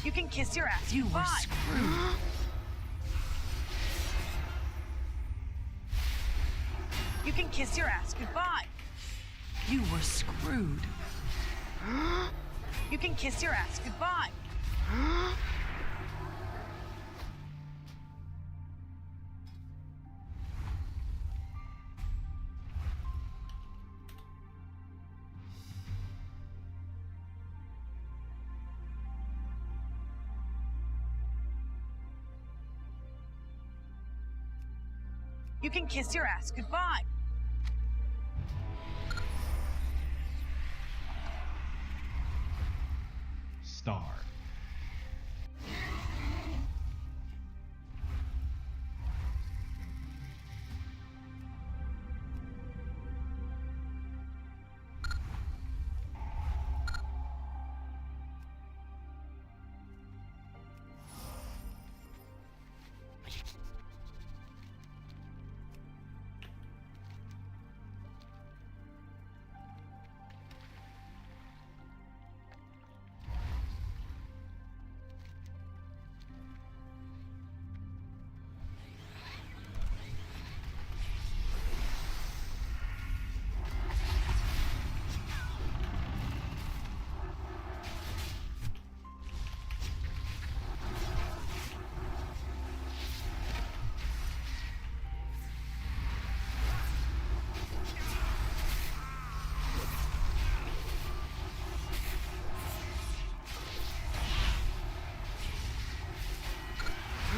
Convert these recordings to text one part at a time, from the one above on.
You can kiss your ass. You were goodbye. screwed. You can kiss your ass goodbye. You were screwed. You can kiss your ass goodbye. You can kiss your ass goodbye. Start.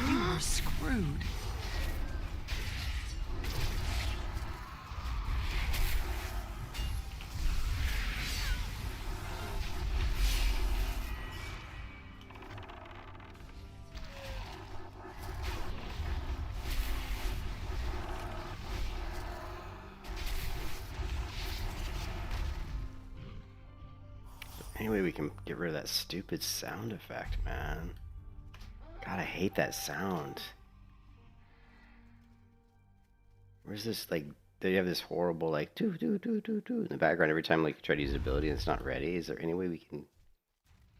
You were screwed. Anyway, we can get rid of that stupid sound effect, man. God, I hate that sound. Where's this, like, they have this horrible, like, doo doo doo doo doo in the background every time, like, you try to use an ability and it's not ready? Is there any way we can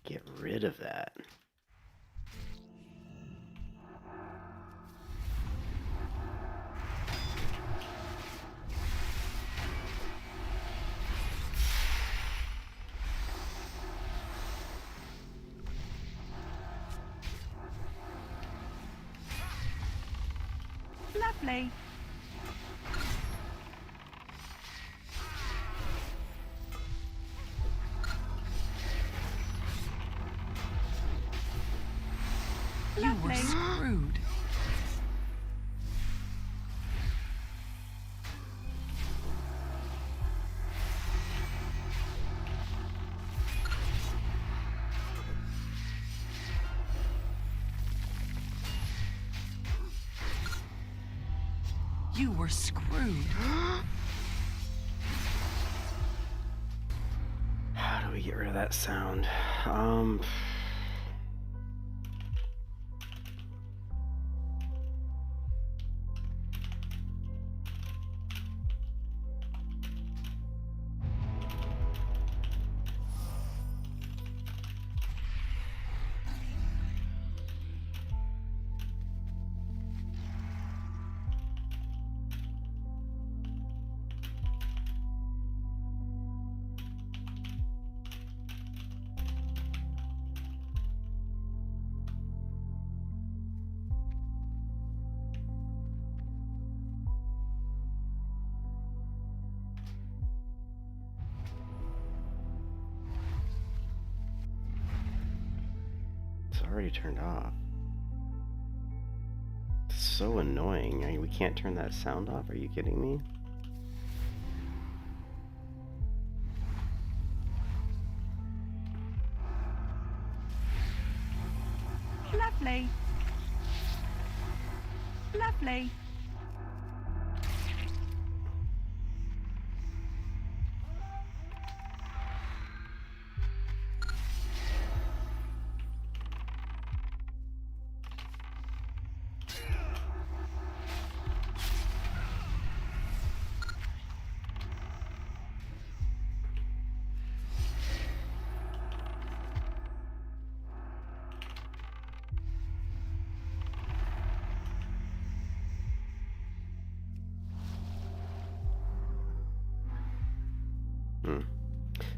get rid of that? Lovely. You were Lovely. screwed. You were screwed. How do we get rid of that sound? It's already turned off. It's so annoying. I mean, we can't turn that sound off? Are you kidding me? Lovely. Lovely.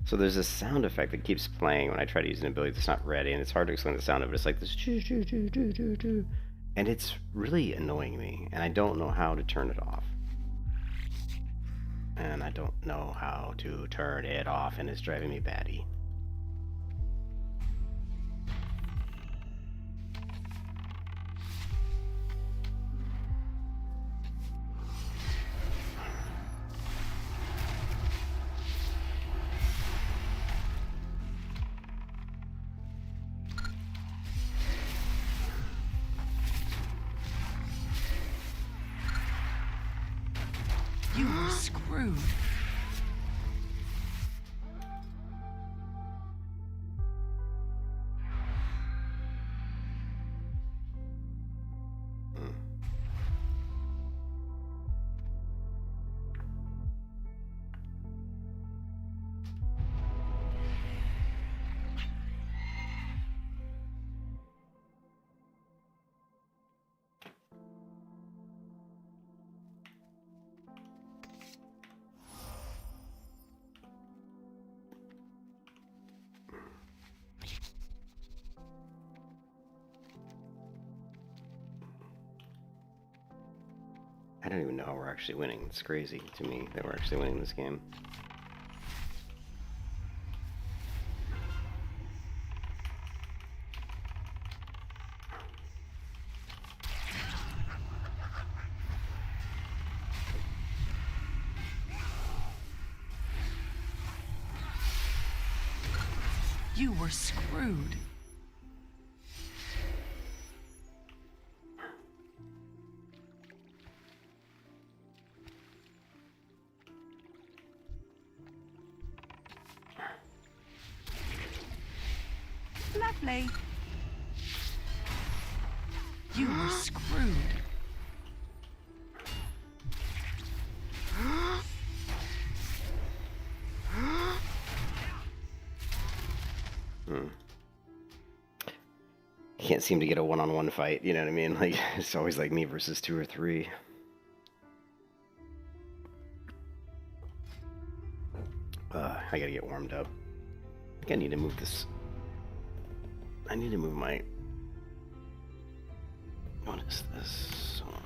So there's this sound effect that keeps playing when I try to use an ability that's not ready, and it's hard to explain the sound of it. It's like this choo choo choo choo choo choo, and it's really annoying me, and I don't know how to turn it off. And I don't know how to turn it off, and it's driving me batty. You were screwed. I don't even know how we're actually winning. It's crazy to me that we're actually winning this game. You were screwed. Lovely. You were screwed. Can't seem to get a one-on-one fight, you know what I mean? Like, it's always like me versus 2 or 3. I gotta get warmed up. I think I need to move this. I need to move my... What is this one?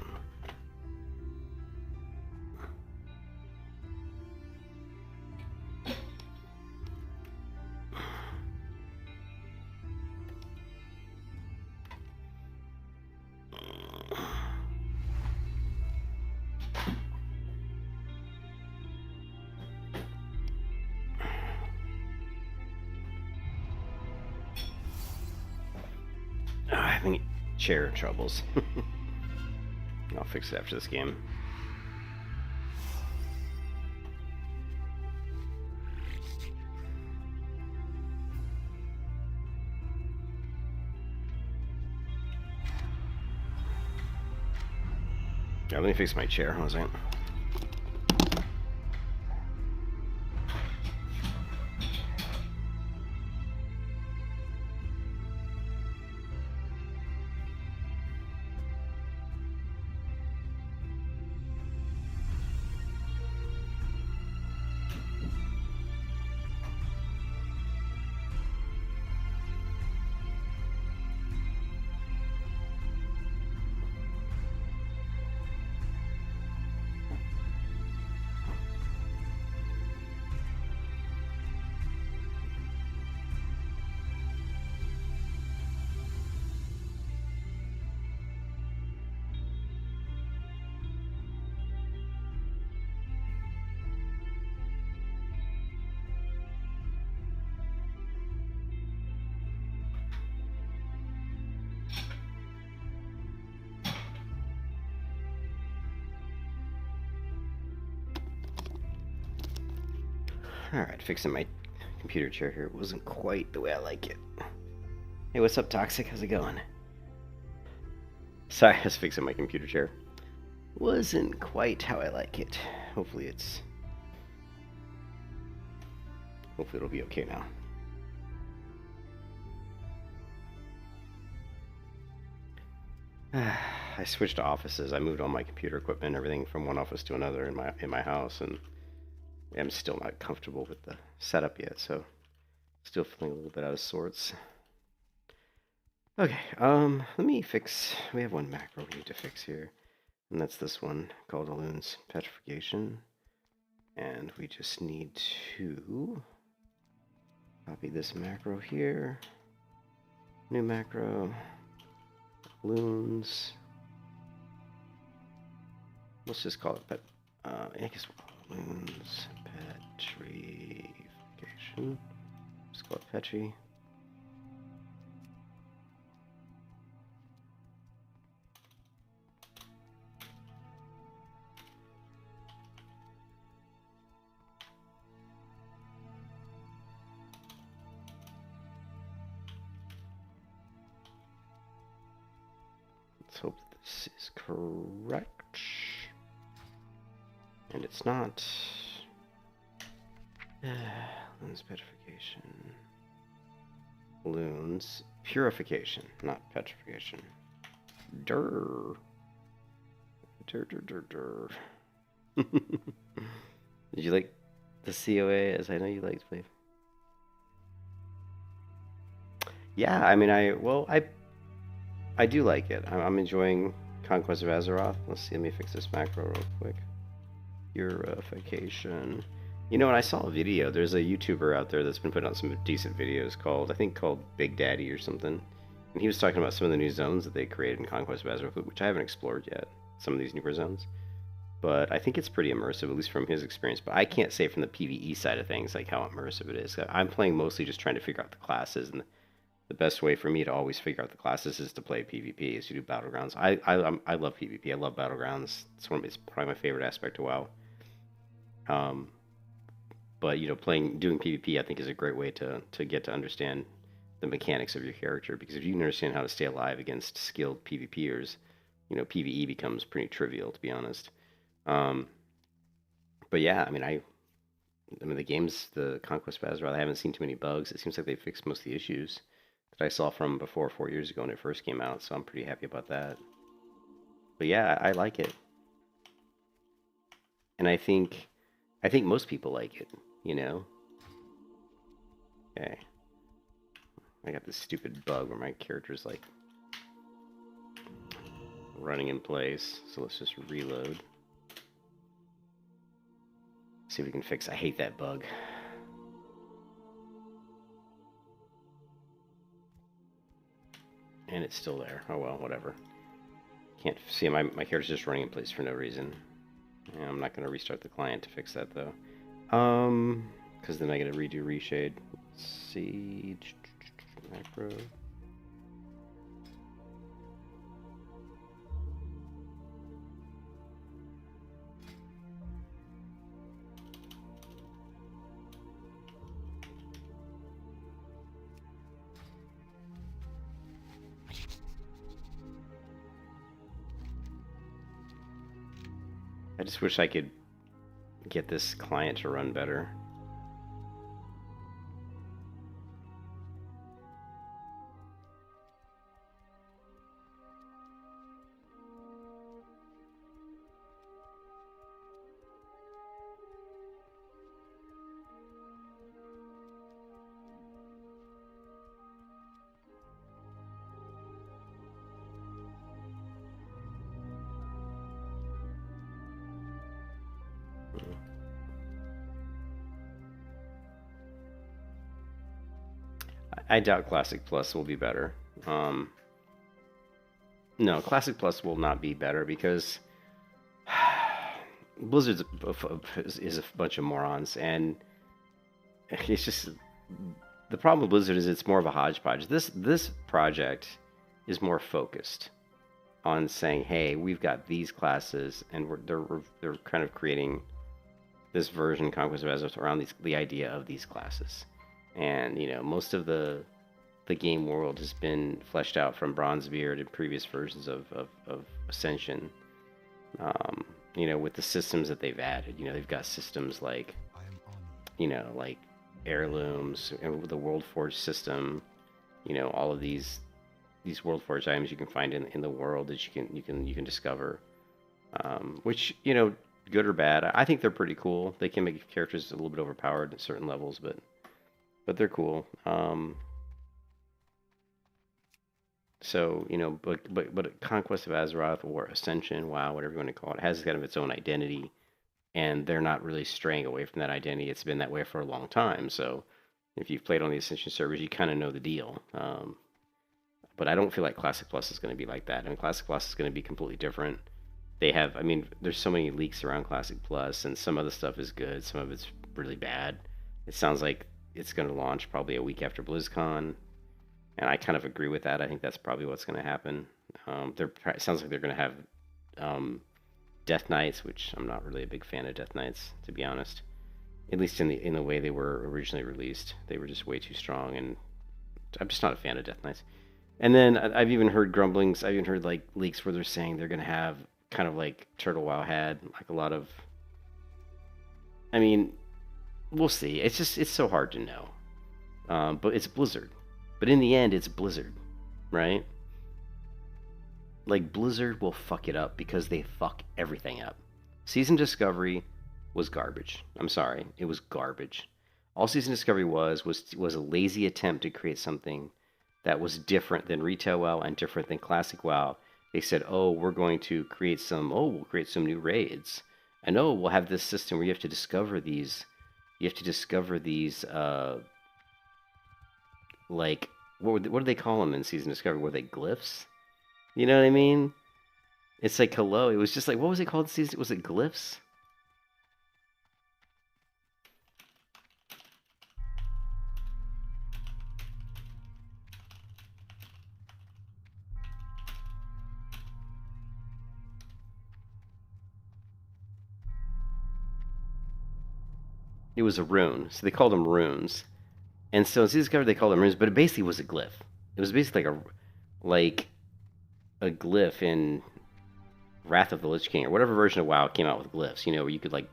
I think chair troubles. I'll fix it after this game. Yeah, let me fix my chair. How's that? Alright, fixing my computer chair here. It wasn't quite the way I like it. Hey, what's up, Toxic? How's it going? Sorry, I was fixing my computer chair. Wasn't quite how I like it. Hopefully it'll be okay now. I switched offices. I moved all my computer equipment and everything from one office to another in my house, and I'm still not comfortable with the setup yet, so still feeling a little bit out of sorts. Okay, let me fix. We have one macro we need to fix here, and that's this one called Alun's Petrification. And we just need to copy this macro here. New macro, Loons. Let's just call it I guess Loons Petrification. Let's call it Petri. Let's hope this is correct. And it's not. Loons petrification. Loons purification, not petrification. Durr. Durr. Did you like the COA as I know you liked, Blade? Yeah, I mean, I do like it. I'm enjoying Conquest of Azeroth. Let's see, let me fix this macro real quick. Purification. You know, when I saw a video, there's a YouTuber out there that's been putting out some decent videos called Big Daddy or something. And he was talking about some of the new zones that they created in Conquest of Azeroth, which I haven't explored yet, some of these newer zones. But I think it's pretty immersive, at least from his experience. But I can't say from the PvE side of things, like how immersive it is. I'm playing mostly just trying to figure out the classes, and the best way for me to always figure out the classes is to play PvP, is to do Battlegrounds. I love PvP. I love Battlegrounds. It's probably my favorite aspect of WoW. But you know, doing PvP, I think, is a great way to get to understand the mechanics of your character. Because if you can understand how to stay alive against skilled PvPers, you know, PvE becomes pretty trivial, to be honest. But yeah, I mean, the game's the Conquest of Azeroth. I haven't seen too many bugs. It seems like they fixed most of the issues that I saw from before 4 years ago when it first came out. So I'm pretty happy about that. But yeah, I like it, and I think most people like it. You know. Okay. I got this stupid bug where my character's like running in place. So let's just reload. See if we can fix. I hate that bug. And it's still there. Oh well, whatever. Can't see my character's just running in place for no reason. Yeah, I'm not gonna restart the client to fix that though. Because then I gotta redo reshade. Let's see. Macro. I just wish I could get this client to run better. I doubt Classic Plus will be better. No, Classic Plus will not be better because Blizzard is a bunch of morons, and it's just the problem with Blizzard is it's more of a hodgepodge. This project is more focused on saying, hey, we've got these classes, and they're kind of creating this version, Conquest of Azeroth, around the idea of these classes. And you know, most of the game world has been fleshed out from Bronzebeard and previous versions of Ascension. You know, with the systems that they've added, you know, they've got systems like, you know, like heirlooms and the World Forge system. You know, all of these World Forge items you can find in the world that you can discover, which, you know, good or bad. I think they're pretty cool. They can make characters a little bit overpowered at certain levels, but they're cool. So but Conquest of Azeroth or Ascension, WoW, whatever you want to call it, has kind of its own identity, and they're not really straying away from that identity. It's been that way for a long time. So if you've played on the Ascension servers, you kind of know the deal. But I don't feel like Classic Plus is going to be like that. I mean, Classic Plus is going to be completely different. They have, I mean, there's so many leaks around Classic Plus, and some of the stuff is good, some of it's really bad. It sounds like it's going to launch probably a week after BlizzCon, and I kind of agree with that. I think that's probably what's going to happen. It sounds like they're going to have Death Knights, which I'm not really a big fan of Death Knights, to be honest. At least in the way they were originally released, they were just way too strong, and I'm just not a fan of Death Knights. And then I've even heard grumblings. I've even heard like leaks where they're saying they're going to have kind of like Turtle WoW had, like a lot of. I mean, we'll see. It's so hard to know. But it's Blizzard. But in the end, it's Blizzard, right? Like Blizzard will fuck it up because they fuck everything up. Season Discovery was garbage. I'm sorry, it was garbage. All Season Discovery was a lazy attempt to create something that was different than retail WoW and different than classic WoW. They said, "Oh, we're going to create we'll create some new raids, and we'll have this system where you have to discover these. You have to discover these, like what do they call them in Season Discovery? Were they glyphs? You know what I mean? It's like hello. It was just like what was it called? Season? Was it glyphs? It was a rune, so they called them runes. And so in Season Discovery they called them runes, but it basically was a glyph. It was basically like a glyph in Wrath of the Lich King or whatever version of WoW came out with glyphs. Where you could like,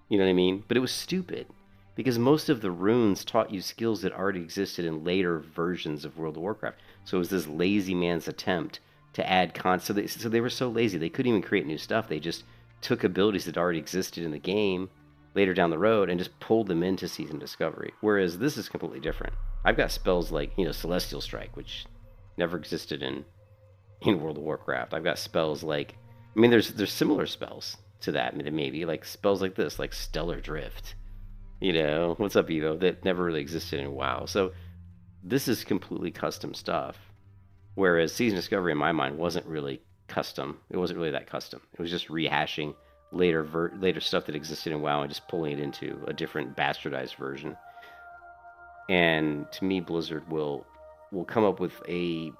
you know what I mean? But it was stupid because most of the runes taught you skills that already existed in later versions of World of Warcraft. So it was this lazy man's attempt to add so they were so lazy they couldn't even create new stuff. They just took abilities that already existed in the game later down the road and just pulled them into Season Discovery. Whereas this is completely different. I've got spells like, Celestial Strike, which never existed in World of Warcraft. I've got spells like, I mean, there's similar spells to that, maybe, like spells like this, like Stellar Drift. What's up, Evo? That never really existed in WoW. So this is completely custom stuff. Whereas Season Discovery, in my mind, wasn't really custom. It wasn't really that custom. It was just rehashing later stuff that existed in WoW and just pulling it into a different bastardized version. And to me, Blizzard will come up with they're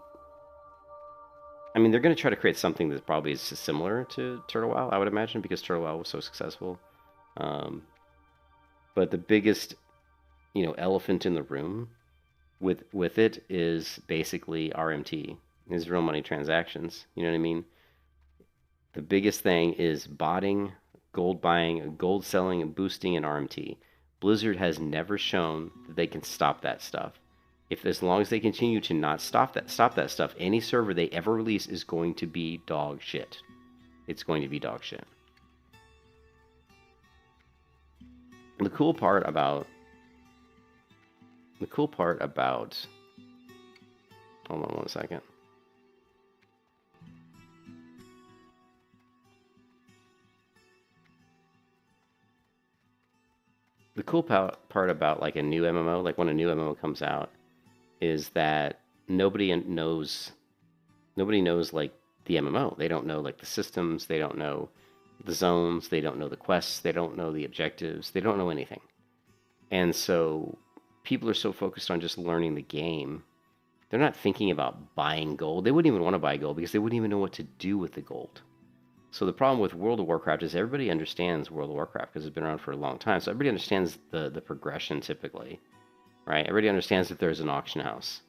going to try to create something that probably is similar to Turtle WoW, I would imagine, because Turtle WoW was so successful. But the biggest, elephant in the room with it is basically RMT, is real money transactions. You know what I mean? The biggest thing is botting, gold buying, gold selling, and boosting in RMT. Blizzard has never shown that they can stop that stuff. As long as they continue to not stop that stuff, any server they ever release is going to be dog shit. It's going to be dog shit. The cool part about hold on one second. The cool part about like a new MMO, like when a new MMO comes out, is that nobody knows like the MMO. They don't know like the systems, they don't know the zones, they don't know the quests, they don't know the objectives, they don't know anything. And so people are so focused on just learning the game, they're not thinking about buying gold. They wouldn't even want to buy gold because they wouldn't even know what to do with the gold. So the problem with World of Warcraft is everybody understands World of Warcraft because it's been around for a long time. So everybody understands the progression typically, right? Everybody understands that there's an auction house.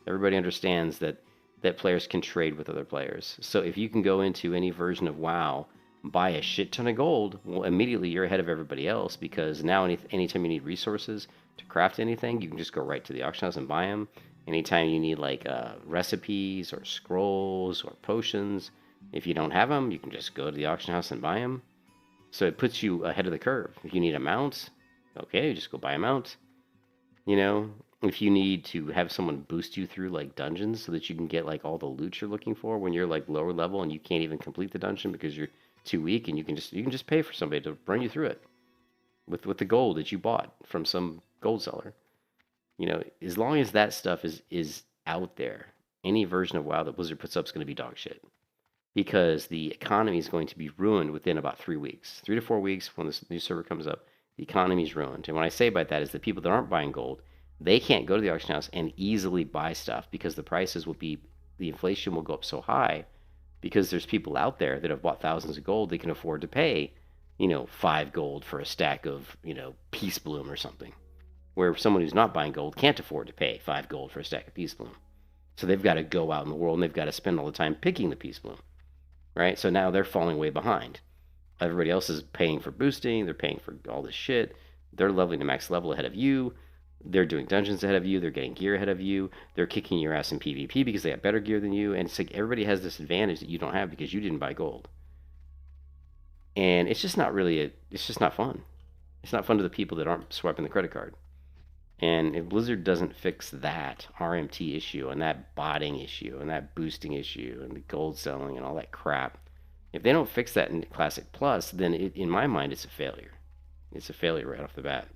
Everybody understands that players can trade with other players. So if you can go into any version of WoW, buy a shit ton of gold, well, immediately you're ahead of everybody else because now anytime you need resources to craft anything, you can just go right to the auction house and buy them. Anytime you need like recipes or scrolls or potions, if you don't have them, you can just go to the auction house and buy them. So it puts you ahead of the curve. If you need a mount, okay, just go buy a mount. You know, if you need to have someone boost you through like dungeons so that you can get like all the loot you're looking for when you're like lower level and you can't even complete the dungeon because you're too weak, and you can just pay for somebody to run you through it with the gold that you bought from some gold seller. You know, as long as that stuff is out there, any version of WoW that Blizzard puts up is going to be dog shit, because the economy is going to be ruined within about 3 weeks, 3 to 4 weeks when this new server comes up. The economy is ruined, and what I say by that is the people that aren't buying gold, they can't go to the auction house and easily buy stuff because the inflation will go up so high, because there's people out there that have bought thousands of gold they can afford to pay, 5 gold for a stack of, Peace Bloom or something, where someone who's not buying gold can't afford to pay 5 gold for a stack of Peace Bloom. So they've got to go out in the world and they've got to spend all the time picking the Peace Bloom, right? So now they're falling way behind. Everybody else is paying for boosting, they're paying for all this shit, they're leveling to max level ahead of you, they're doing dungeons ahead of you, they're getting gear ahead of you, they're kicking your ass in PvP because they have better gear than you, and it's like everybody has this advantage that you don't have because you didn't buy gold. And it's just not really it's just not fun. It's not fun to the people that aren't swiping the credit card. And if Blizzard doesn't fix that RMT issue and that botting issue and that boosting issue and the gold selling and all that crap, if they don't fix that in Classic Plus, then in my mind it's a failure. It's a failure right off the bat.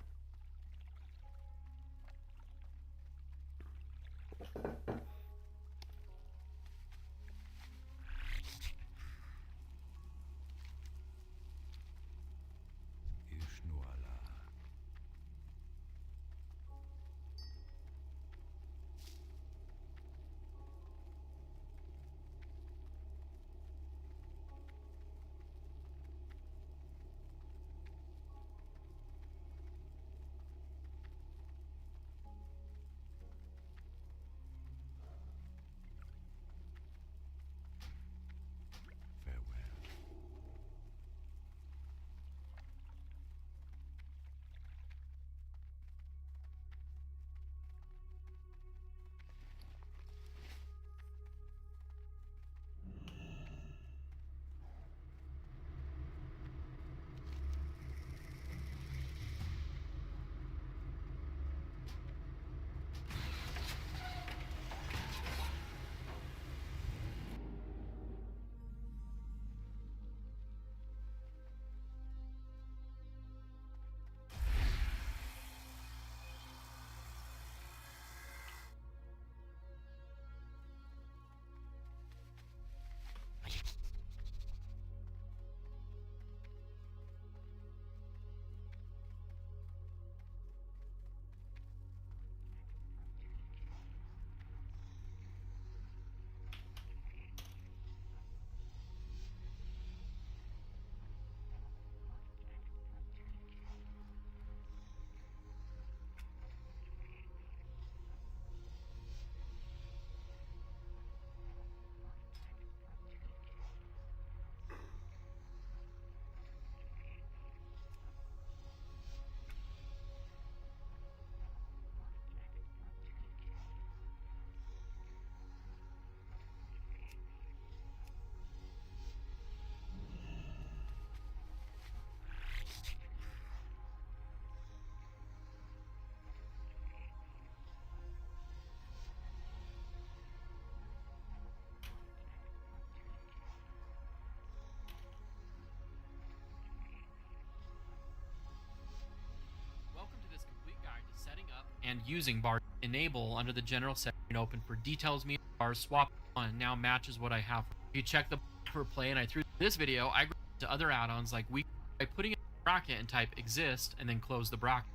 Welcome to this complete guide to setting up and using bar. Enable under the general section open for details me bars swap on now matches what I have. If you check the for play and I threw this video, I go to other add-ons like we by putting in a bracket and type exist and then close the bracket.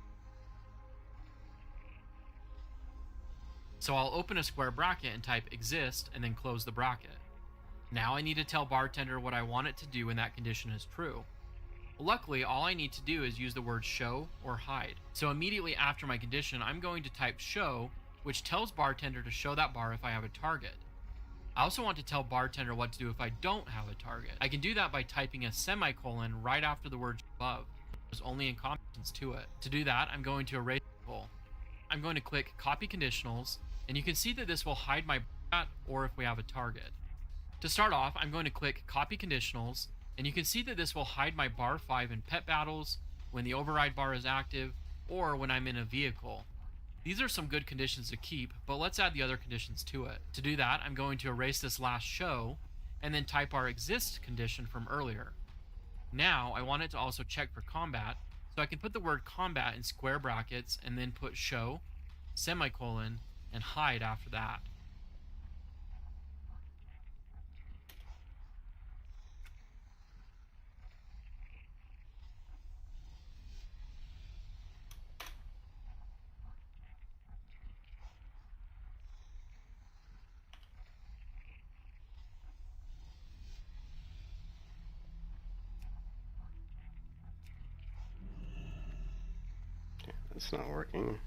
So I'll open a square bracket and type exist and then close the bracket. Now I need to tell bartender what I want it to do when that condition is true. Luckily, all I need to do is use the word show or hide. So immediately after my condition, I'm going to type show, which tells bartender to show that bar if I have a target. I also want to tell bartender what to do if I don't have a target. I can do that by typing a semicolon right after the word above. There's only incompetence to it. To do that, I'm going to erase it. I'm going to click copy conditionals, and you can see that this will hide my brat or if we have a target. To start off, I'm going to click copy conditionals, And you can see that this will hide my bar 5 in pet battles, when the override bar is active, or when I'm in a vehicle. These are some good conditions to keep, but let's add the other conditions to it. To do that, I'm going to erase this last show, and then type our exist condition from earlier. Now, I want it to also check for combat, so I can put the word combat in square brackets, and then put show, semicolon, and hide after that. It's not working.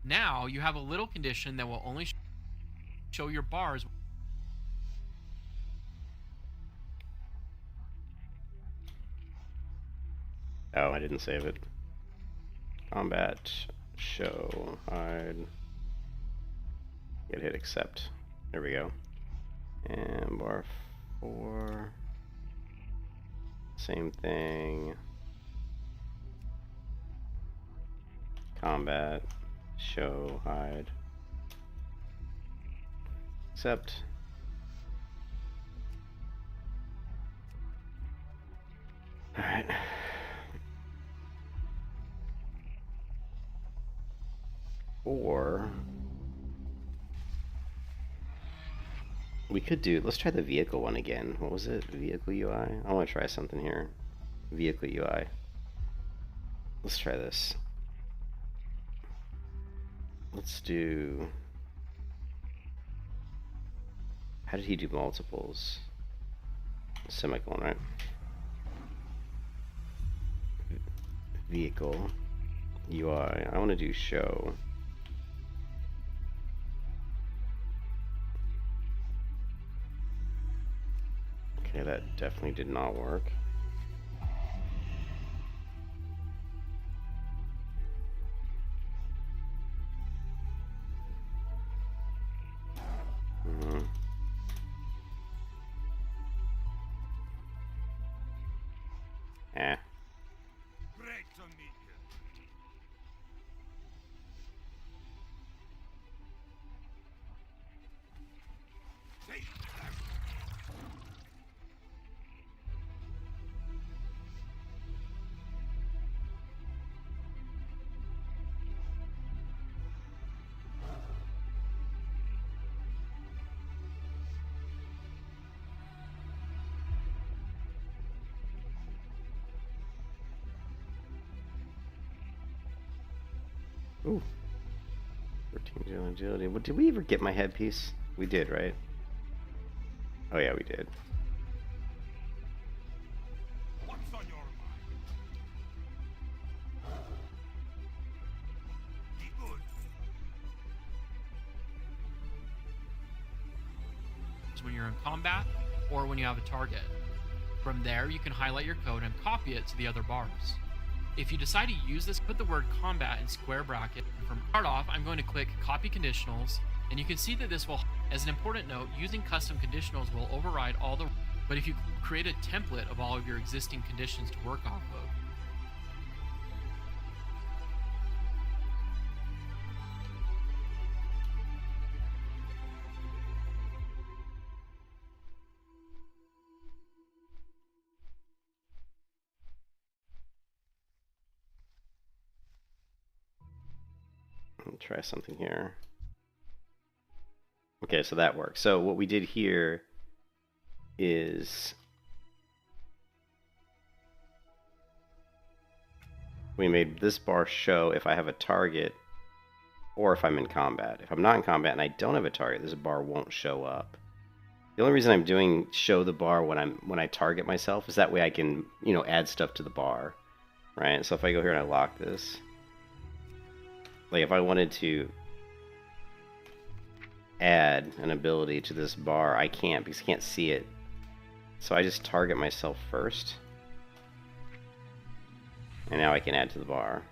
Now, you have a little condition that will only show your bars. Oh, I didn't save it. Combat, show, hide. Hit accept. There we go. And bar 4. Same thing. Combat, show, hide. Accept. Alright. Or we could do, let's try the vehicle one again. What was it? Vehicle UI? I want to try something here. Vehicle UI. Let's try this. Let's do, how did he do multiples? Semicolon, right? Vehicle UI. I want to do show. Okay, that definitely did not work. Eh. Ooh. 13 agility. What, did we ever get my headpiece? We did, right? Oh yeah, we did. What's on your mind? Be good. When you're in combat, or when you have a target. From there, you can highlight your code and copy it to the other bars. If you decide to use this, put the word combat in square bracket. From start off, I'm going to click copy conditionals, and you can see that this will, as an important note, using custom conditionals will override all the, but if you create a template of all of your existing conditions to work off of. Try something here. Okay, so that works. So what we did here is we made this bar show if I have a target or if I'm in combat. If I'm not in combat and I don't have a target, this bar won't show up. The only reason I'm doing show the bar when I target myself is that way I can, you know, add stuff to the bar, right? So if I go here and I lock this, like if I wanted to add an ability to this bar, I can't because I can't see it. So I just target myself first. And now I can add to the bar.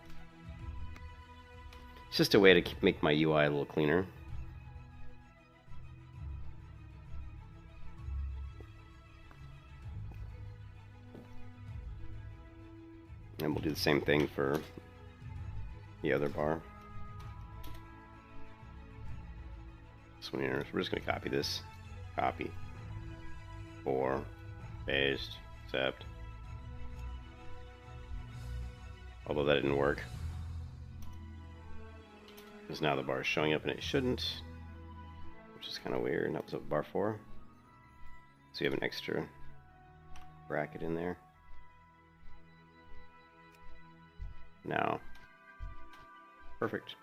It's just a way to make my UI a little cleaner. And we'll do the same thing for the other bar. This one here, we're just going to copy this. Copy. 4. Paste. Accept. Although that didn't work. Because now the bar is showing up and it shouldn't. Which is kind of weird. That was a bar 4. So you have an extra bracket in there. Now. Perfect.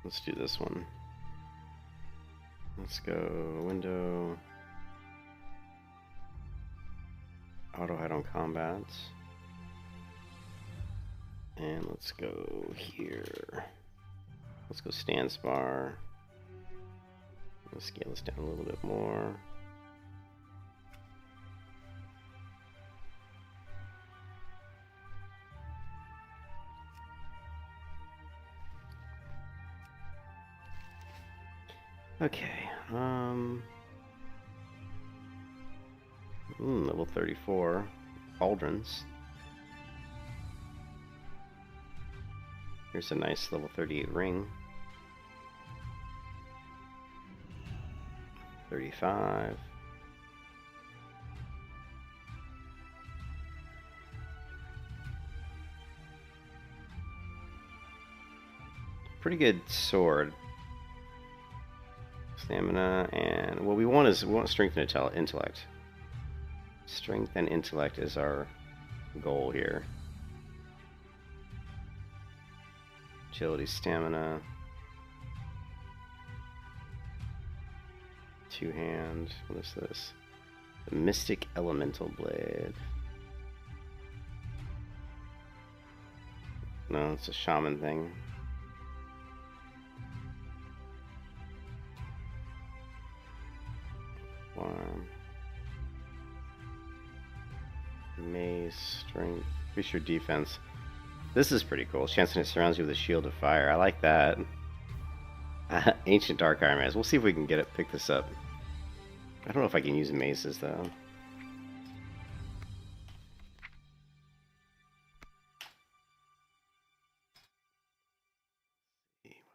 Let's do this one. Let's go window. Auto hide on combat. And let's go here. Let's go stance bar. Let's scale this down a little bit more. Okay, level 34, cauldrons. Here's a nice level 38 ring. 35. Pretty good sword. Stamina and what we want strength and intellect. Strength and intellect is our goal here. Agility, stamina. Two-hand. What is this? The Mystic Elemental Blade. No, it's a shaman thing. Farm. Maze, strength. Increase your defense. This is pretty cool. Chance it surrounds you with a shield of fire. I like that. Ancient Dark Iron Maze. We'll see if we can pick this up. I don't know if I can use mazes though.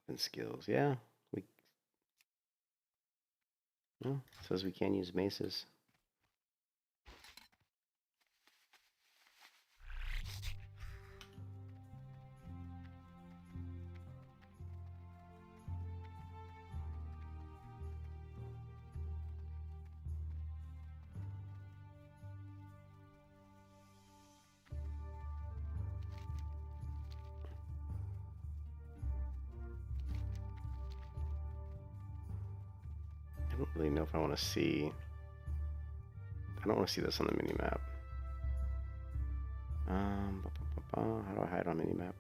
Weapon skills. Yeah. Well, it says we can use maces. I don't really know if I want to see. I don't want to see this on the minimap. How do I hide on minimap?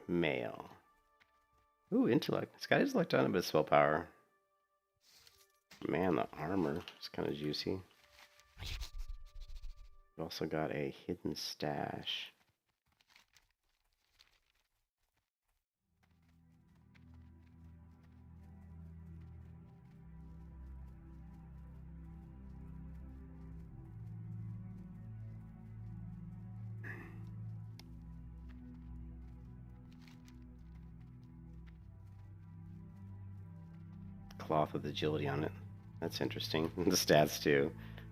Male. Ooh, intellect. This guy has left on a bit of spell power. Man, the armor is kind of juicy. We've also got a hidden stash. Cloth with agility on it. That's interesting. The stats too.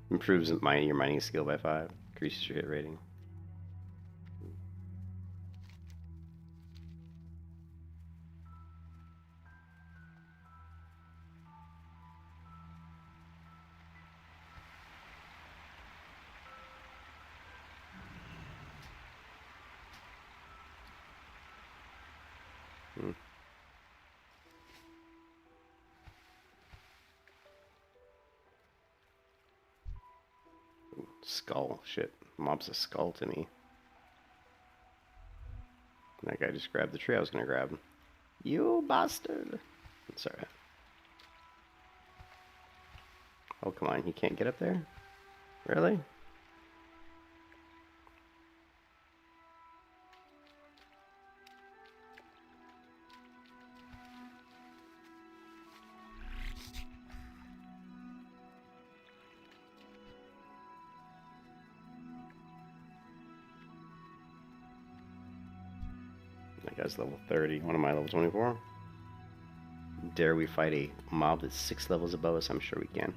Improves your mining skill by 5. Increases your hit rating. Hmm. Ooh, skull. Shit. Mob's a skull to me. That guy just grabbed the tree I was gonna grab. You bastard! It's alright. Oh, come on. You can't get up there? Really? That guy's level 30. What am I, level 24? Dare we fight a mob that's 6 levels above us? I'm sure we can.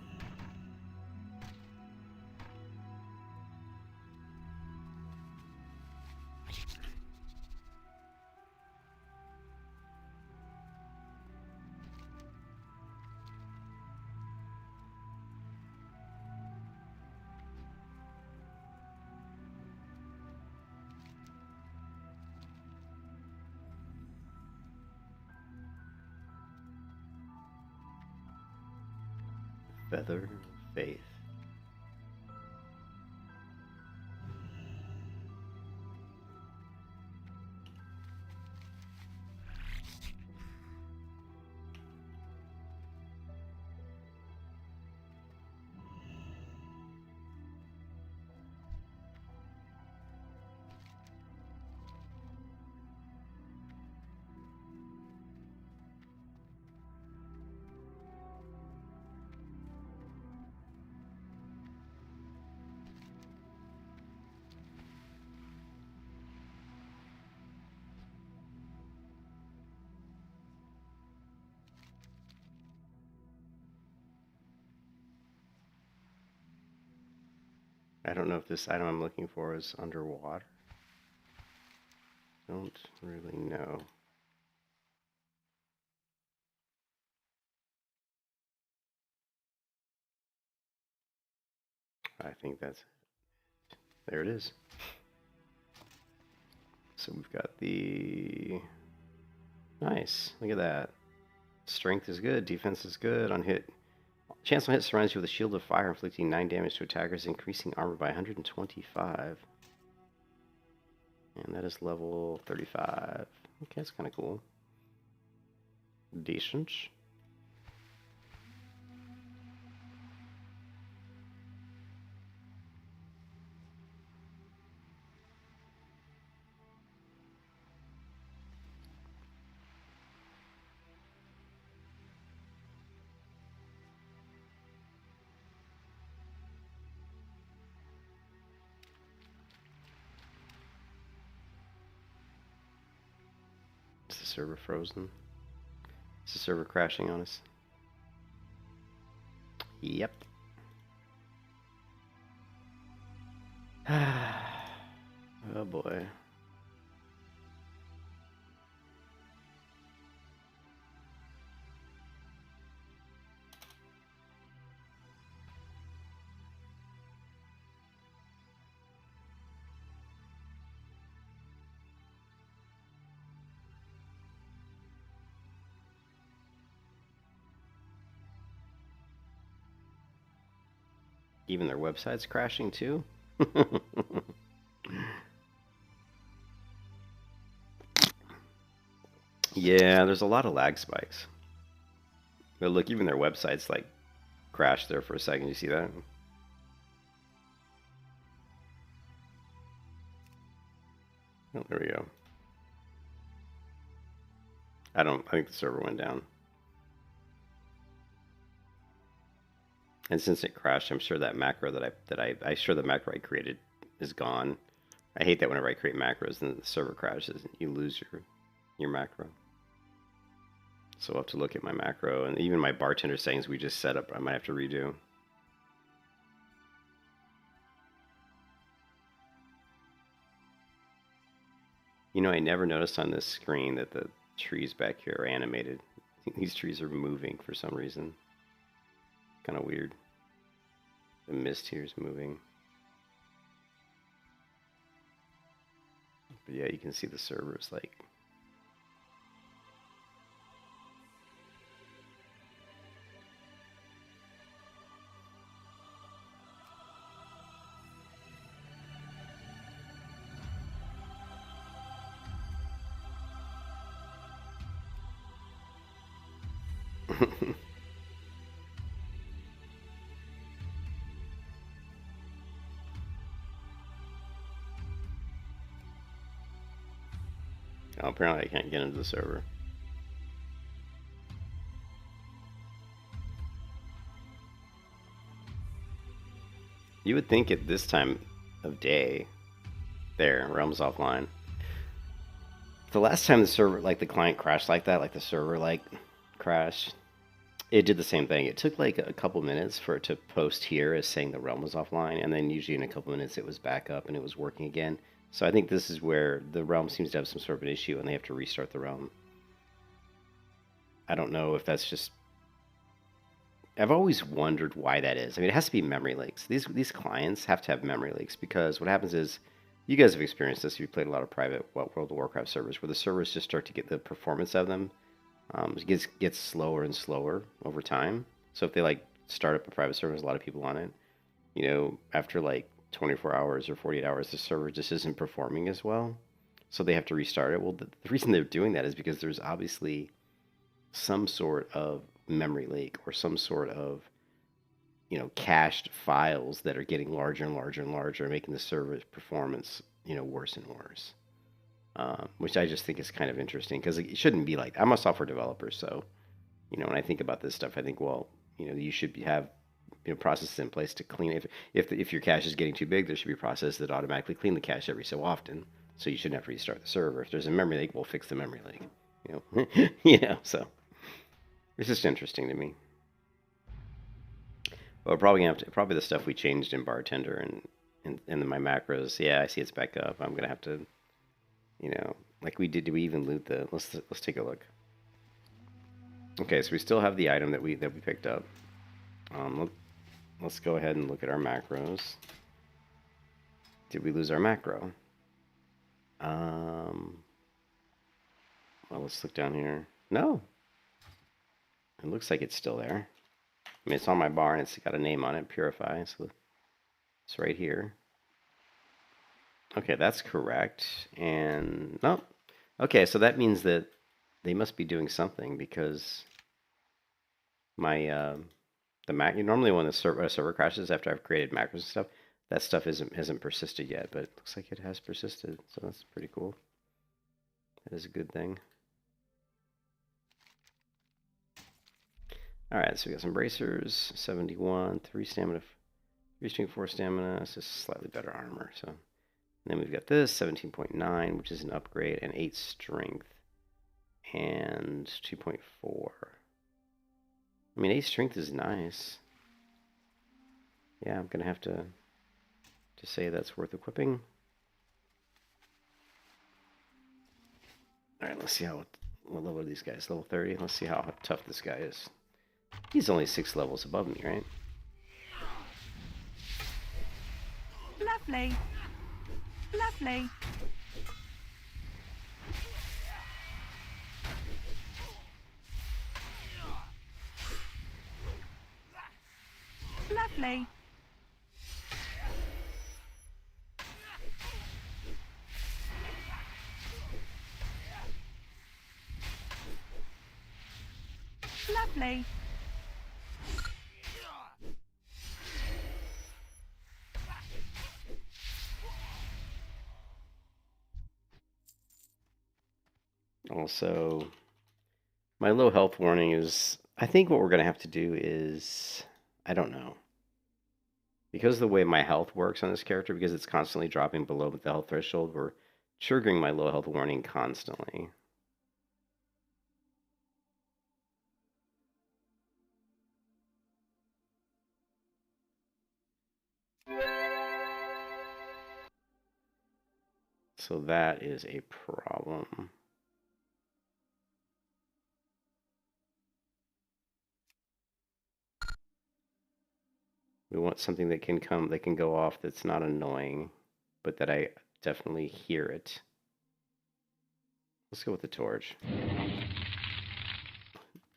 Feather of Faith. I don't know if this item I'm looking for is underwater. Don't really know. I think that's it. There it is. So we've got the... Nice. Look at that. Strength is good. Defense is good. On hit. Chance on hit surrounds you with a shield of fire, inflicting 9 damage to attackers, increasing armor by 125. And that is level 35. Okay, that's kind of cool. Decent. Is the server frozen? Is the server crashing on us? Yep. Oh boy. Even their website's crashing too? Yeah, there's a lot of lag spikes. But look, even their website's like crashed there for a second. You see that? Oh, there we go. I think the server went down. And since it crashed, I'm sure that macro the macro I created is gone. I hate that whenever I create macros and the server crashes and you lose your macro. So I'll have to look at my macro, and even my bartender settings we just set up, I might have to redo. You know, I never noticed on this screen that the trees back here are animated. These trees are moving for some reason. Kind of weird. The mist here is moving. But yeah, you can see the servers like Oh, apparently I can't get into the server. You would think at this time of day, there, Realms offline. The last time the server, like the client crashed like that, like the server like crashed, it did the same thing. It took like a couple minutes for it to post here as saying the realm was offline, and then usually in a couple minutes it was back up and it was working again. So I think this is where the realm seems to have some sort of an issue and they have to restart the realm. I don't know if that's just... I've always wondered why that is. I mean, it has to be memory leaks. These clients have to have memory leaks because what happens is, you guys have experienced this if you played a lot of private World of Warcraft servers, where the servers just start to get the performance of them gets slower and slower over time. So if they like start up a private server, there's a lot of people on it, you know, after like 24 hours or 48 hours, the server just isn't performing as well. So they have to restart it. Well, the reason they're doing that is because there's obviously some sort of memory leak or some sort of, you know, cached files that are getting larger and larger and larger, making the server's performance, you know, worse and worse. Which I just think is kind of interesting because it shouldn't be like... I'm a software developer, so, you know, when I think about this stuff, I think, well, you know, you should have, you know, processes in place to clean. If your cache is getting too big, there should be a process that automatically clean the cache every so often, so you shouldn't have to restart the server. If there's a memory leak, we'll fix the memory leak. You know, you know. So it's just interesting to me. But we're probably gonna have to, probably the stuff we changed in Bartender and my macros. Yeah, I see it's back up. I'm gonna have to, you know, like we did. Do we even loot the? Let's take a look. Okay, so we still have the item that we picked up. Let's go ahead and look at our macros. Did we lose our macro? Well, let's look down here. No. It looks like it's still there. I mean, it's on my bar and it's got a name on it, Purify, so it's right here. Okay, that's correct. And no. Okay, so that means that they must be doing something because my the Mac... Normally when a server crashes after I've created macros and stuff, that stuff hasn't persisted yet, but it looks like it has persisted, so that's pretty cool. That is a good thing. Alright, so we got some bracers, 71, 3 stamina, 3 strength, 4 stamina, it's just slightly better armor. So, and then we've got this, 17.9, which is an upgrade, and 8 strength, and 2.4. I mean, 8 strength is nice. Yeah, I'm going to have to say that's worth equipping. Alright, let's see what level are these guys. Level 30. Let's see how tough this guy is. He's only 6 levels above me, right? Lovely. Lovely. Lovely. Lovely. Also, my low health warning is... I think what we're going to have to do is... I don't know. Because of the way my health works on this character, because it's constantly dropping below the health threshold, we're triggering my low health warning constantly. So that is a problem. We want something that can go off that's not annoying, but that I definitely hear it. Let's go with the torch.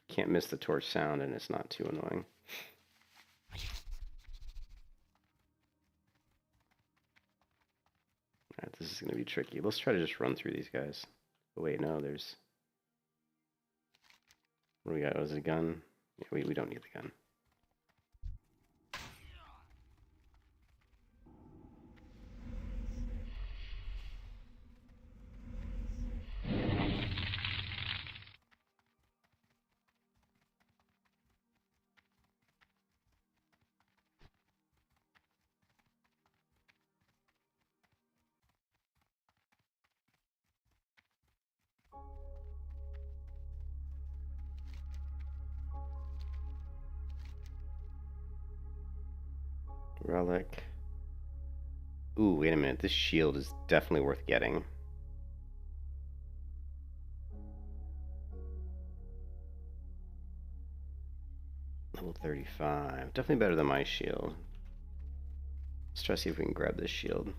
Can't miss the torch sound and it's not too annoying. Alright, this is going to be tricky. Let's try to just run through these guys. Oh wait, no, there's... What do we got? Was it a gun? Yeah, we don't need the gun. Relic. Ooh, wait a minute. This shield is definitely worth getting. Level 35. Definitely better than my shield. Let's try to see if we can grab this shield.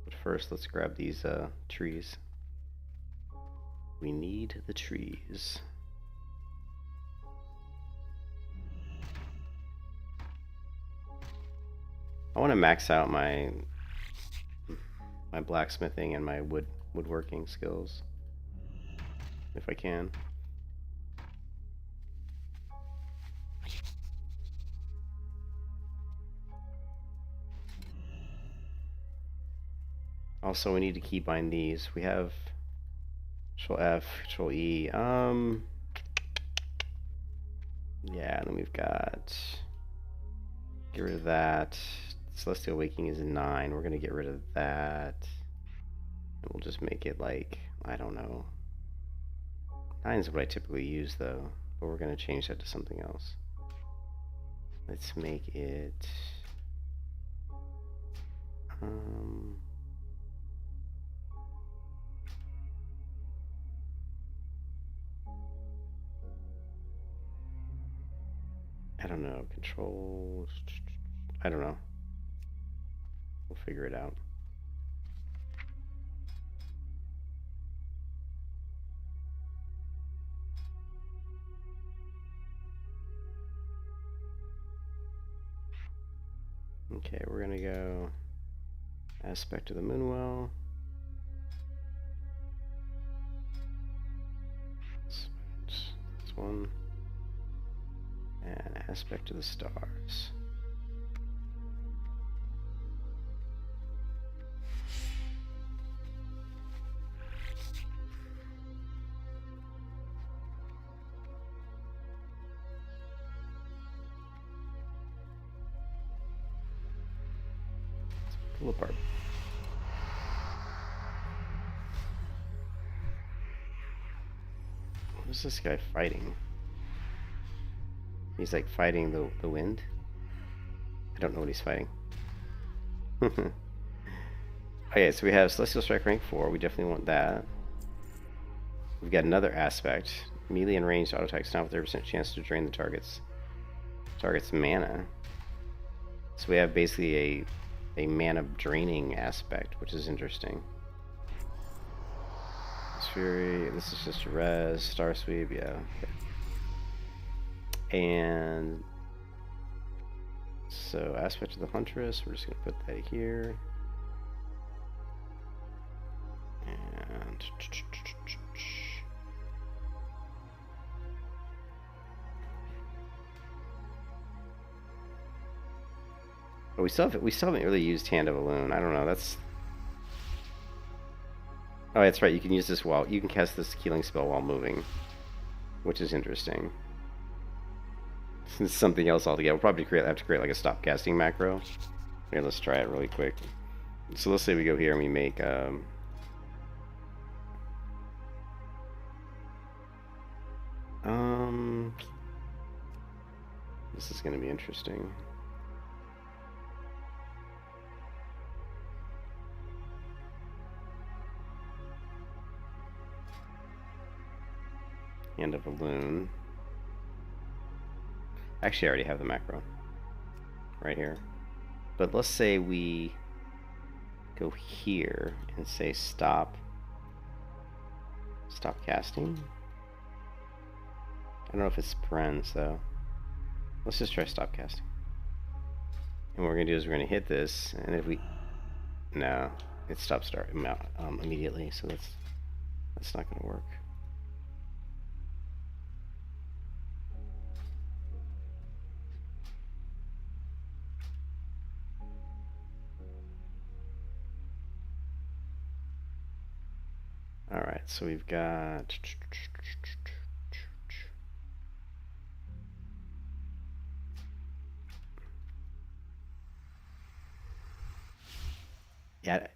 But first, let's grab these trees. We need the trees. I want to max out my blacksmithing and my woodworking skills, if I can. Also, we need to keybind these. We have Control F, Control E. Yeah, and then we've got, get rid of that. Celestial Waking is 9. We're gonna get rid of that. And we'll just make it like, I don't know. 9 is what I typically use though, but we're gonna change that to something else. Let's make it I don't know, control, I don't know. We'll figure it out. Okay, we're gonna go aspect of the Moonwell. This one. And aspect of the stars. Let's pull apart. What is this guy fighting? He's like fighting the wind. I don't know what he's fighting. Okay, so we have Celestial Strike rank 4. We definitely want that. We've got another aspect. Melee and ranged auto attacks now with 30% chance to drain the target's mana. So we have basically a mana draining aspect, which is interesting. Fury, this is just a res, Star Sweep, yeah. Okay. And so aspect of the Huntress, we're just gonna put that here. And but we still haven't really used Hand of Elune. I don't know, that's, oh, that's right, you can use this while you can cast this healing spell while moving, which is interesting. It's something else altogether. We'll probably have to create like a stop casting macro. Here, let's try it really quick. So let's say we go here and we make this is going to be interesting. Hand of Elune. Actually, I already have the macro right here. But let's say we go here and say stop casting. I don't know if it's parens though. Let's just try stop casting. And what we're gonna do is we're gonna hit this, and if we, no, it stops immediately. So that's not gonna work. Alright, so we've got... Yeah.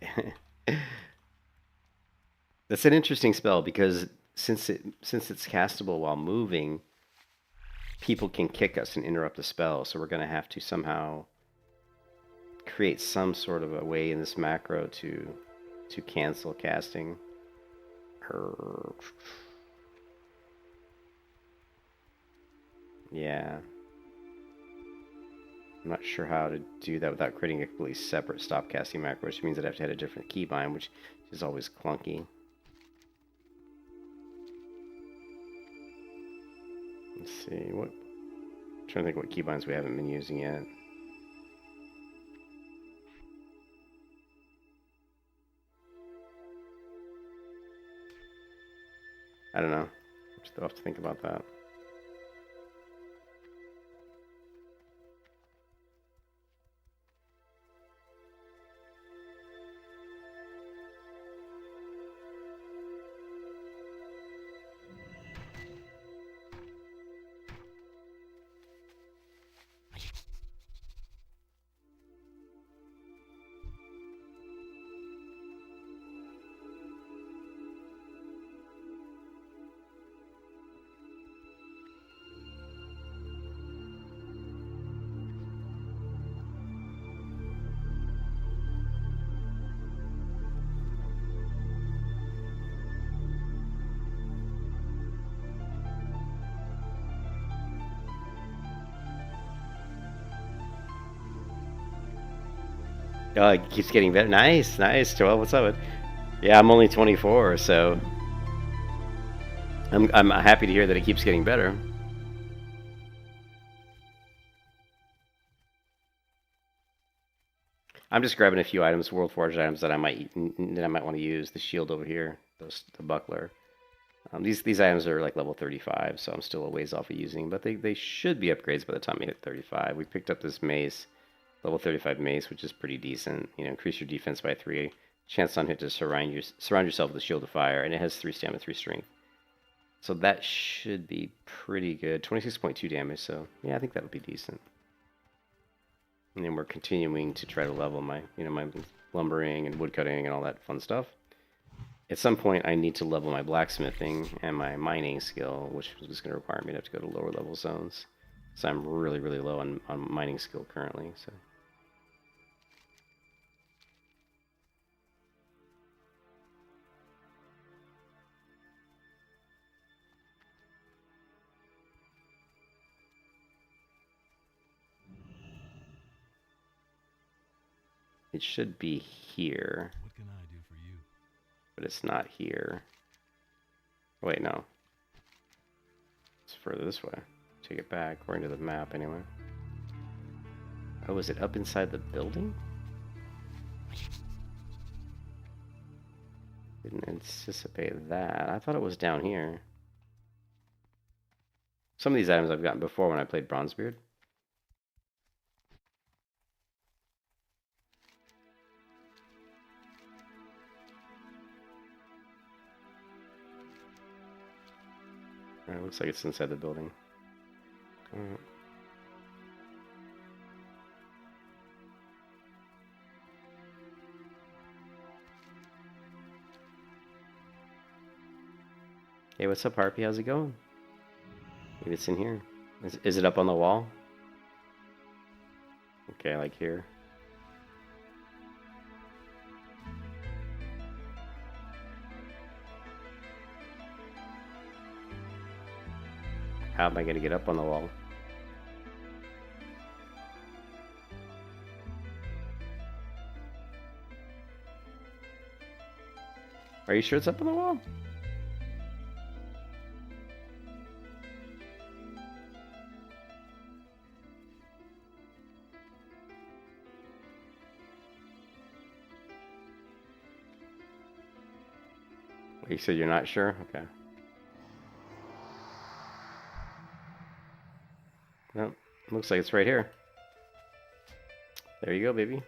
That's an interesting spell because since it's castable while moving, people can kick us and interrupt the spell. So we're going to have to somehow create some sort of a way in this macro to cancel casting. Yeah. I'm not sure how to do that without creating a completely separate stop casting macro, which means I'd have to add a different keybind, which is always clunky. Let's see, I'm trying to think what keybinds we haven't been using yet. I don't know. I'll have to think about that. Oh, it keeps getting better. Nice, nice. 12, what's up? Yeah, I'm only 24, so I'm happy to hear that it keeps getting better. I'm just grabbing a few items, World Forged items that I might want to use. The shield over here, the buckler. These items are like level 35, so I'm still a ways off of using, but they should be upgrades by the time we hit 35. We picked up this mace. Level 35 mace, which is pretty decent. You know, increase your defense by 3. Chance on hit to surround yourself with a shield of fire, and it has 3 stamina, 3 strength. So that should be pretty good. 26.2 damage, so yeah, I think that would be decent. And then we're continuing to try to level my lumbering and woodcutting and all that fun stuff. At some point, I need to level my blacksmithing and my mining skill, which is going to require me to have to go to lower level zones. So I'm really, really low on mining skill currently. So. It should be here. What can I do for you? But it's not here. Wait, no. It's further this way. Take it back, according to the map, anyway. Oh, is it up inside the building? Didn't anticipate that. I thought it was down here. Some of these items I've gotten before when I played Bronzebeard. Alright, looks like it's inside the building. Hey, what's up, Harpy? How's it going? Maybe it's in here. Is it up on the wall? Okay, like here. How am I going to get up on the wall? Are you sure it's up on the wall? You said you're not sure? Okay. Nope. Looks like it's right here. There you go, baby.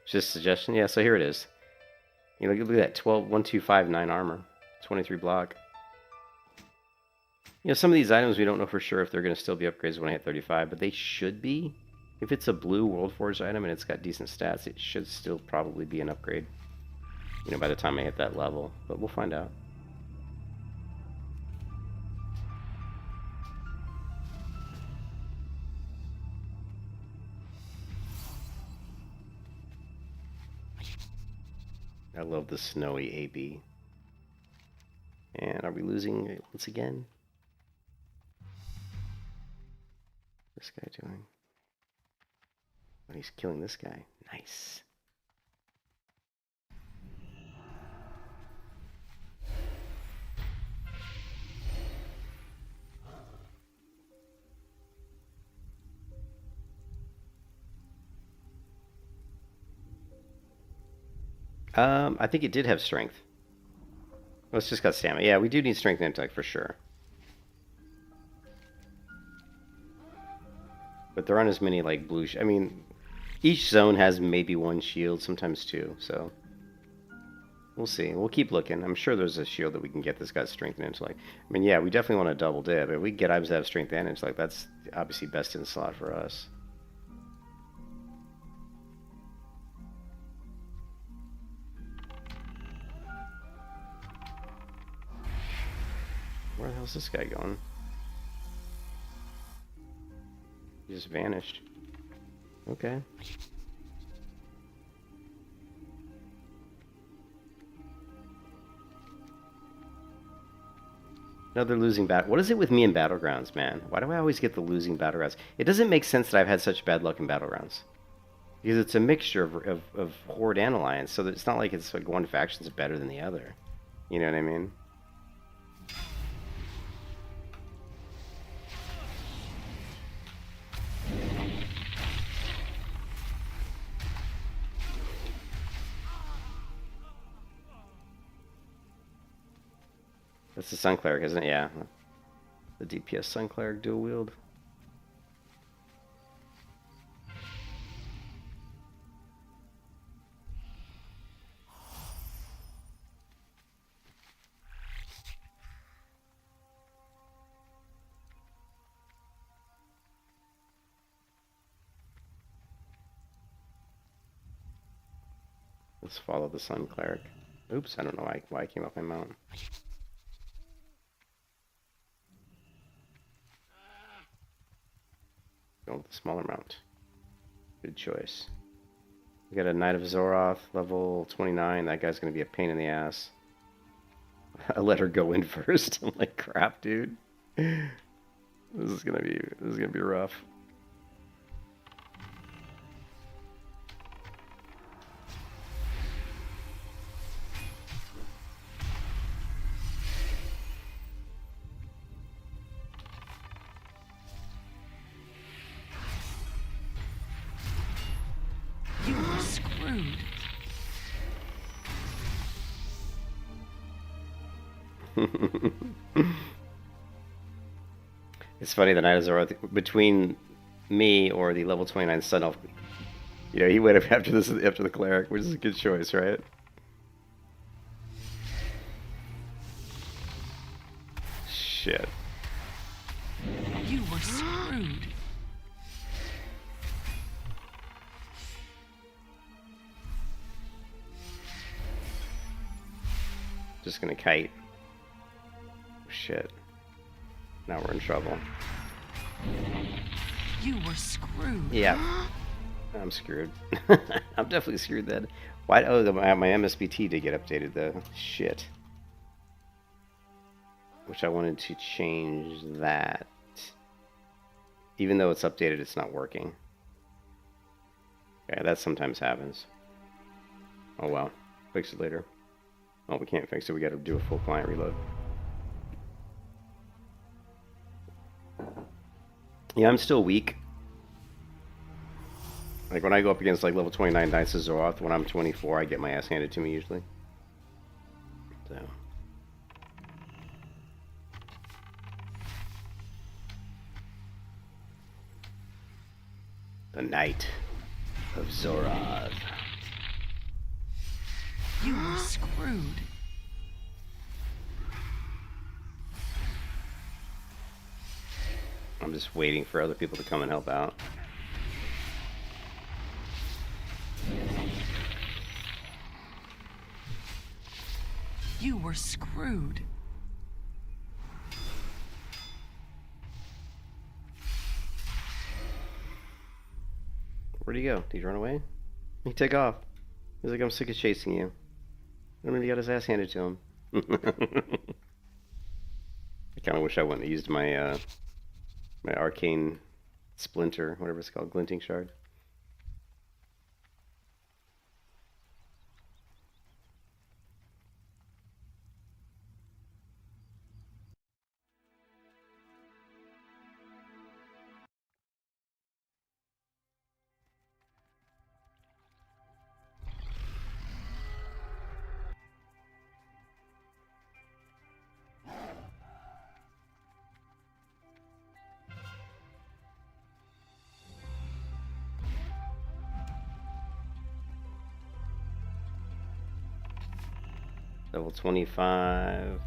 Just a suggestion? Yeah, so here it is. You know, look at that 1,259 armor, 23 block. You know, some of these items we don't know for sure if they're going to still be upgrades when I hit 35, but they should be. If it's a blue World Forge item and it's got decent stats, it should still probably be an upgrade. You know, by the time I hit that level, but we'll find out. I love the snowy AB. And are we losing it once again? What's this guy doing? Oh, he's killing this guy. Nice. I think it did have strength. Well, it's just got stamina. Yeah, we do need strength and intellect for sure. But there aren't as many like blue. I mean, each zone has maybe one shield, sometimes two. So we'll see. We'll keep looking. I'm sure there's a shield that we can get that's got strength and intellect. I mean, yeah, we definitely want to double dip. If we get items that have strength and intellect, that's obviously best in slot for us. Where the hell's this guy going? He just vanished. Okay. Another losing battle. What is it with me in Battlegrounds, man? Why do I always get the losing Battlegrounds? It doesn't make sense that I've had such bad luck in Battlegrounds. Because it's a mixture of Horde and Alliance, so that it's not like it's like one faction's better than the other. You know what I mean? That's the Sun Cleric, isn't it? Yeah. The DPS Sun Cleric dual wield. Let's follow the Sun Cleric. Oops, I don't know why I came off my mount. Go with the smaller mount. Good choice. We got a Knight of Azeroth, level 29. That guy's gonna be a pain in the ass. I let her go in first. I'm like, crap, dude. This is gonna be rough. It's funny, the Knight of Azeroth, between me or the level 29 Sun Elf, you know, he went up after the Cleric, which is a good choice, right? Shit. You were screwed. Just gonna kite. Shit. Now we're in trouble. You were screwed. Yeah. I'm screwed. I'm definitely screwed then. Why? Oh, my MSBT did get updated though. Shit. Which I wanted to change that. Even though it's updated, it's not working. Okay, that sometimes happens. Oh well. Fix it later. Oh, we can't fix it. We gotta do a full client reload. Yeah, I'm still weak. Like when I go up against like level 29 Knights of Azeroth, when I'm 24, I get my ass handed to me usually. So. The Knight of Azeroth. You were screwed. I'm just waiting for other people to come and help out. You were screwed. Where'd he go? Did he run away? He took off. He's like, I'm sick of chasing you. I mean, he got his ass handed to him. I kind of wish I wouldn't have used my my arcane splinter, whatever it's called, glinting shard. Level 25.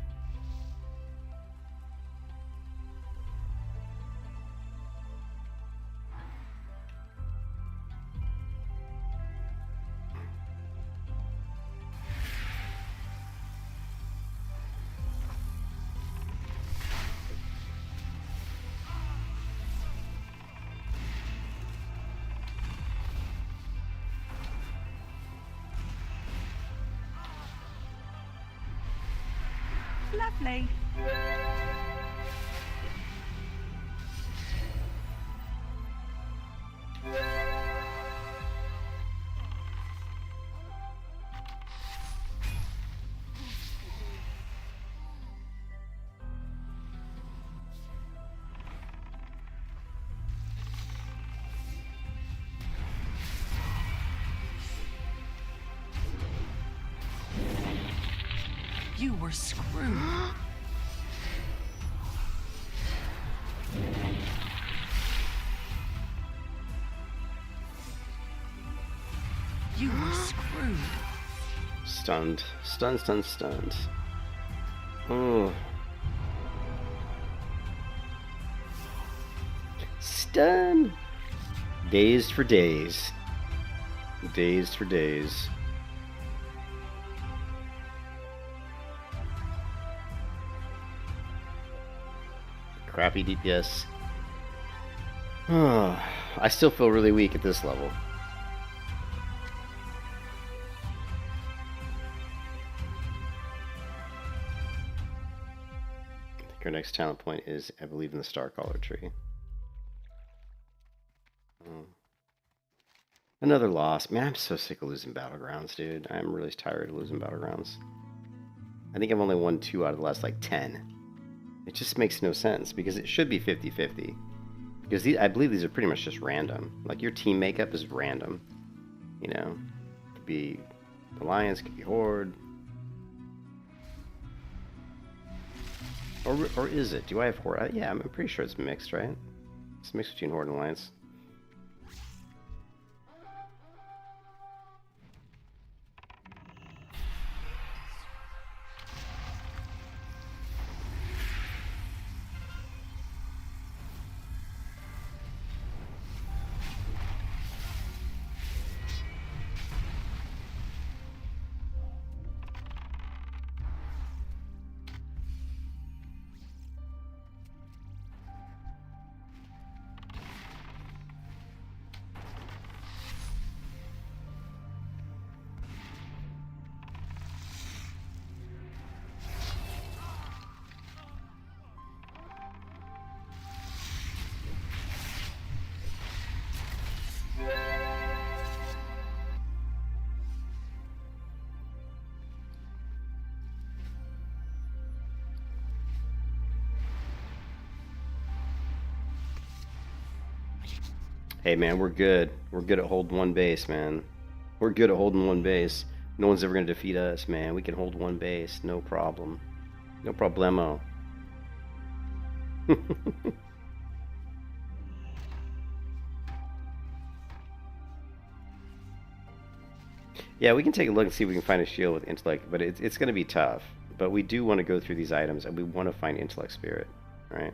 Lovely. You were screwed. You were screwed. Stunned. Stunned, stunned, stunned. Oh. Stun! Dazed for days. Dazed for days. Crappy DPS. Oh, I still feel really weak at this level. I think our next talent point is, I believe, in the Starcaller tree. Oh. Another loss. Man, I'm so sick of losing Battlegrounds, dude. I'm really tired of losing Battlegrounds. I think I've only won 2 out of the last, like, 10. It just makes no sense, because it should be 50-50. Because I believe these are pretty much just random. Like, your team makeup is random. You know? Could be Alliance, could be Horde. Or is it? Do I have Horde? Yeah, I'm pretty sure it's mixed, right? It's mixed between Horde and Alliance. Hey man, we're good. We're good at holding one base, man. We're good at holding one base. No one's ever gonna defeat us, man. We can hold one base, no problem. No problemo. Yeah, we can take a look and see if we can find a shield with intellect, but it's going to be tough. But we do want to go through these items, and we want to find intellect spirit, right?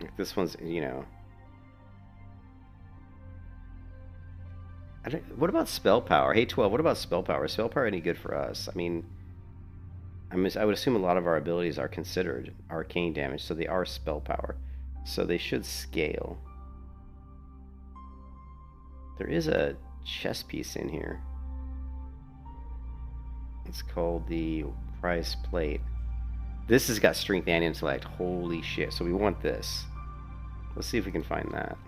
Like this one's, you know. What about spell power? Hey, 12, what about spell power? Is spell power any good for us? I mean, I would assume a lot of our abilities are considered arcane damage, so they are spell power. So they should scale. There is a chess piece in here. It's called the prize plate. This has got strength and intellect. Holy shit. So we want this. Let's see if we can find that.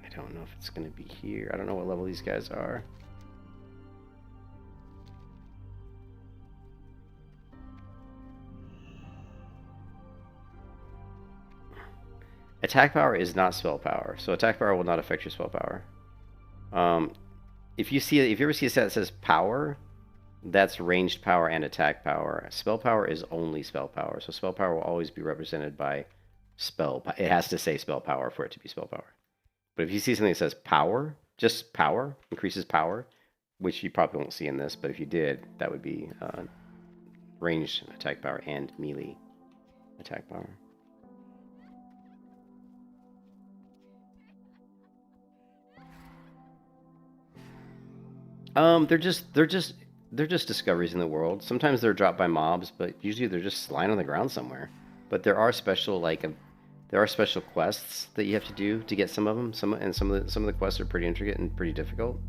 I don't know if it's going to be here. I don't know what level these guys are. Attack power is not spell power, so attack power will not affect your spell power. If you ever see a set that says power, that's ranged power and attack power. Spell power is only spell power, so spell power will always be represented by spell. It has to say spell power for it to be spell power. But if you see something that says power, just power, increases power, which you probably won't see in this, but if you did, that would be ranged attack power and melee attack power. They're just discoveries in the world. Sometimes they're dropped by mobs, but usually they're just lying on the ground somewhere. But there are special there are special quests that you have to do to get some of them. Some of the quests are pretty intricate and pretty difficult.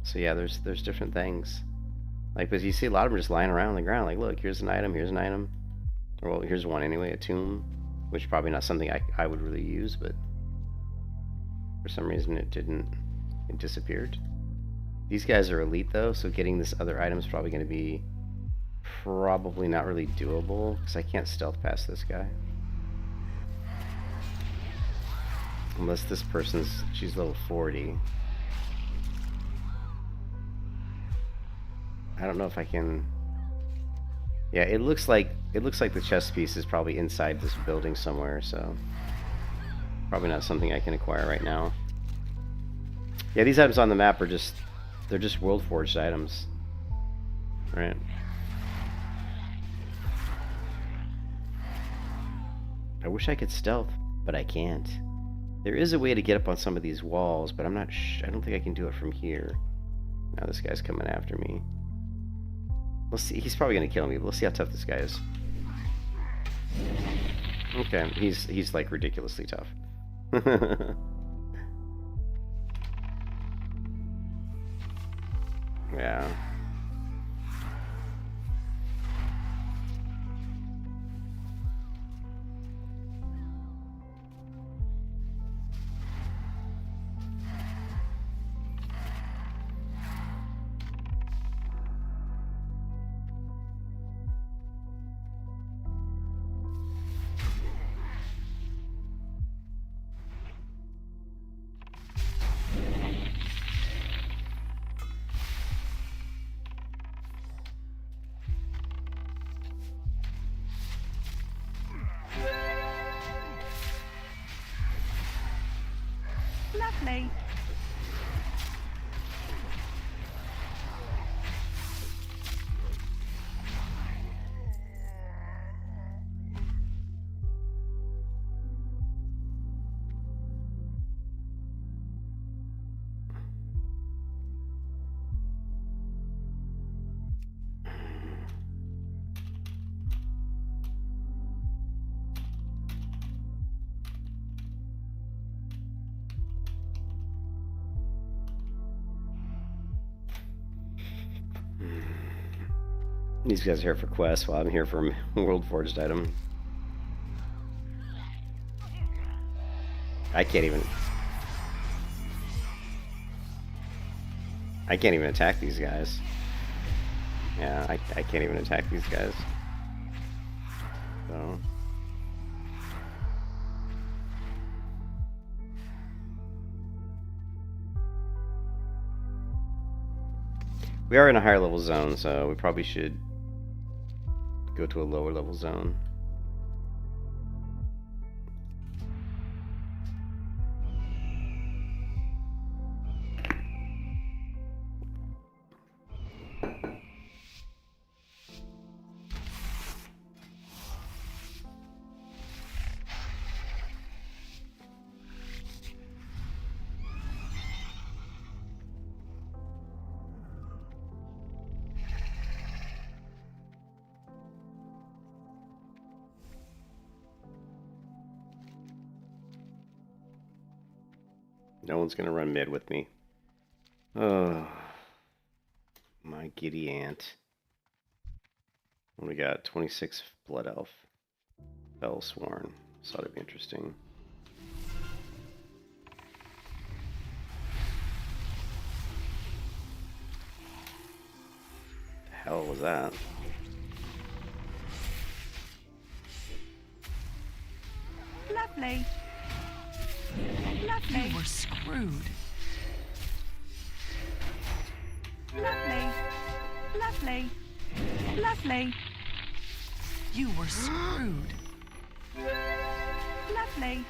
So yeah, there's different things. Like, but you see a lot of them just lying around on the ground. Like, look, here's an item, here's an item. Or, well, here's one anyway, a tomb, which is probably not something I would really use, but for some reason it didn't. It disappeared. These guys are elite though, so getting this other item is probably going to be probably not really doable because I can't stealth past this guy. Unless this she's level 40. I don't know if I can. Yeah, it looks like the chess piece is probably inside this building somewhere, so probably not something I can acquire right now. Yeah, these items on the map are they're just world forged items. Right. I wish I could stealth, but I can't. There is a way to get up on some of these walls, but I'm not I don't think I can do it from here. Now this guy's coming after me. Let's see. He's probably gonna kill me, but let's see how tough this guy is. Okay, he's like ridiculously tough. Yeah. Lovely. These guys are here for quests while I'm here for a world forged item. I can't even attack these guys. Yeah, I can't even attack these guys. So We are in a higher level zone, so we probably should go to a lower level zone. No one's gonna run mid with me. Oh, my giddy aunt. What we got? 26 Blood Elf. Fellsworn. Thought it'd be interesting. The hell was that? Lovely. You Lovely. were screwed. Lovely. Lovely. Lovely. You were screwed. Lovely.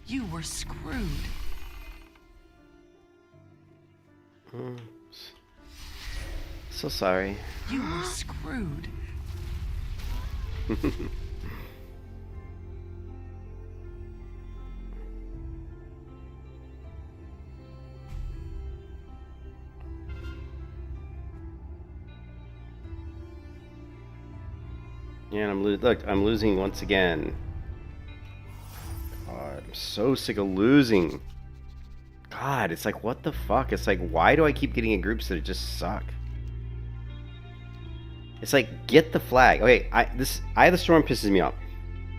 You were screwed. So sorry. You were screwed. Yeah, and I'm losing once again. God, I'm so sick of losing. God, it's like, what the fuck? It's like, why do I keep getting in groups that just suck? It's like, get the flag. Okay, Eye of the Storm pisses me off.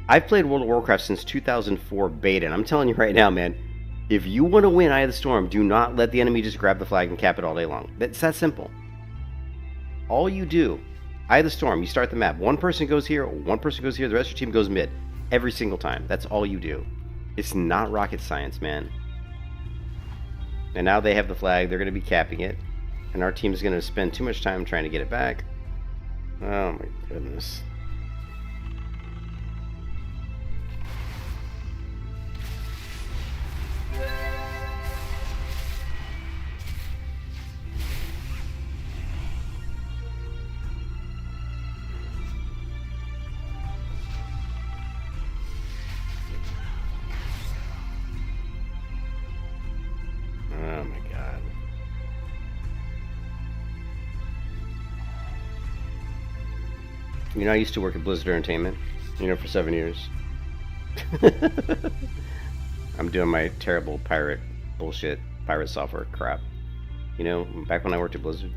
I've played World of Warcraft since 2004 beta, and I'm telling you right now, man, if you want to win Eye of the Storm, do not let the enemy just grab the flag and cap it all day long. It's that simple. All you do, Eye of the Storm, you start the map. One person goes here, one person goes here, the rest of your team goes mid. Every single time. That's all you do. It's not rocket science, man. And now they have the flag, they're going to be capping it. And our team is going to spend too much time trying to get it back. Oh my goodness. Oh my god. You know, I used to work at Blizzard Entertainment, for 7 years. I'm doing my terrible pirate software crap. Back when I worked at Blizzard.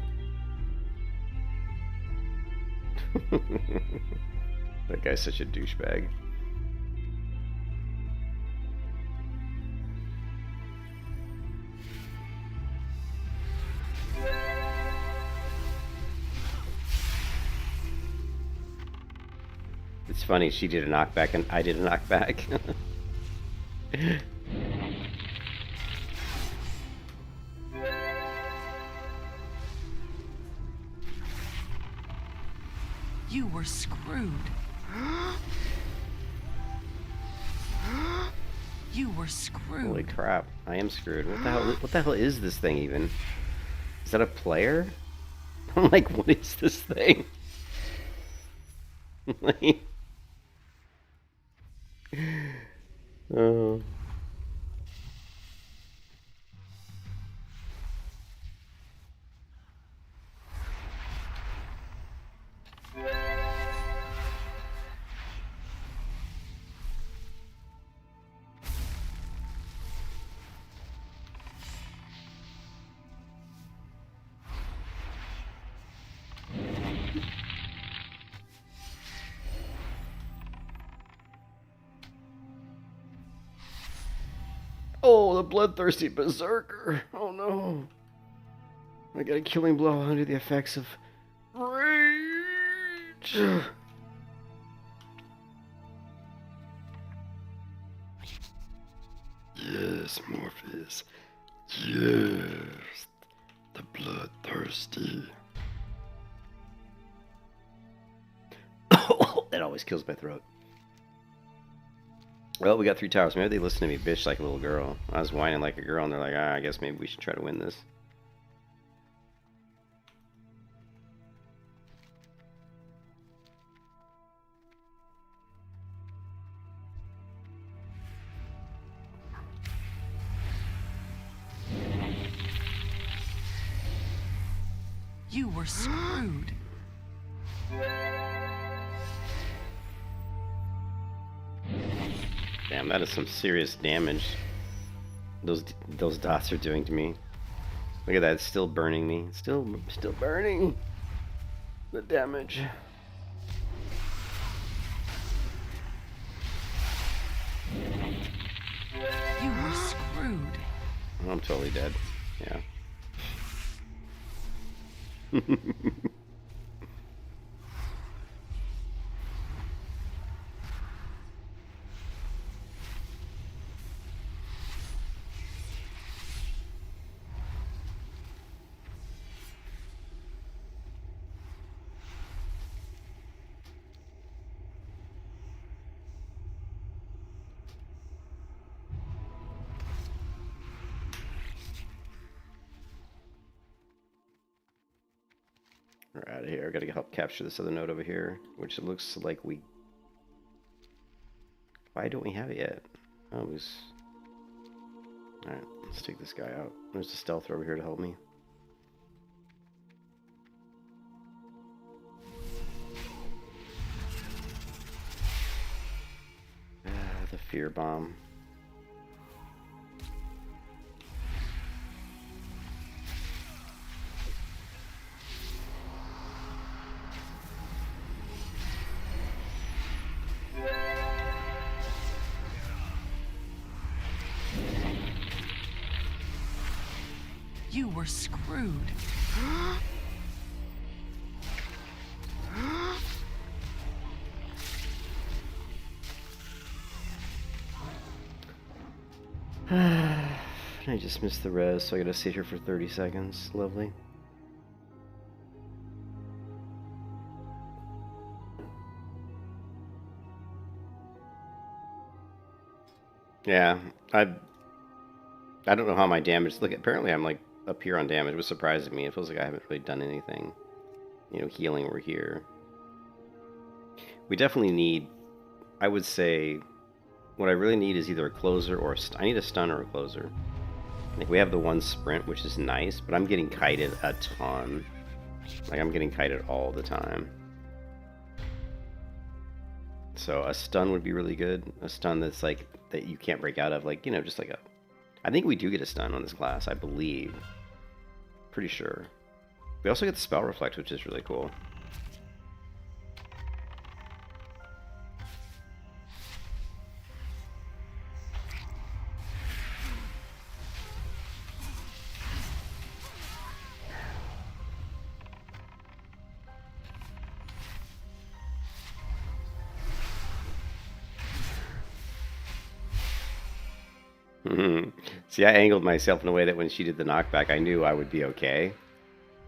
That guy's such a douchebag. It's funny, she did a knockback and I did a knockback. You were screwed. You were screwed. Holy crap, I am screwed. What the hell is this thing even? Is that a player? I'm like, what is this thing? Oh. Oh, the bloodthirsty berserker. Oh no. I got a killing blow under the effects of rage. Yes, Morpheus. Yes. The bloodthirsty. That always kills my throat. Well, we got 3 towers. Maybe they listen to me bitch like a little girl. I was whining like a girl, and they're like, I guess maybe we should try to win this. You were screwed. Damn, that is some serious damage. Those dots are doing to me. Look at that, it's still burning me. Still burning. The damage. You were screwed. Oh, I'm totally dead. Yeah. We're out of here. I gotta help capture this other node over here, which it looks like we... Why don't we have it yet? Oh, it was... Alright, let's take this guy out. There's a stealth over here to help me. The fear bomb. You were screwed. I just missed the res, so I gotta sit here for 30 seconds. Lovely. Yeah, I don't know how my damage... Look, apparently I'm like up here on damage. It was surprising me. It feels like I haven't really done anything. You know, healing over here. We definitely need... I would say... What I really need is either a closer or I need a stun or a closer. Like, we have the one sprint, which is nice, but I'm getting kited a ton. Like, I'm getting kited all the time. So a stun would be really good. A stun that's like, that you can't break out of. Like, you know, just like a... I think we do get a stun on this class, I believe. Pretty sure. We also get the spell reflect, which is really cool. See, I angled myself in a way that when she did the knockback, I knew I would be okay,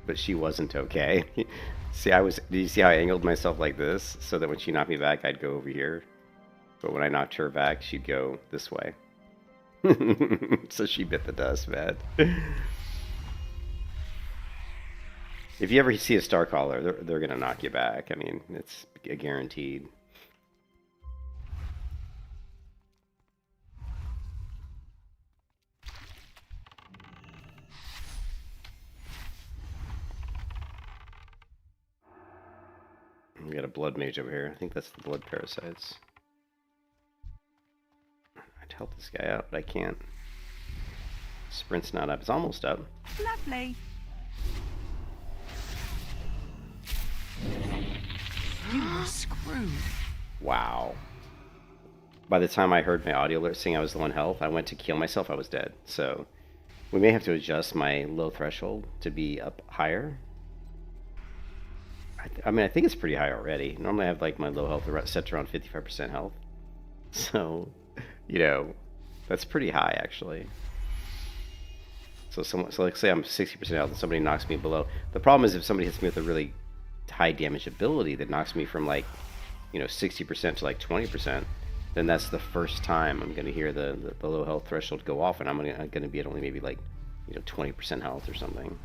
but she wasn't okay. See, did you see how I angled myself like this, so that when she knocked me back, I'd go over here, but when I knocked her back, she'd go this way. So she bit the dust, man. If you ever see a Starcaller, they're gonna knock you back. I mean, it's a guaranteed. We got a blood mage over here. I think that's the blood parasites. I'd help this guy out, but I can't. Sprint's not up. It's almost up. Lovely. You were screwed. Wow. By the time I heard my audio alert saying I was low on health, I went to kill myself. I was dead. So we may have to adjust my low threshold to be up higher. I mean, I think it's pretty high already. Normally I have like my low health set to around 55% health. So, you know, That's pretty high, actually. So like say I'm 60% health and somebody knocks me below. The problem is if somebody hits me with a really high damage ability that knocks me from like, 60% to like 20%, then that's the first time I'm going to hear the low health threshold go off, and I'm going to be at only maybe like, 20% health or something,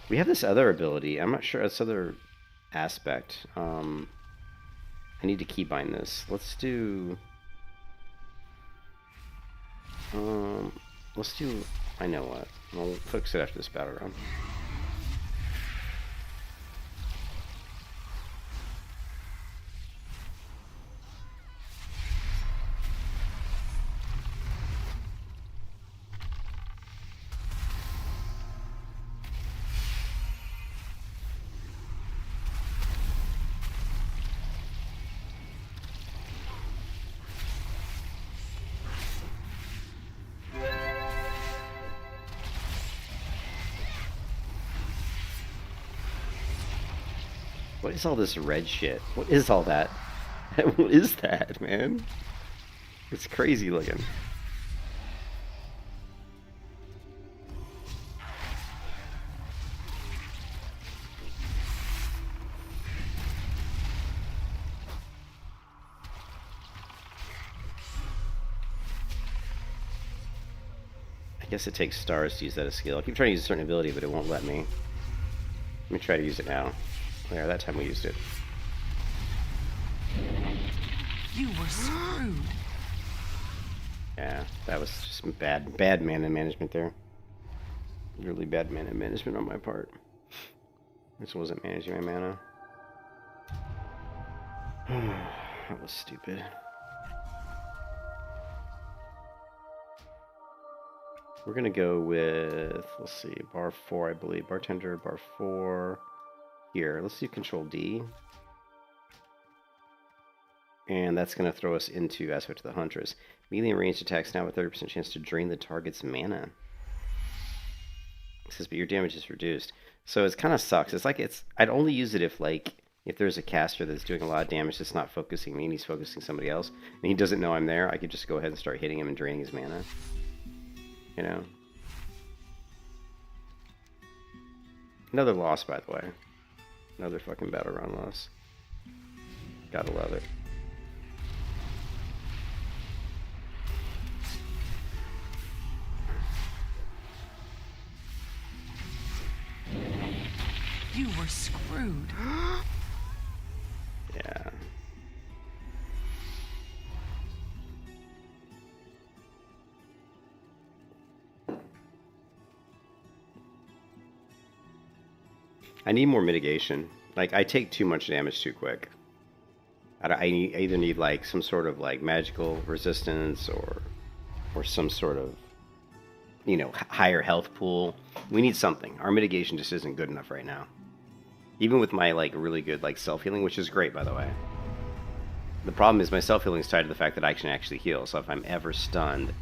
We have this other ability. I'm not sure. This other aspect. I need to keybind this. Let's do. Let's do. I know what. We'll fix it after this battle round. What is all this red shit? What is all that? What is that, man? It's crazy looking. I guess it takes stars to use that as skill. I keep trying to use a certain ability, but it won't let me. Let me try to use it now. There, that time we used it. You were screwed. Yeah, that was just bad mana management there. Really bad mana management on my part. This wasn't managing my mana. That was stupid. We're gonna go with, let's see, bar 4, I believe. Bartender, bar 4. Here, let's do Control D. And that's going to throw us into Aspect of the Huntress. Melee and ranged attacks now with 30% chance to drain the target's mana. It says, but your damage is reduced. So it kind of sucks. It's like I'd only use it if there's a caster that's doing a lot of damage that's not focusing me and he's focusing somebody else, and he doesn't know I'm there, I could just go ahead and start hitting him and draining his mana. Another loss, by the way. Another fucking battle round loss. Gotta love it. You were screwed. Yeah. I need more mitigation. Like, I take too much damage too quick. I either need like some sort of like magical resistance or some sort of higher health pool. We need something. Our mitigation just isn't good enough right now. Even with my like really good like self-healing, which is great by the way. The problem is my self-healing is tied to the fact that I can actually heal. So if I'm ever stunned,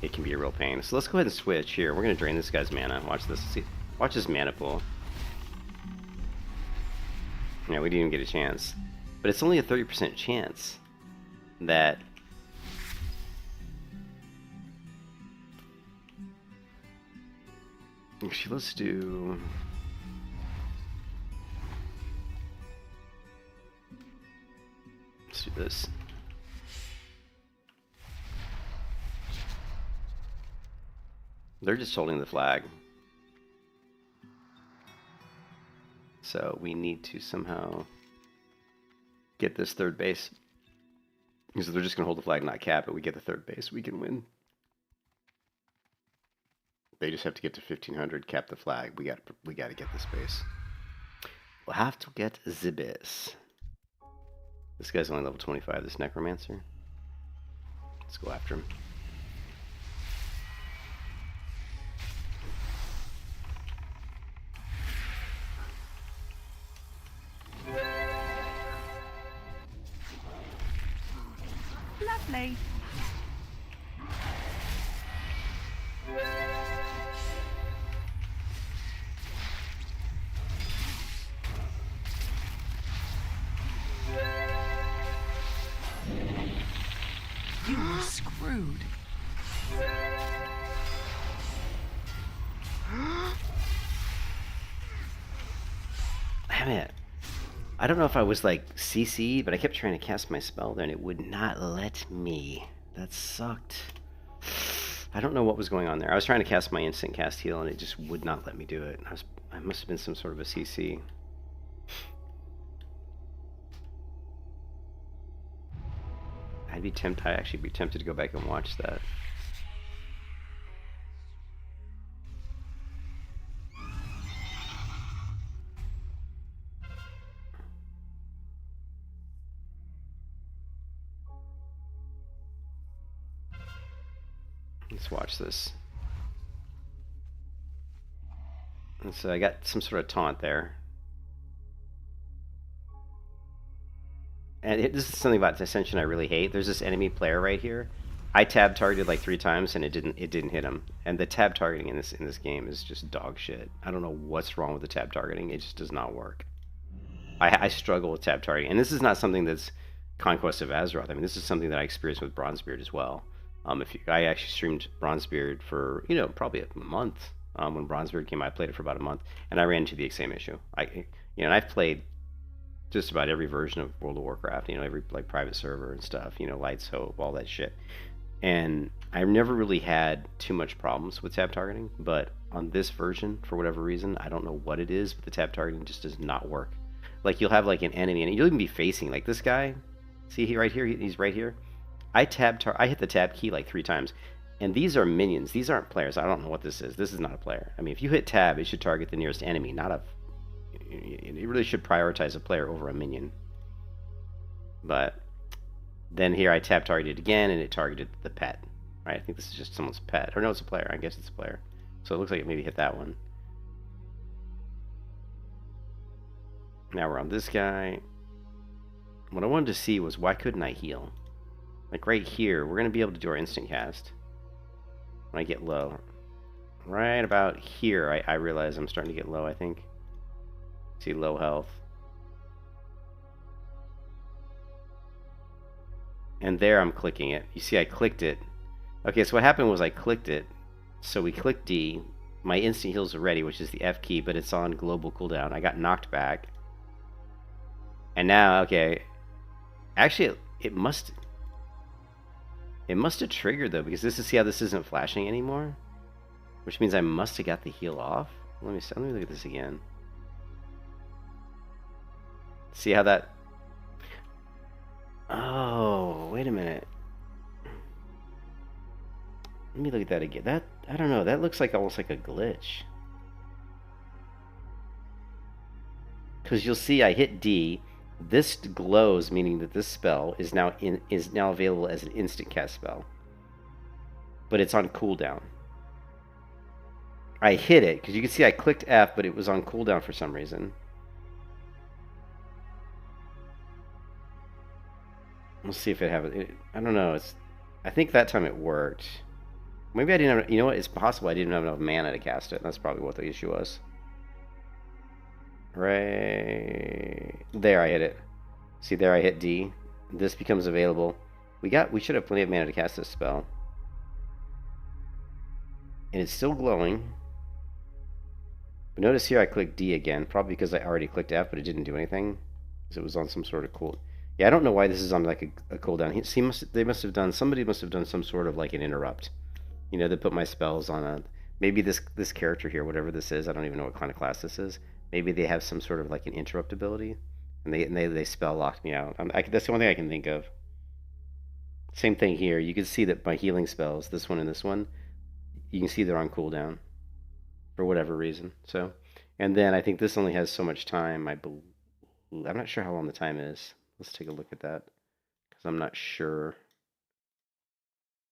it can be a real pain. So let's go ahead and switch here. We're gonna drain this guy's mana. Watch this. See, watch his mana pool. Yeah, we didn't even get a chance. But it's only a 30% chance that... Actually, let's do... Let's do this. They're just holding the flag. So we need to somehow get this third base. Because they're just going to hold the flag, not cap it. We get the third base, we can win. They just have to get to 1500, cap the flag. We got to get this base. We'll have to get the base. This guy's only level 25, this necromancer. Let's go after him. Lovely. You were screwed. Damn it. I don't know if I was like CC, but I kept trying to cast my spell there and it would not let me. That sucked. I don't know what was going on there. I was trying to cast my instant cast heal and it just would not let me do it. I must have been some sort of a CC. I'd actually be tempted to go back and watch that. Let's watch this. And so I got some sort of taunt there. And this is something about Ascension I really hate. There's this enemy player right here. I tab targeted like 3 times and it didn't hit him. And the tab targeting in this game is just dog shit. I don't know what's wrong with the tab targeting. It just does not work. I struggle with tab targeting. And this is not something that's Conquest of Azeroth. I mean, this is something that I experienced with Bronzebeard as well. I actually streamed Bronzebeard for, probably a month. When Bronzebeard came out, I played it for about a month, and I ran into the same issue. And I've played just about every version of World of Warcraft, every like private server and stuff, Lights, Hope, all that shit. And I've never really had too much problems with tab targeting, but on this version, for whatever reason, I don't know what it is, but the tab targeting just does not work. Like you'll have like an enemy, and you'll even be facing like this guy. See he right here, he's right here. I hit the tab key like 3 times, and these are minions. These aren't players. I don't know what this is. This is not a player. I mean, if you hit tab, it should target the nearest enemy, not a. It really should prioritize a player over a minion. But then here I tab targeted again, and it targeted the pet. Right? I think this is just someone's pet. Or no, it's a player. I guess it's a player. So it looks like it maybe hit that one. Now we're on this guy. What I wanted to see was why couldn't I heal? Like right here, we're going to be able to do our instant cast when I get low. Right about here, I realize I'm starting to get low, I think. See, low health. And there I'm clicking it. You see, I clicked it. Okay, so what happened was I clicked it. So we clicked D. My instant heals are ready, which is the F key, but it's on global cooldown. I got knocked back. And now, okay. Actually, it must have triggered though, because see how this isn't flashing anymore, which means I must have got the heal off. Let me look at this again. See how that? Oh, wait a minute. Let me look at that again. I don't know. That looks like almost like a glitch. Because you'll see I hit D. This glows, meaning that this spell is now available as an instant cast spell, but it's on cooldown. I hit it because you can see I clicked F, but it was on cooldown for some reason. We'll see if it happens. I don't know. I think that time it worked. Maybe I didn't have. You know what? It's possible I didn't have enough mana to cast it. That's probably what the issue was. Right there, I hit it. See there, I hit D. This becomes available. We should have plenty of mana to cast this spell, and it's still glowing. But notice here I clicked D again, probably because I already clicked F, but it didn't do anything, because it was on some sort of cool. Yeah, I don't know why this is on like a cooldown. Somebody must have done some sort of like an interrupt. They put my spells on a. Maybe this character here, whatever this is, I don't even know what kind of class this is. Maybe they have some sort of like an interrupt ability, and they spell locked me out. That's the only thing I can think of. Same thing here. You can see that my healing spells, this one and this one, you can see they're on cooldown for whatever reason. So, and then I think this only has so much time. I'm not sure how long the time is. Let's take a look at that, because I'm not sure.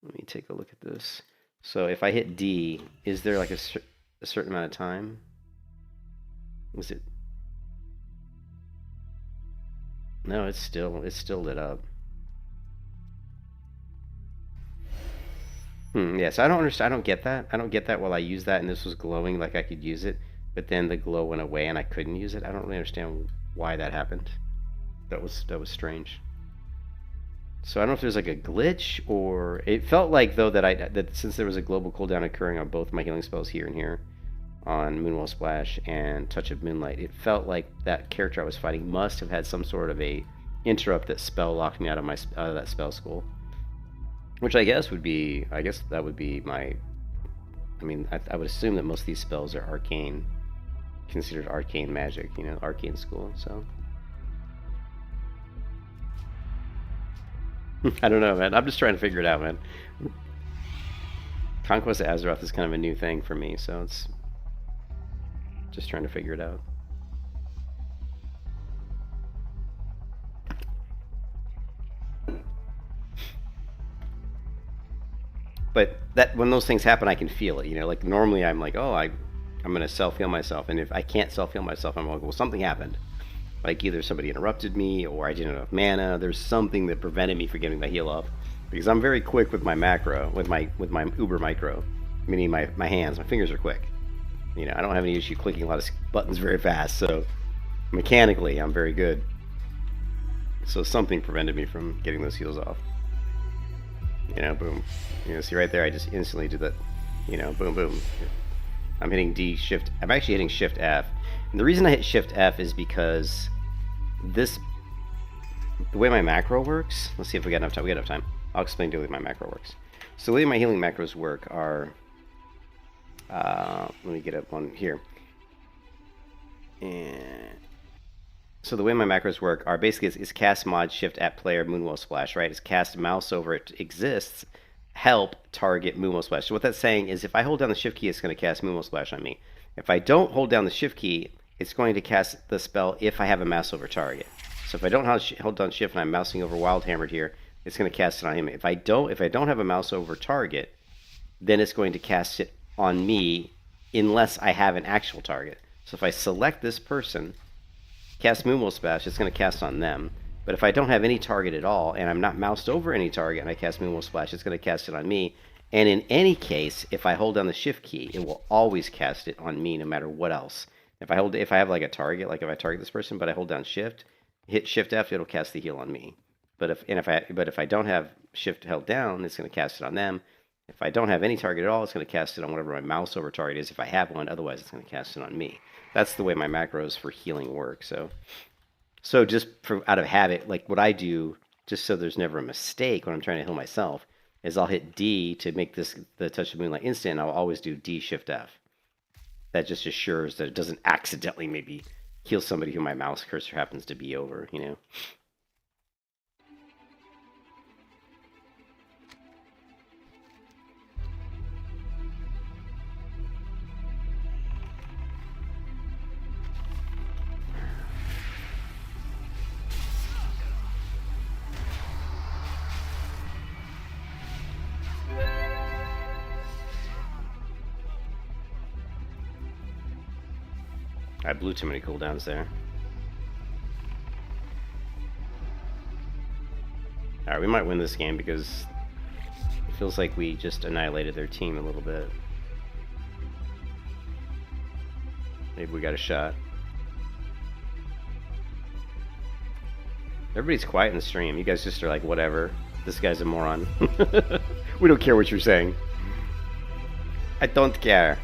Let me take a look at this. So if I hit D, is there like a certain amount of time? Was it? No, it's still lit up. Yeah, so I don't understand. I don't get that. I don't get that. While I use that and this was glowing like I could use it, but then the glow went away and I couldn't use it. I don't really understand why that happened. That was strange. So I don't know if there's like a glitch, or it felt like though that since there was a global cooldown occurring on both my healing spells here and here, on Moonwell Splash and Touch of Moonlight, it felt like that character I was fighting must have had some sort of a interrupt that spell locked me out of that spell school, which I guess that would be my. I mean, I would assume that most of these spells are arcane, considered arcane magic, you know, arcane school. So I don't know, man. I'm just trying to figure it out, man. Conquest of Azeroth is kind of a new thing for me, so it's just trying to figure it out. But that when those things happen, I can feel it. You know, like normally I'm like, oh, I'm gonna self-heal myself, and if I can't self-heal myself, I'm like, well, something happened. Like either somebody interrupted me, or I didn't have enough mana. There's something that prevented me from getting my heal up, because I'm very quick with my macro, with my uber micro, meaning my hands, my fingers are quick. You know, I don't have any issue clicking a lot of buttons very fast, so mechanically I'm very good. So something prevented me from getting those heals off. You know, boom. You know, see right there, I just instantly do that. You know, boom, boom. I'm hitting D, Shift. I'm actually hitting Shift F. And the reason I hit Shift F is because the way my macro works. Let's see if we got enough time. We got enough time. I'll explain to you the way my macro works. So the way my healing macros work are. Let me get up one here. And so the way my macros work are basically it's cast mod shift at player Moonwell Splash, right? It's cast mouse over it exists, help target Moonwell Splash. So what that's saying is if I hold down the shift key, it's going to cast Moonwell Splash on me. If I don't hold down the shift key, it's going to cast the spell if I have a mouse over target. So if I don't hold down shift and I'm mousing over Wild Hammered here, it's going to cast it on him. If I don't have a mouse over target, then it's going to cast it on me unless I have an actual target. So if I select this person, cast Moonwell Splash, it's going to cast on them. But if I don't have any target at all, and I'm not moused over any target, and I cast Moonwell Splash, it's going to cast it on me. And in any case, if I hold down the shift key, it will always cast it on me no matter what else. If I have like a target, like if I target this person, but I hold down shift, hit Shift F, it'll cast the heal on me. But if I don't have shift held down, it's going to cast it on them. If I don't have any target at all, it's going to cast it on whatever my mouse over target is. If I have one, otherwise it's going to cast it on me. That's the way my macros for healing work. So just out of habit, like what I do, just so there's never a mistake when I'm trying to heal myself, is I'll hit D to make the Touch of Moonlight instant, and I'll always do D Shift F. That just assures that it doesn't accidentally maybe heal somebody who my mouse cursor happens to be over, you know. I blew too many cooldowns there. Alright, we might win this game because it feels like we just annihilated their team a little bit. Maybe we got a shot. Everybody's quiet in the stream. You guys just are like, whatever. This guy's a moron. We don't care what you're saying. I don't care.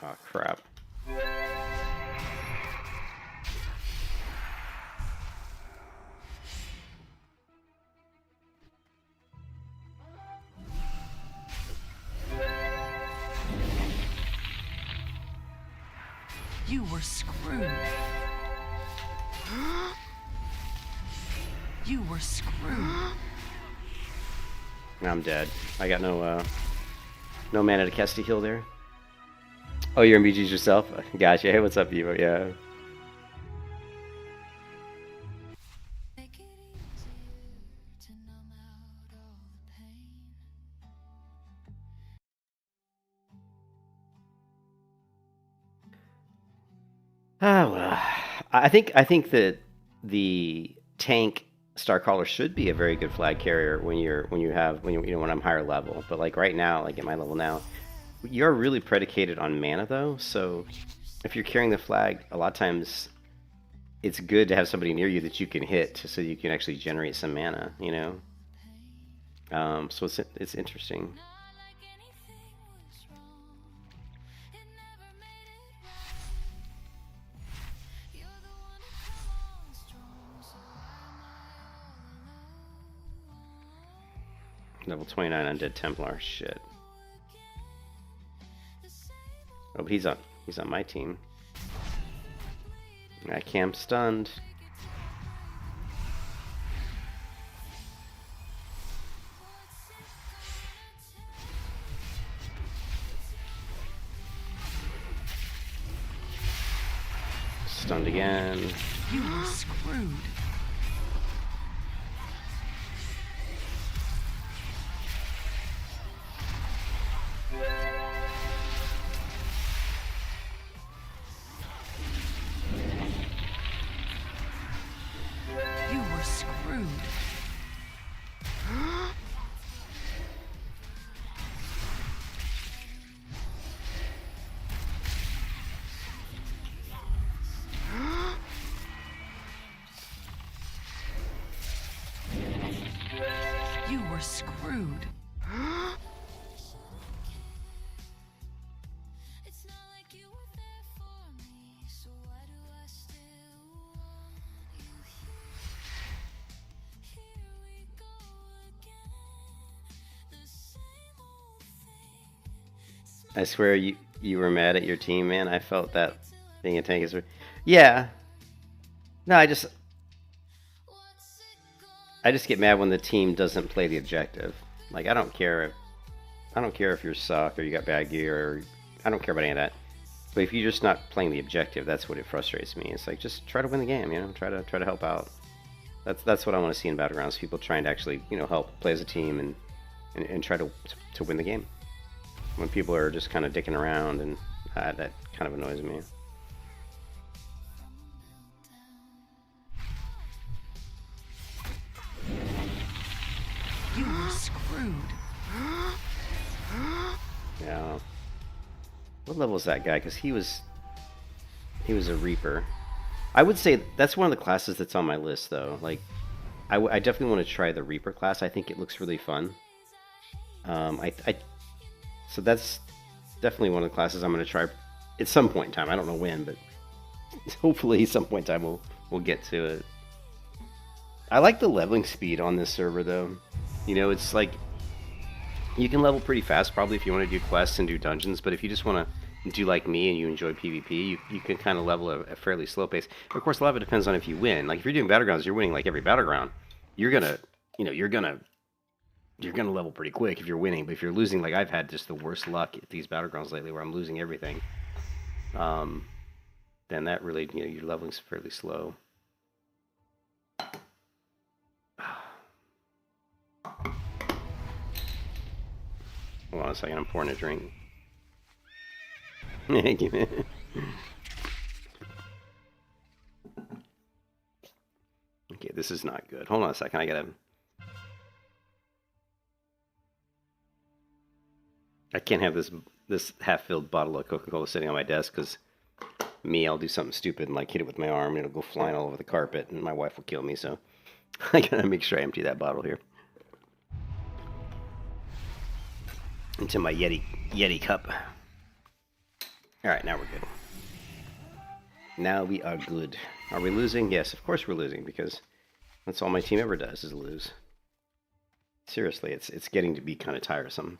Oh, crap. You were screwed. You were screwed. I'm dead. I got no mana to cast a heal there. Oh, you're MBGs yourself? Gotcha. Hey, what's up, Evo? Yeah. Oh well, I think that the tank Starcaller should be a very good flag carrier when when I'm higher level. But like right now, like at my level now, you're really predicated on mana though. So if you're carrying the flag, a lot of times it's good to have somebody near you that you can hit so you can actually generate some mana. So it's interesting. Level 29 Undead Templar. Shit. Oh, but he's on my team. That Cam stunned. Stunned again. You are screwed. You were screwed. You were screwed. It's not like you were there for me, so why do I still want you here? Here we go again, the same old thing. I swear you were mad at your team, man. I felt that being a tank is. Yeah. No, I just get mad when the team doesn't play the objective. Like I don't care if you're suck or you got bad gear or I don't care about any of that. But if you're just not playing the objective, that's what it frustrates me. It's like just try to win the game, try to help out. That's what I want to see in Battlegrounds. People trying to actually, help play as a team and try to win the game. When people are just kind of dicking around and that kind of annoys me. You were screwed. Yeah. What level is that guy? Because he was a Reaper. I would say that's one of the classes that's on my list, though. Like, I definitely want to try the Reaper class. I think it looks really fun. So that's definitely one of the classes I'm going to try at some point in time. I don't know when, but hopefully some point in time we'll get to it. I like the leveling speed on this server, though. It's like you can level pretty fast probably if you want to do quests and do dungeons, but if you just want to do like me and you enjoy PvP, you can kind of level at a fairly slow pace. But of course, a lot of it depends on if you win. Like if you're doing Battlegrounds, you're winning like every Battleground. You're gonna level pretty quick if you're winning. But if you're losing, like I've had just the worst luck at these Battlegrounds lately where I'm losing everything, then that really, your leveling's fairly slow. Hold on a second, I'm pouring a drink. Okay, this is not good. Hold on a second, I can't have this half-filled bottle of Coca-Cola sitting on my desk because I'll do something stupid and like hit it with my arm and it'll go flying all over the carpet and my wife will kill me, so I gotta make sure I empty that bottle here. Into my Yeti cup. Alright, now we're good. Now we are good. Are we losing? Yes, of course we're losing, because that's all my team ever does is lose. Seriously, it's getting to be kind of tiresome.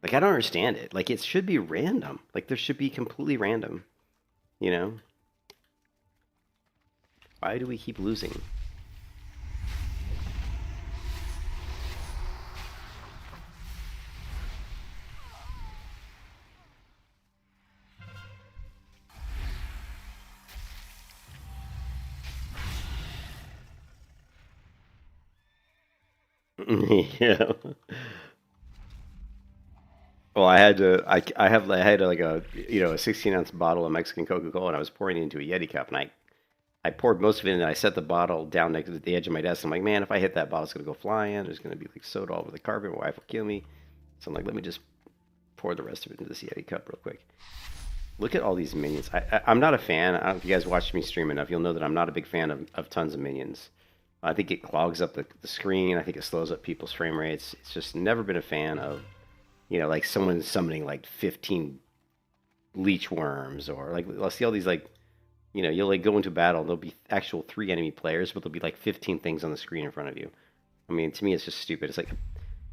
Like, I don't understand it. Like, it should be random. Like, there should be completely random. Why do we keep losing? Yeah. Well, I had to. I had like a a 16-ounce bottle of Mexican Coca-Cola, and I was pouring it into a Yeti cup, and I poured most of it in, and I set the bottle down next to the edge of my desk. I'm like, man, if I hit that bottle, it's gonna go flying. There's gonna be like soda all over the carpet. My wife will kill me. So I'm like, let me just pour the rest of it into this Yeti cup real quick. Look at all these minions. I'm not a fan. I don't know if you guys watch me stream enough. You'll know that I'm not a big fan of tons of minions. I think it clogs up the screen. I think it slows up people's frame rates. It's just never been a fan of, like someone summoning like 15 leech worms, or like I'll see all these like, you'll like go into battle. There'll be actual 3 enemy players, but there'll be like 15 things on the screen in front of you. I mean, to me, it's just stupid. It's like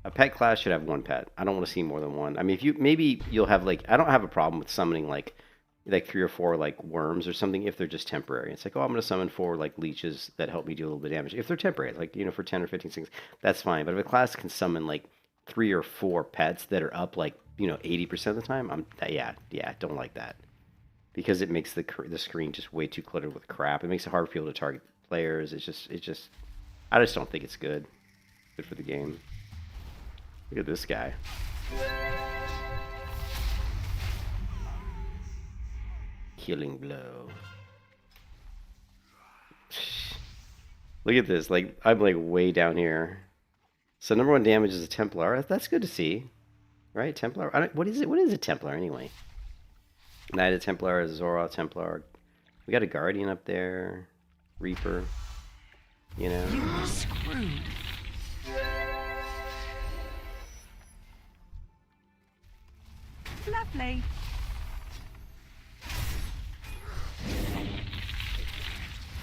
a pet class should have 1 pet. I don't want to see more than 1. I mean, maybe you'll have like, I don't have a problem with summoning like 3 or 4 like worms or something if they're just temporary. It's like, oh, I'm going to summon 4 like leeches that help me do a little bit of damage. If they're temporary, like for 10 or 15 things, that's fine. But if a class can summon like 3 or 4 pets that are up like 80% of the time, yeah, don't like that, because it makes the screen just way too cluttered with crap. It makes it hard for people to target players. I just don't think it's good for the game. Look at this guy. Killing blow. Look at this. Like, I'm like way down here. So number 1 damage is a Templar. That's good to see, right? Templar. What is it? What is a Templar anyway? Knighted Templar, Zora Templar. We got a Guardian up there. Reaper. You were screwed. Lovely.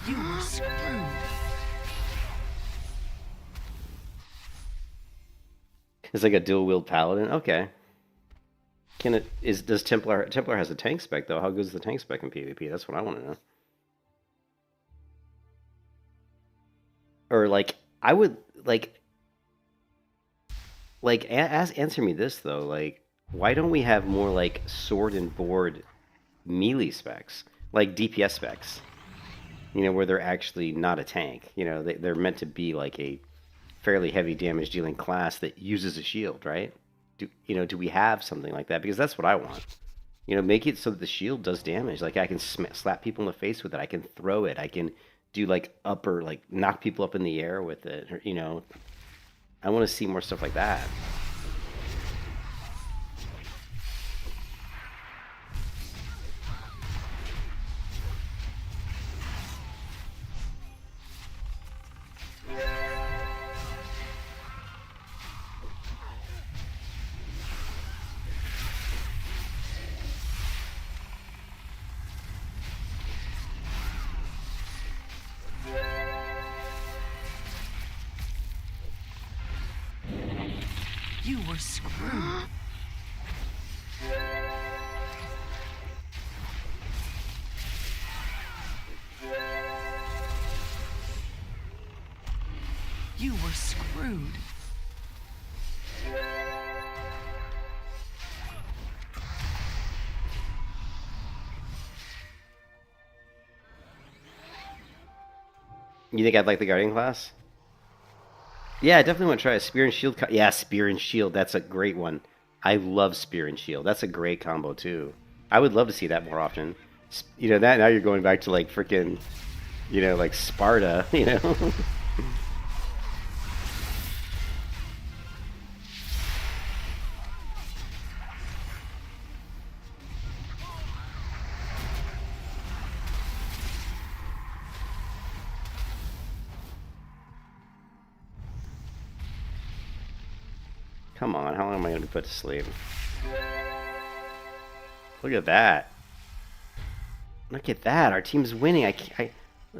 You were screwed. It's like a dual-wield paladin. Okay. Does Templar has a tank spec though? How good is the tank spec in PvP? That's what I want to know. Or like, I would answer me this though. Like, why don't we have more like sword and board melee specs, like DPS specs? Where they're actually not a tank. They're meant to be like a fairly heavy damage dealing class that uses a shield, right? Do we have something like that? Because that's what I want. Make it so that the shield does damage. Like, I can slap people in the face with it. I can throw it. I can do like knock people up in the air with it. Or, I want to see more stuff like that. You were screwed. You were screwed. You think I'd like the Guardian class? Yeah, I definitely want to try a Spear and Shield. Yeah, Spear and Shield. That's a great one. I love Spear and Shield. That's a great combo, too. I would love to see that more often. That now you're going back to, like, freaking, like Sparta, Come on, how long am I going to be put to sleep? Look at that. Look at that. Our team's winning.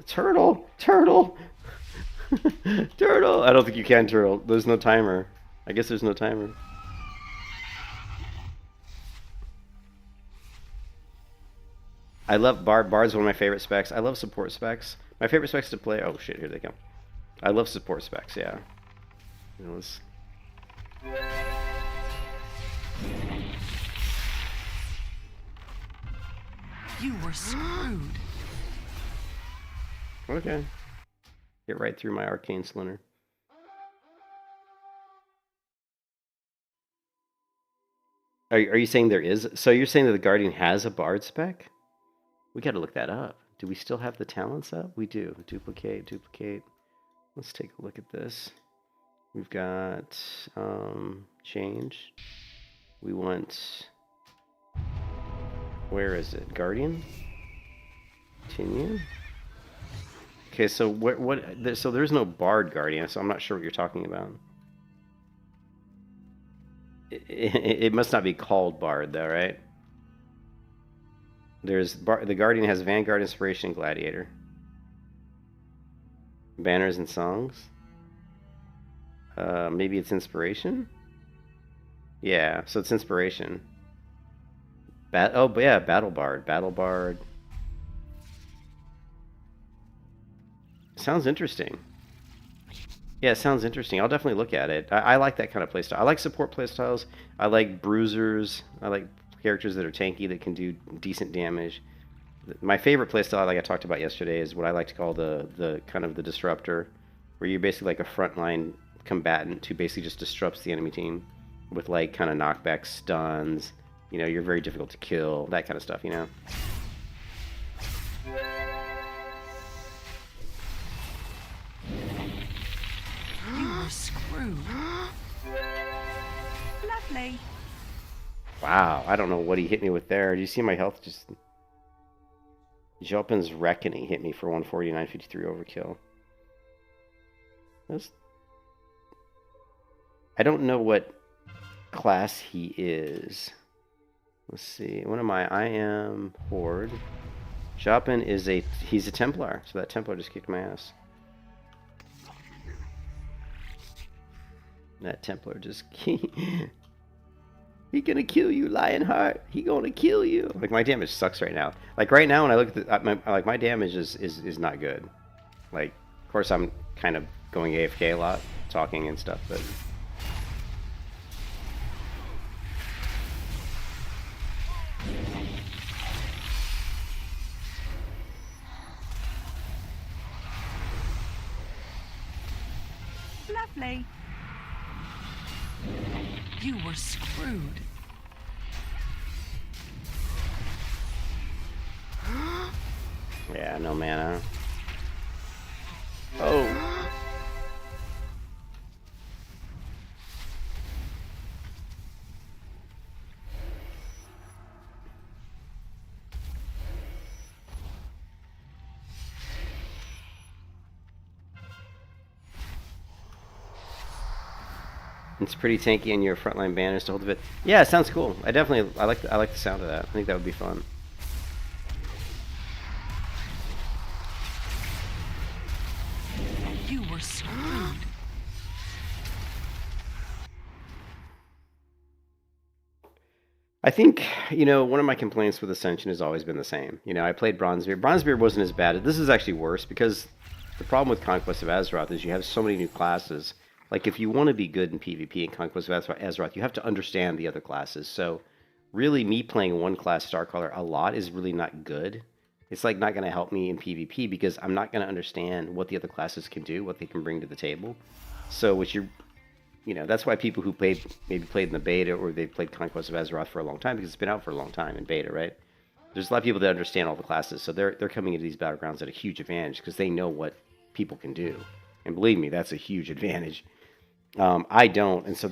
Turtle! Turtle! Turtle! I don't think you can turtle. There's no timer. I guess there's no timer. I love Bard. Bard's one of my favorite specs. I love support specs. My favorite specs to play... Oh, shit. Here they come. I love support specs, yeah. Let's... You were screwed. Okay. Get right through my arcane splinter. Are you saying there is? So you're saying that the Guardian has a Bard spec? We got to look that up. Do we still have the talents up? We do. Duplicate, duplicate. Let's take a look at this. We've got change. We want. Where is it? Guardian. Continue. Okay, so what? So there's no Bard Guardian, so I'm not sure what you're talking about. It must not be called Bard, though, right? The Guardian has Vanguard, Inspiration, and Gladiator. Banners and songs. Maybe it's Inspiration. Yeah, so it's Inspiration. Oh, but yeah, Battle Bard. Battle Bard. Sounds interesting. Yeah, it sounds interesting. I'll definitely look at it. I like that kind of playstyle. I like support playstyles. I like bruisers. I like characters that are tanky that can do decent damage. My favorite playstyle, like I talked about yesterday, is what I like to call the kind of the disruptor, where you're basically like a frontline combatant who basically just disrupts the enemy team with like kind of knockback stuns. You know, you're very difficult to kill, that kind of stuff, you know? You were screwed. Lovely. Wow, I don't know what he hit me with there. Do you see my health just... Jopin's Reckoning hit me for 149.53 overkill. That's... I don't know what class he is. Let's see. What am I? I am Horde. Jopin is he's a Templar, so that Templar just kicked my ass. That Templar just... He gonna kill you, Lionheart. He gonna kill you. Like, my damage sucks right now. Like, right now when I look at my damage is not good. Like, of course I'm kind of going AFK a lot, talking and stuff, but... Lovely. You were screwed. Yeah, no mana. Oh. It's pretty tanky in your frontline banners to hold a bit. Yeah, it sounds cool. I like the sound of that. I think that would be fun. You were screwed. I think, you know, one of my complaints with Ascension has always been the same. You know, I played Bronzebeard. Bronzebeard wasn't as bad. This is actually worse because the problem with Conquest of Azeroth is you have so many new classes. Like, if you want to be good in PvP in Conquest of Azeroth, you have to understand the other classes. So, really, me playing one class Starcaller a lot is really not good. It's, like, not going to help me in PvP because I'm not going to understand what the other classes can do, what they can bring to the table. So, you know, that's why people who maybe played in the beta or they've played Conquest of Azeroth for a long time, because it's been out for a long time in beta, right? There's a lot of people that understand all the classes, so they're coming into these battlegrounds at a huge advantage because they know what people can do. And believe me, that's a huge advantage. I don't, and so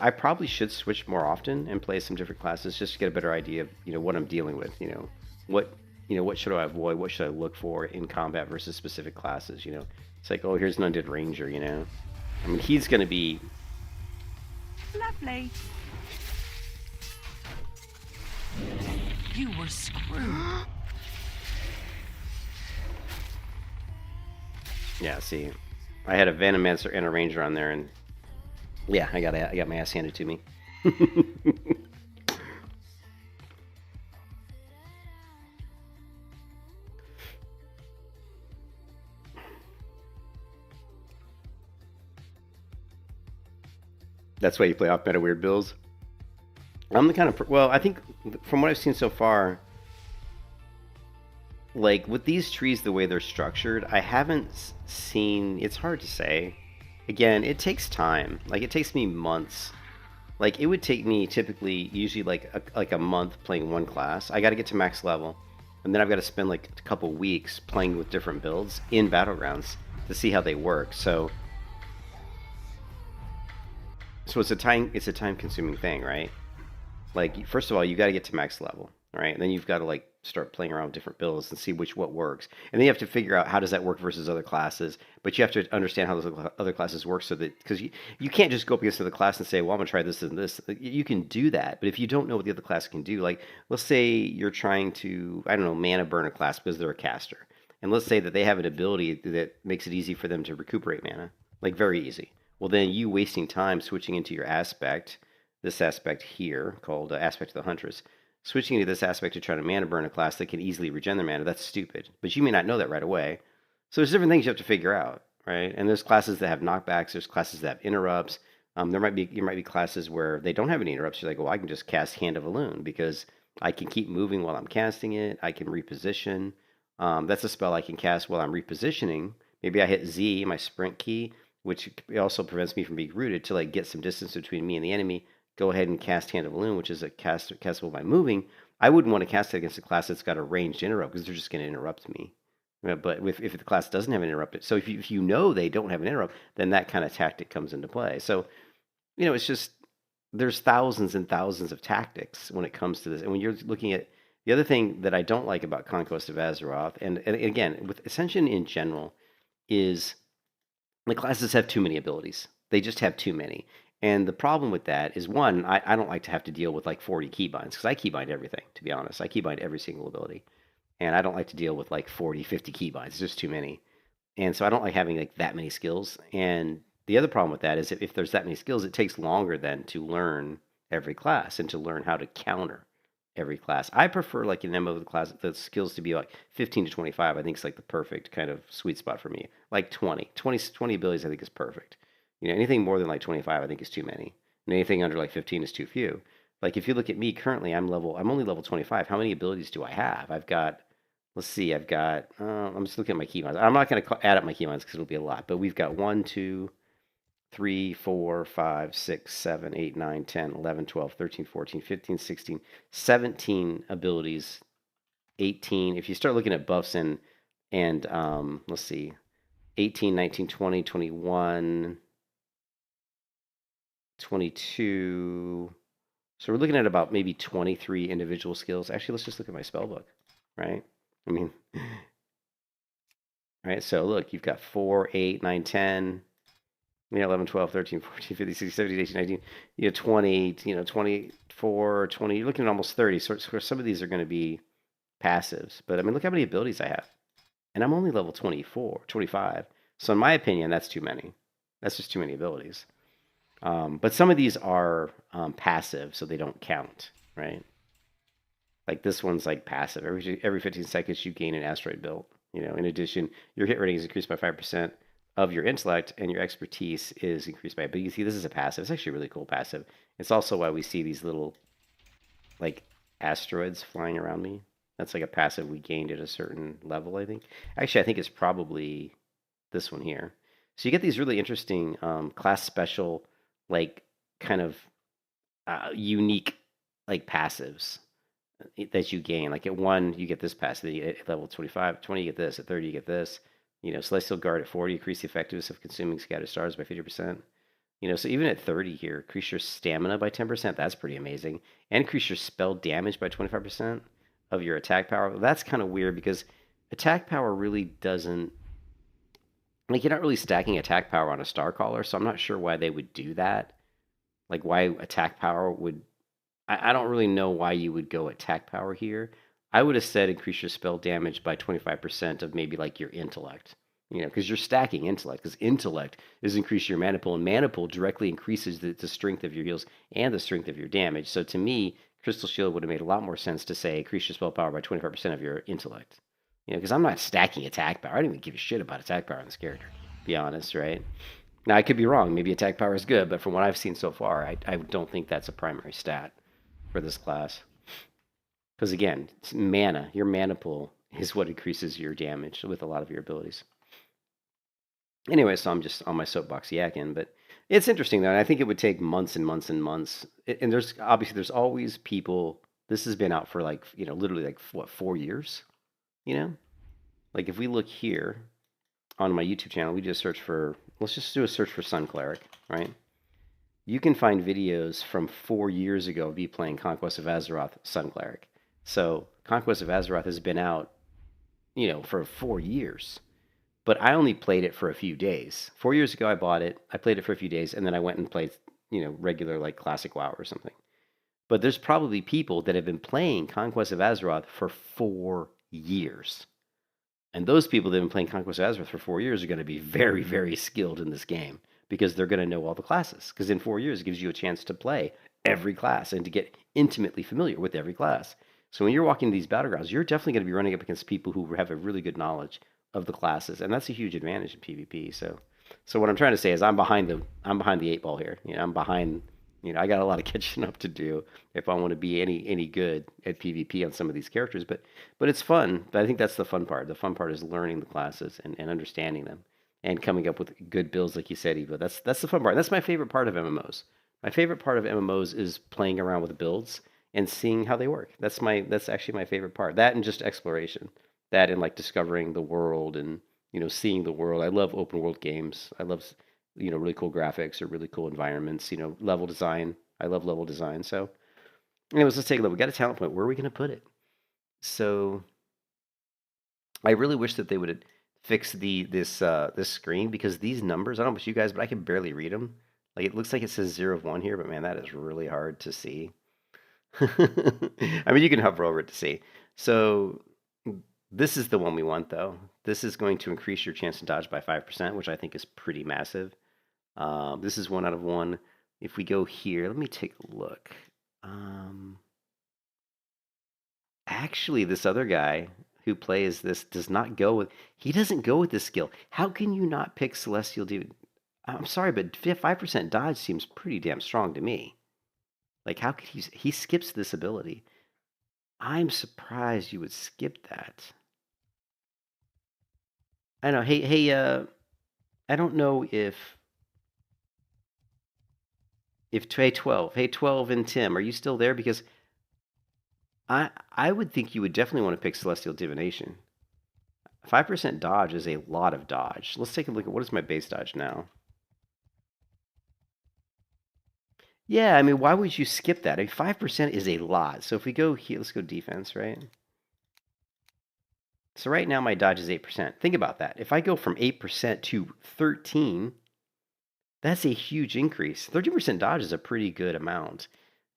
I probably should switch more often and play some different classes just to get a better idea of, you know, what I'm dealing with. You know, what should I avoid? What should I look for in combat versus specific classes? You know, it's like, oh, here's an Undead Ranger. You know, I mean, he's going to be Lovely. You were screwed. Yeah, see, I had a Venomancer and a Ranger on there, and yeah, I got my ass handed to me. That's why you play off meta weird builds. I'm the kind of well, I think from what I've seen so far, like with these trees the way they're structured, I haven't seen. It's hard to say. Again, it takes time. Like, it takes me months Like it would take me typically, usually like a month playing one class. I got to get to max level, and then I've got to spend like a couple weeks playing with different builds in battlegrounds to see how they work. So it's a time consuming thing, right? Like first of all, you got to get to max level, right? And then you've got to like start playing around with different builds and see what works. And then you have to figure out how does that work versus other classes. But you have to understand how those other classes work so that because you can't just go up against another class and say, well, I'm gonna try this and this. You can do that, but if you don't know what the other class can do, like let's say you're trying to, I don't know, mana burn a class because they're a caster, and let's say that they have an ability that makes it easy for them to recuperate mana, like very easy. Well, then you wasting time switching into your aspect, this aspect here called Aspect of the Huntress, switching into this aspect to try to mana burn a class that can easily regen their mana, that's stupid. But you may not know that right away. So there's different things you have to figure out, right? And there's classes that have knockbacks, there's classes that have interrupts. There might be classes where they don't have any interrupts. You're like, well, I can just cast Hand of Elune because I can keep moving while I'm casting it. I can reposition. That's a spell I can cast while I'm repositioning. Maybe I hit Z, my sprint key, which also prevents me from being rooted to like get some distance between me and the enemy. Go ahead and cast Hand of Elune, which is a castable by moving. I wouldn't want to cast it against a class that's got a ranged interrupt because they're just going to interrupt me. But if the class doesn't have an interrupt, so if you know they don't have an interrupt, then that kind of tactic comes into play. So, it's just there's thousands and thousands of tactics when it comes to this. And when you're looking at the other thing that I don't like about Conquest of Azeroth, and again with Ascension in general, is the classes have too many abilities. They just have too many. And the problem with that is, one, I don't like to have to deal with like 40 keybinds because I keybind everything, to be honest. I keybind every single ability. And I don't like to deal with like 40, 50 keybinds. It's just too many. And so I don't like having like that many skills. And the other problem with that is if there's that many skills, it takes longer then to learn every class and to learn how to counter every class. I prefer like an MMO class, the skills to be like 15 to 25. I think it's like the perfect kind of sweet spot for me. Like 20 abilities I think is perfect. Anything more than like 25 I think is too many. And anything under like 15 is too few. Like if you look at me currently, I'm only level 25. How many abilities do I have? I'm just looking at my keybinds. I'm not going to add up my keybinds because it'll be a lot, but we've got 1, 2, 3, 4, 5, 6, 7, 8, 9, 10, 11, 12, 13, 14, 15, 16, 17 abilities, 18. If you start looking at buffs and let's see, 18, 19, 20, 21, 22. So we're looking at about maybe 23 individual skills. Actually, let's just look at my spell book, right? I mean, right? So look, you've got 4, 8, 9, 10, 11, 12, 13, 14, 15, 16, 17, 18, 19, 20, 24, 20. You're looking at almost 30. So some of these are going to be passives. But I mean, look how many abilities I have. And I'm only level 24, 25. So in my opinion, that's too many. That's just too many abilities. But some of these are passive, so they don't count, right? Like this one's like passive. Every 15 seconds, you gain an asteroid built. In addition, your hit rating is increased by 5% of your intellect, and your expertise is increased by. But you see, this is a passive. It's actually a really cool passive. It's also why we see these little like asteroids flying around me. That's like a passive we gained at a certain level, I think. Actually, I think it's probably this one here. So you get these really interesting class special, like kind of unique like passives that you gain. Like at 1, you get this passive. At level 25, 20, you get this. At 30, you get this. Celestial Guard at 40, increase the effectiveness of consuming scattered stars by 50%. So even at 30 here, increase your stamina by 10%. That's pretty amazing. And increase your spell damage by 25% of your attack power. That's kind of weird because attack power really doesn't, like you're not really stacking attack power on a Starcaller, so I'm not sure why they would do that. Like why attack power would, I don't really know why you would go attack power here. I would have said increase your spell damage by 25% of maybe like your intellect. Because you're stacking intellect. Because intellect is increase your mana pool, and mana pool directly increases the strength of your heals and the strength of your damage. So to me, Crystal Shield would have made a lot more sense to say increase your spell power by 25% of your intellect. Because I'm not stacking attack power. I don't even give a shit about attack power in this character, to be honest, right? Now, I could be wrong. Maybe attack power is good, but from what I've seen so far, I don't think that's a primary stat for this class. Because again, it's mana. Your mana pool is what increases your damage with a lot of your abilities. Anyway, so I'm just on my soapbox yakking, but It's interesting though, and I think it would take months and months and months. And there's obviously there's always people. This has been out for like literally like what 4 years. You know, like if we look here on my YouTube channel, we just search for. Let's just do a search for Sun Cleric, right? You can find videos from 4 years ago of me playing Conquest of Azeroth Sun Cleric. So Conquest of Azeroth has been out, for 4 years. But I only played it for a few days. 4 years ago, I bought it. I played it for a few days, and then I went and played, regular like classic WoW or something. But there's probably people that have been playing Conquest of Azeroth for 4 years. And those people that have been playing Conquest of Azeroth for 4 years are going to be very, very skilled in this game because they're going to know all the classes. Because in 4 years, it gives you a chance to play every class and to get intimately familiar with every class. So when you're walking these battlegrounds, you're definitely going to be running up against people who have a really good knowledge of the classes, and that's a huge advantage in PvP. So what I'm trying to say is I'm behind the eight ball here. I'm behind. I got a lot of catching up to do if I want to be any good at PvP on some of these characters. But it's fun. But I think that's the fun part. The fun part is learning the classes and understanding them and coming up with good builds, like you said, Evo. That's the fun part. That's my favorite part of MMOs. My favorite part of MMOs is playing around with builds and seeing how they work. That's actually my favorite part. That and just exploration. That and like discovering the world and seeing the world. I love open world games. I love really cool graphics or really cool environments. Level design. I love level design. So, anyways, let's take a look. We got a talent point. Where are we going to put it? So, I really wish that they would fix this screen because these numbers. I don't know about you guys, but I can barely read them. Like it looks like it says 0 of 1 here, but man, that is really hard to see. I mean, you can hover over it to see. So this is the one we want, though. This is going to increase your chance to dodge by 5%, which I think is pretty massive. This is 1 out of 1. If we go here, let me take a look. Actually, this other guy who plays this does not go with... He doesn't go with this skill. How can you not pick Celestial Demon? I'm sorry, but 5% dodge seems pretty damn strong to me. Like, how could he skips this ability? I'm surprised you would skip that. I know. Hey, I don't know if hey 12 and Tim, are you still there? Because I would think you would definitely want to pick Celestial Divination. 5% dodge is a lot of dodge. Let's take a look at what is my base dodge now. Yeah, I mean, why would you skip that? I mean, 5% is a lot. So if we go here, let's go defense, right? So right now my dodge is 8%. Think about that. If I go from 8% to 13, that's a huge increase. 13% dodge is a pretty good amount.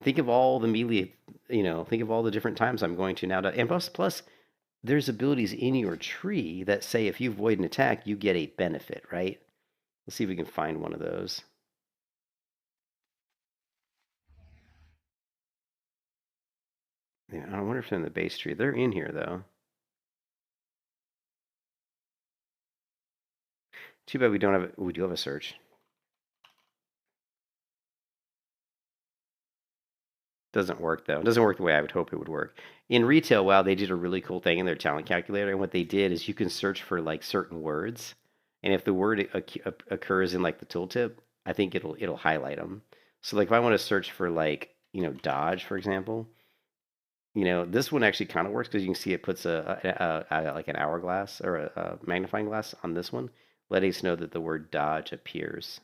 Think of all the melee, think of all the different times I'm going to now. And plus, there's abilities in your tree that say if you avoid an attack, you get a benefit, right? Let's see if we can find one of those. Yeah, I wonder if they're in the base tree. They're in here, though. Too bad we don't have. We do have a search. Doesn't work, though. It doesn't work the way I would hope it would work. In retail, WoW, they did a really cool thing in their talent calculator. And what they did is you can search for like certain words. And if the word occurs in like the tooltip, I think it'll highlight them. So like if I want to search for like, dodge, for example, this one actually kind of works because you can see it puts a like an hourglass or a magnifying glass on this one, letting us know that the word dodge appears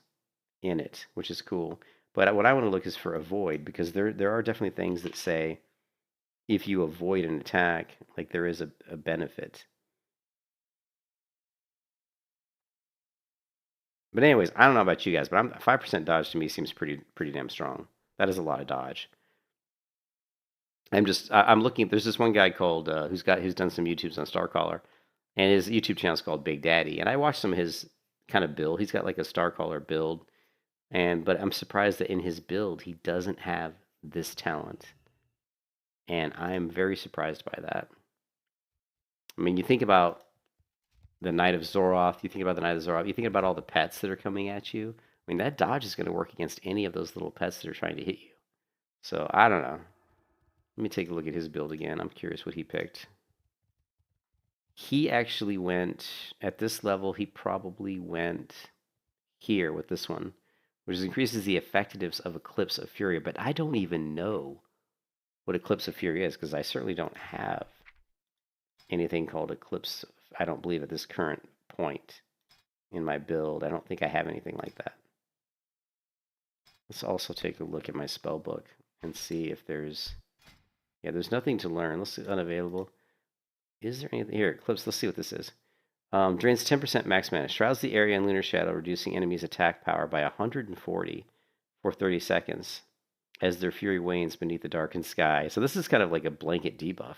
in it, which is cool. But what I want to look is for avoid because there are definitely things that say if you avoid an attack, like there is a benefit. But anyways, I don't know about you guys, but 5% dodge to me seems pretty damn strong. That is a lot of dodge. I'm looking. There's this one guy called who's done some YouTubes on Starcaller, and his YouTube channel is called Big Daddy. And I watched some of his kind of build. He's got like a Starcaller build, but I'm surprised that in his build he doesn't have this talent, and I'm very surprised by that. I mean, you think about the Knight of Zoroth. You think about the Knight of Zoroth. You think about all the pets that are coming at you. I mean, that dodge is going to work against any of those little pets that are trying to hit you. So I don't know. Let me take a look at his build again. I'm curious what he picked. He actually went, at this level, he probably went here with this one, which increases the effectiveness of Eclipse of Fury. But I don't even know what Eclipse of Fury is, because I certainly don't have anything called Eclipse. I don't believe at this current point in my build. I don't think I have anything like that. Let's also take a look at my spell book and see if there's... Yeah, there's nothing to learn. Let's see, unavailable. Is there anything here? Eclipse, let's see what this is. Drains 10% max mana. Shrouds the area in Lunar Shadow, reducing enemies' attack power by 140 for 30 seconds as their fury wanes beneath the darkened sky. So this is kind of like a blanket debuff.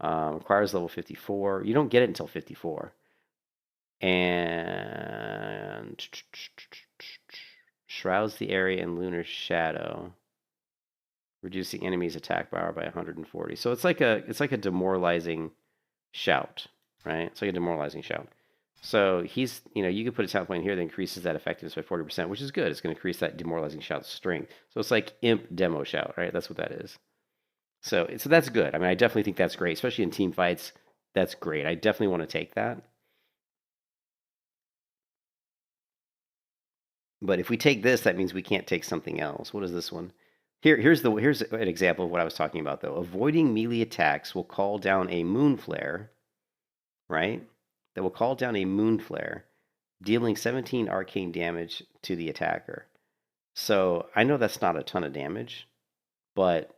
Requires level 54. You don't get it until 54. And shrouds the area in Lunar Shadow, reducing enemies' attack power by 140. So it's like a demoralizing shout, right? It's like a demoralizing shout. So he's, you could put a talent point here that increases that effectiveness by 40%, which is good. It's going to increase that demoralizing shout strength. So it's like imp demo shout, right? That's what that is. So that's good. I mean, I definitely think that's great, especially in team fights. That's great. I definitely want to take that. But if we take this, that means we can't take something else. What is this one? Here's an example of what I was talking about, though. Avoiding melee attacks will call down a moon flare, right? That will call down a moon flare, dealing 17 arcane damage to the attacker. So I know that's not a ton of damage, but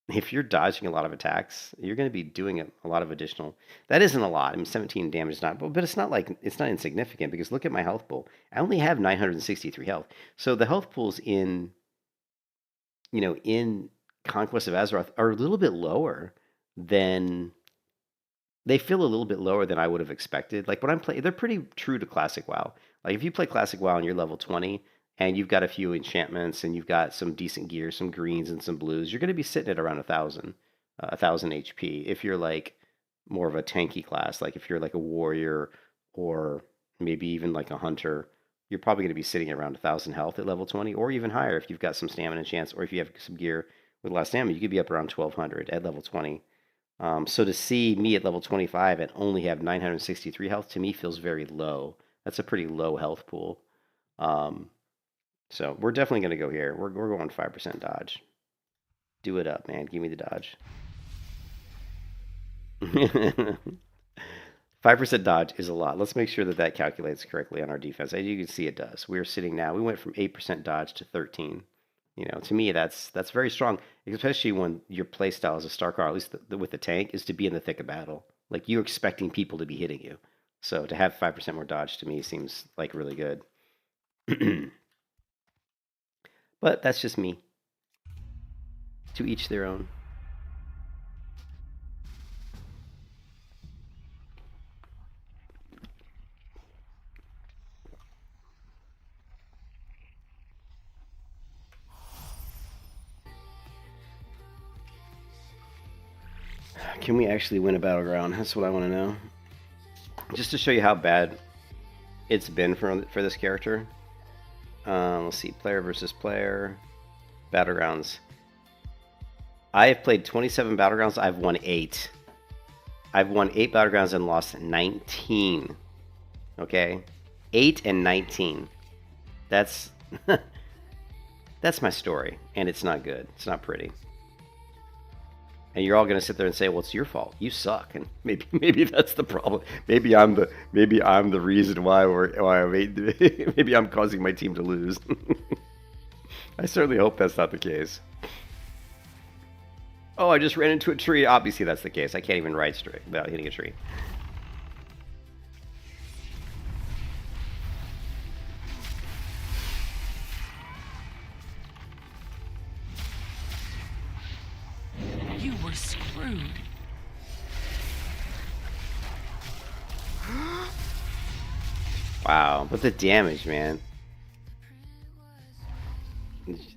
if you're dodging a lot of attacks, you're going to be doing a lot of additional. That isn't a lot. I mean, 17 damage is not, but it's not insignificant, because look at my health pool. I only have 963 health. So the health pools in Conquest of Azeroth are a little bit lower than. They feel a little bit lower than I would have expected. Like when I'm playing, they're pretty true to Classic WoW. Like if you play Classic WoW and you're level 20 and you've got a few enchantments and you've got some decent gear, some greens and some blues, you're going to be sitting at around 1,000 HP. If you're like more of a tanky class, like if you're like a warrior or maybe even like a hunter, you're probably going to be sitting at around 1,000 health at level 20, or even higher if you've got some stamina chance, or if you have some gear with a lot of stamina, you could be up around 1,200 at level 20. So to see me at level 25 and only have 963 health, to me feels very low. That's a pretty low health pool. So we're definitely going to go here. We're going 5% dodge. Do it up, man. Give me the dodge. 5% dodge is a lot. Let's make sure that calculates correctly on our defense. As you can see, it does. We're sitting now. We went from 8% dodge to 13. To me, that's very strong, especially when your playstyle as a Starcaller, at least with the tank, is to be in the thick of battle. Like, you're expecting people to be hitting you. So to have 5% more dodge, to me, seems like really good. But that's just me. To each their own. Can we actually win a battleground? That's what I want to know. Just to show you how bad it's been for this character. Let's see, player versus player, battlegrounds. I have played 27 battlegrounds. I've won 8. I've won 8 battlegrounds and lost 19. Okay, 8 and 19. That's that's my story, and it's not good. It's not pretty. And you're all going to sit there and say, "Well, it's your fault. You suck." And maybe that's the problem. Maybe I'm the reason why maybe I'm causing my team to lose. I certainly hope that's not the case. Oh, I just ran into a tree. Obviously, that's the case. I can't even ride straight without hitting a tree. You were screwed. Wow, but the damage, man.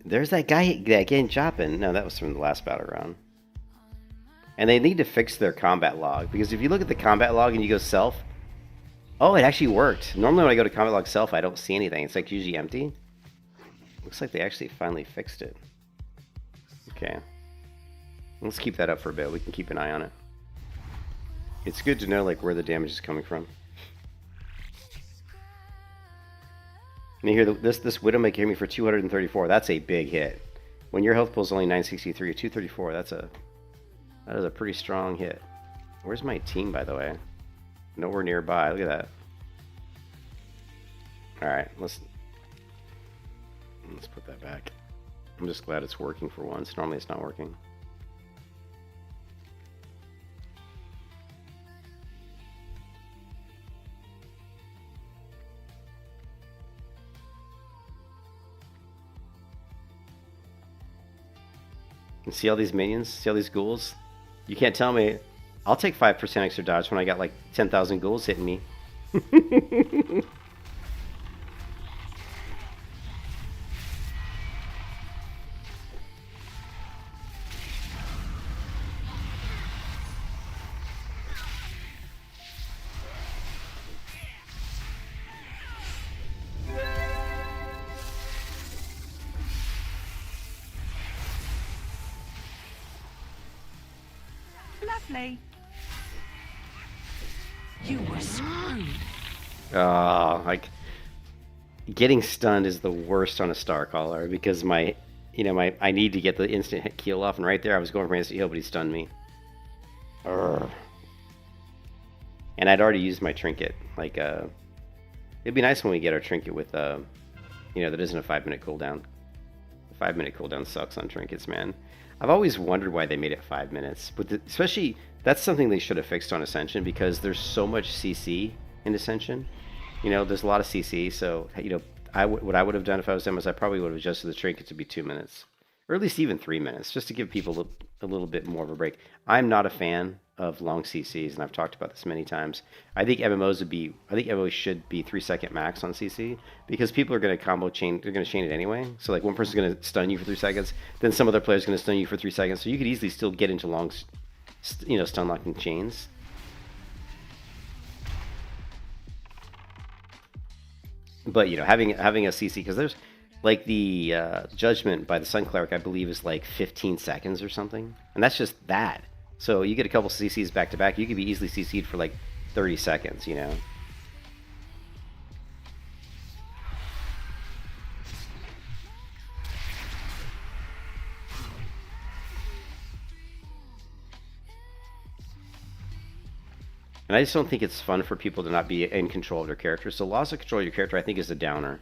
There's that guy getting chopping. No, that was from the last battleground. And they need to fix their combat log, because if you look at the combat log and you go self, oh, it actually worked. Normally when I go to combat log self, I don't see anything. It's like usually empty. Looks like they actually finally fixed it. Okay. Let's keep that up for a bit. We can keep an eye on it. It's good to know like where the damage is coming from. And you hear this Widowmaker hit me for 234. That's a big hit. When your health pool is only 963 or 234, that is a pretty strong hit. Where's my team, by the way? Nowhere nearby. Look at that. All right, let's put that back. I'm just glad it's working for once. Normally it's not working. And see all these minions? See all these ghouls? You can't tell me. I'll take 5% extra dodge when I got like 10,000 ghouls hitting me. Lovely. You were screwed. Like getting stunned is the worst on a Starcaller because I need to get the instant hit kill off, and right there I was going for instant heal, but he stunned me. Urgh. And I'd already used my trinket. Like it'd be nice when we get our trinket with that isn't a 5-minute cooldown. The 5-minute cooldown sucks on trinkets, man. I've always wondered why they made it 5 minutes, but especially that's something they should have fixed on Ascension because there's so much CC in Ascension. There's a lot of CC, so what I would have done if I was them is I probably would have adjusted the trinket to be 2 minutes, or at least even 3 minutes, just to give people a little bit more of a break. I'm not a fan of long CCs, and I've talked about this many times. I think MMOs should be 3-second max on CC because people are going to combo chain. They're going to chain it anyway. So like one person's going to stun you for 3 seconds, then some other player's going to stun you for 3 seconds. So you could easily still get into long, stun locking chains. But having a CC, because there's like the judgment by the Sun Cleric, I believe is like 15 seconds or something, and that's just that. So you get a couple CCs back to back, you could be easily CC'd for like 30 seconds, And I just don't think it's fun for people to not be in control of their characters. So loss of control of your character, I think, is a downer.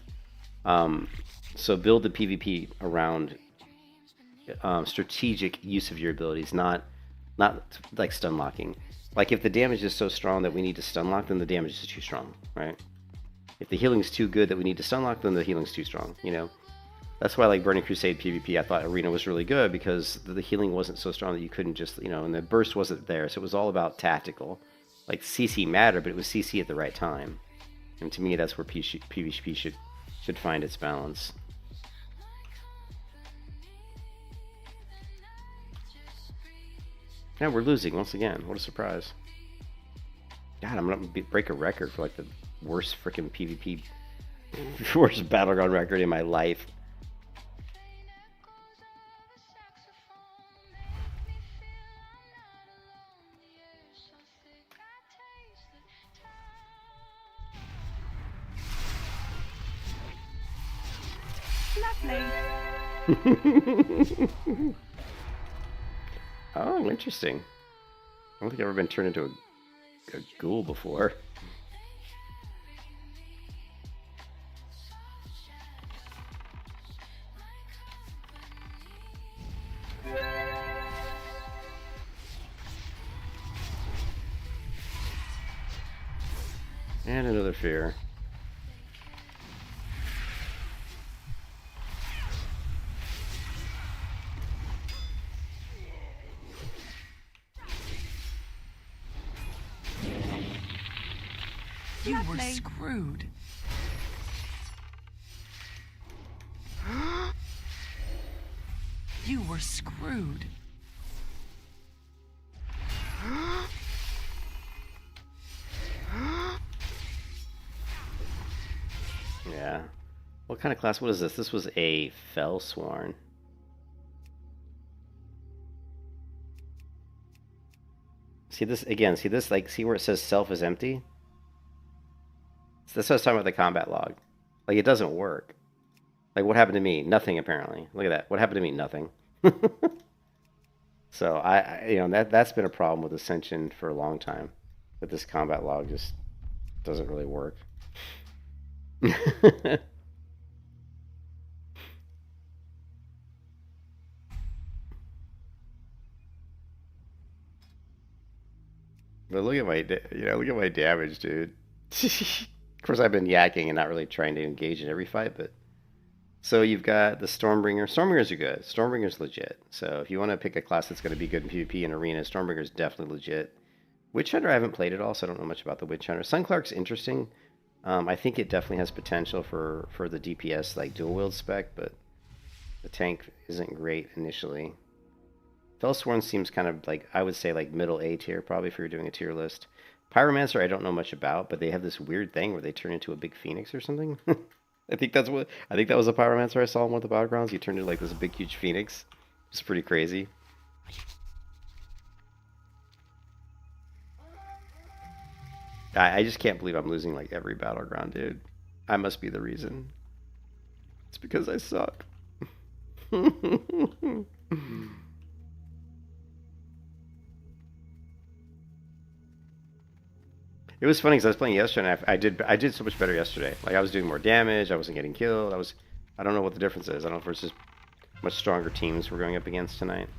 So build the PvP around strategic use of your abilities, not like stun locking. Like if the damage is so strong that we need to stun lock, then the damage is too strong, right? If the healing is too good that we need to stun lock, then the healing is too strong, That's why like Burning Crusade PvP, I thought Arena was really good because the healing wasn't so strong that you couldn't just, and the burst wasn't there. So it was all about tactical. Like CC mattered, but it was CC at the right time. And to me, that's where PvP should find its balance. Yeah, we're losing once again. What a surprise. God, I'm going to break a record for like the worst freaking PvP, worst Battleground record in my life. Lovely. Oh, interesting. I don't think I've ever been turned into a ghoul before. And another fear. You were Lovely. screwed. You were screwed. Yeah. What kind of class? What is this? This was a Fellsworn. See this again? See this? Like, see where it says self is empty? So that's what I was talking about the combat log. Like, it doesn't work. Like, what happened to me? Nothing, apparently. Look at that. What happened to me? Nothing. So, that's been a problem with Ascension for a long time. But this combat log just doesn't really work. But look at my damage, dude. Of course, I've been yakking and not really trying to engage in every fight, but so you've got the Stormbringer. Stormbringers are good. Stormbringer's legit. So if you want to pick a class that's going to be good in PvP and arena, Stormbringer's definitely legit. Witch Hunter I haven't played at all, so I don't know much about the Witch Hunter. Sunclark's interesting. I think it definitely has potential for the DPS like dual wield spec, but the tank isn't great initially. Fellsworn seems kind of like, I would say, like middle A tier, probably, if you're doing a tier list. Pyromancer I don't know much about, but they have this weird thing where they turn into a big phoenix or something. I think that was a Pyromancer I saw in one of the battlegrounds. He turned into like this big huge phoenix. It's pretty crazy. I just can't believe I'm losing like every battleground, dude. I must be the reason. It's because I suck. It was funny because I was playing yesterday, and I did so much better yesterday. Like, I was doing more damage, I wasn't getting killed. I don't know what the difference is. I don't know if it's just much stronger teams we're going up against tonight.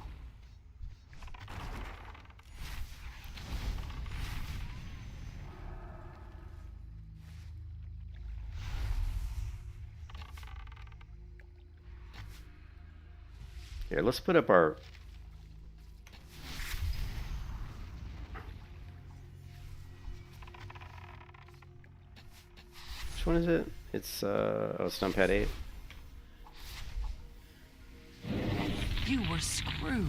Here, let's put up our... Which one is it? It's, Stumpad 8. You were screwed.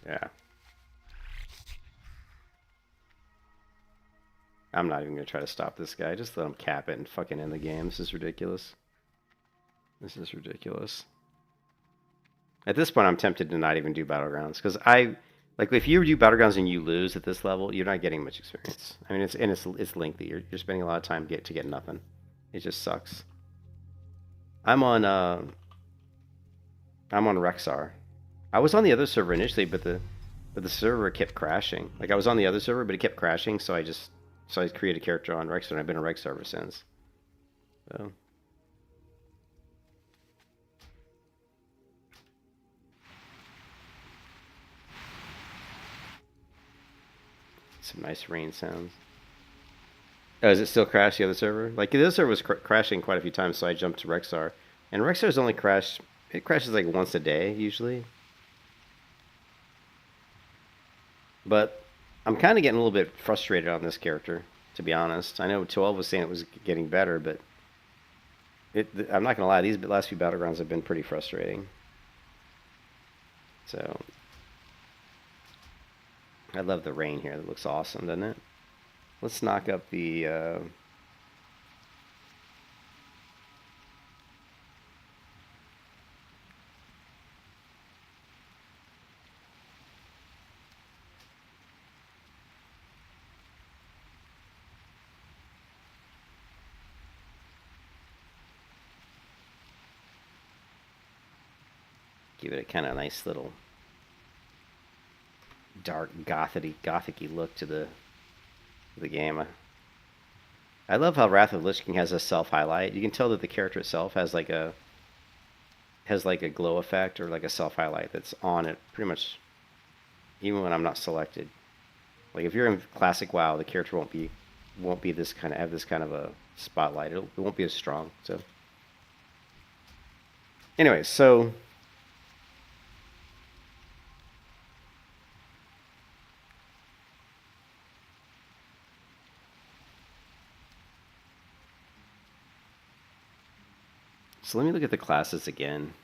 Yeah. I'm not even going to try to stop this guy. Just let him cap it and fucking end the game. This is ridiculous. This is ridiculous. At this point, I'm tempted to not even do Battlegrounds. Because if you do Battlegrounds and you lose at this level, you're not getting much experience. I mean, it's lengthy. You're spending a lot of time to get nothing. It just sucks. I'm on Rexar. I was on the other server initially, but the server kept crashing. Like, I was on the other server, but it kept crashing, so I created a character on Rexar, and I've been on Rexar ever since. So. Some nice rain sounds. Oh, is it still crashed, the other server? Like, the other server was crashing quite a few times, so I jumped to Rexar. And Rexar's only it crashes like once a day, usually. But I'm kind of getting a little bit frustrated on this character, to be honest. I know 12 was saying it was getting better, but I'm not going to lie, these last few Battlegrounds have been pretty frustrating. So, I love the rain here. That looks awesome, doesn't it? Let's knock up the... give it a kind of nice little dark gothic-y look to the game. I love how Wrath of Lich King has a self-highlight. You can tell that the character itself has like a glow effect or like a self-highlight that's on it pretty much even when I'm not selected. Like, if you're in classic WoW, the character won't be this kind of a spotlight. It won't be as strong. So anyway, so let me look at the classes again.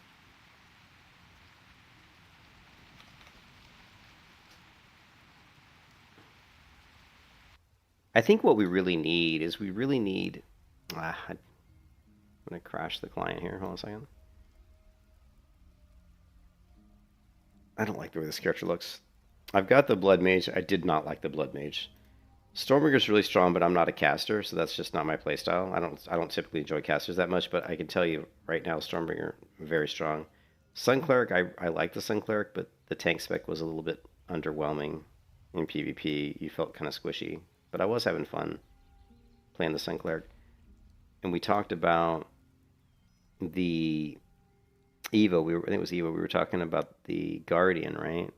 I think what we really need is I'm going to crash the client here. Hold on a second. I don't like the way this character looks. I've got the Blood Mage. I did not like the Blood Mage. Stormbringer's really strong, but I'm not a caster, so that's just not my playstyle. I don't typically enjoy casters that much, but I can tell you right now, Stormbringer very strong. Sun Cleric, I like the Sun Cleric, but the tank spec was a little bit underwhelming in PvP. You felt kind of squishy, but I was having fun playing the Sun Cleric. And we talked about the Evo. I think it was Evo. We were talking about the Guardian, right?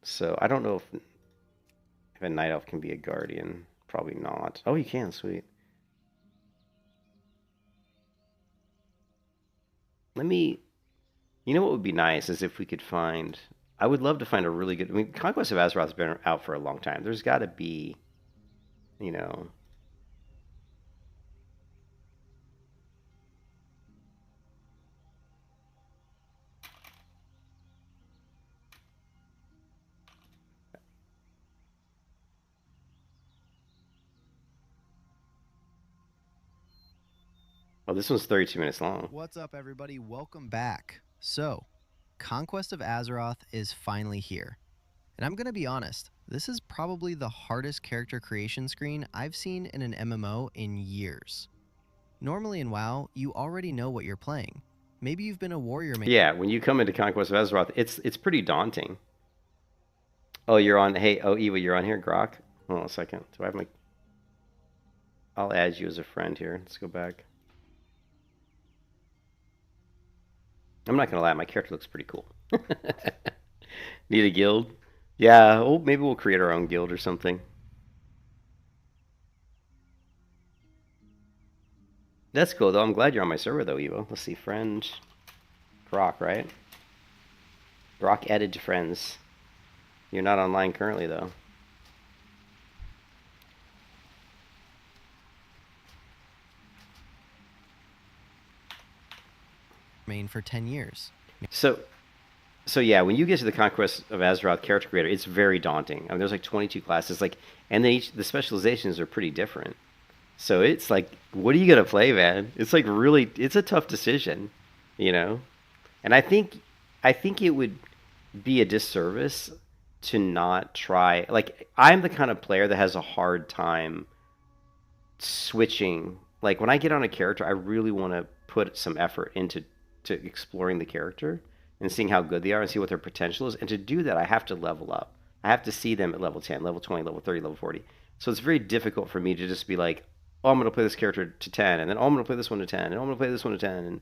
So I don't know if a Night Elf can be a Guardian. Probably not. Oh, you can. Sweet. You know what would be nice is if we could find... I would love to find a really good... I mean, Conquest of Azeroth has been out for a long time. There's got to be, you know... Oh, this one's 32 minutes long. What's up, everybody? Welcome back. So, Conquest of Azeroth is finally here. And I'm going to be honest, this is probably the hardest character creation screen I've seen in an MMO in years. Normally in WoW, you already know what you're playing. Maybe you've been a warrior main. Yeah, when you come into Conquest of Azeroth, it's pretty daunting. Oh, you're on... Hey, oh, Eva, you're on here? Grok? Hold on a second. Do I have my... I'll add you as a friend here. Let's go back. I'm not gonna lie, my character looks pretty cool. Need a guild? Yeah, oh, maybe we'll create our own guild or something. That's cool, though. I'm glad you're on my server, though, Evo. Let's see, friend... Grok, right? Grok added to friends. You're not online currently, though. Main for 10 years. So yeah, when you get to the Conquest of Azeroth character creator, it's very daunting. I mean, there's like 22 classes, like, and then the specializations are pretty different. So it's like, what are you gonna play, man? It's like really, it's a tough decision, you know. And I think it would be a disservice to not try. Like, I'm the kind of player that has a hard time switching. Like, when I get on a character, I really want to put some effort into exploring the character and seeing how good they are and see what their potential is. And to do that, I have to level up. I have to see them at level 10, level 20, level 30, level 40. So it's very difficult for me to just be like, oh, I'm going to play this character to 10, and then, oh, I'm going to play this one to 10, and, oh, I'm going to play this one to 10. And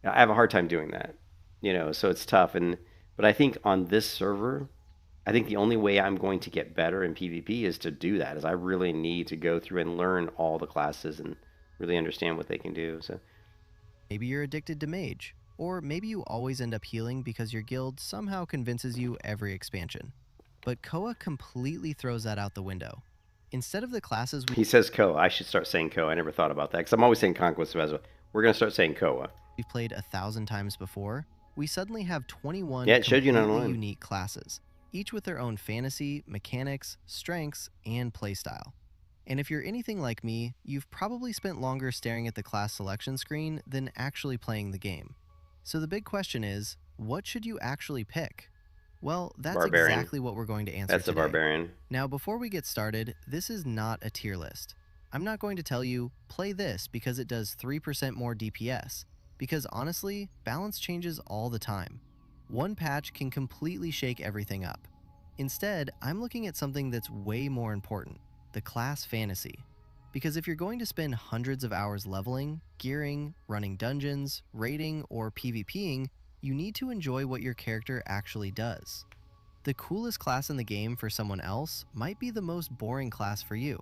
I have a hard time doing that, you know, so it's tough. But I think on this server, I think the only way I'm going to get better in PvP is to do that, is I really need to go through and learn all the classes and really understand what they can do. So Maybe you're addicted to mage. Or maybe you always end up healing because your guild somehow convinces you every expansion. But Koa completely throws that out the window. Instead of the classes he says Koa. I should start saying Koa. I never thought about that because I'm always saying Conquest of Azeroth. We're going to start saying Koa. we've played 1,000 times before, we suddenly have 21 Yeah, it showed you not completely one. unique classes, each with their own fantasy, mechanics, strengths, and playstyle. And if you're anything like me, you've probably spent longer staring at the class selection screen than actually playing the game. So the big question is, what should you actually pick? Well, that's Barbarian. exactly what we're going to answer That's a today. barbarian. Now, before we get started, this is not a tier list. I'm not going to tell you, play this because it does 3% more DPS, because honestly, balance changes all the time. One patch can completely shake everything up. Instead, I'm looking at something that's way more important, the class fantasy. Because if you're going to spend hundreds of hours leveling, gearing, running dungeons, raiding, or PvPing, you need to enjoy what your character actually does. The coolest class in the game for someone else might be the most boring class for you.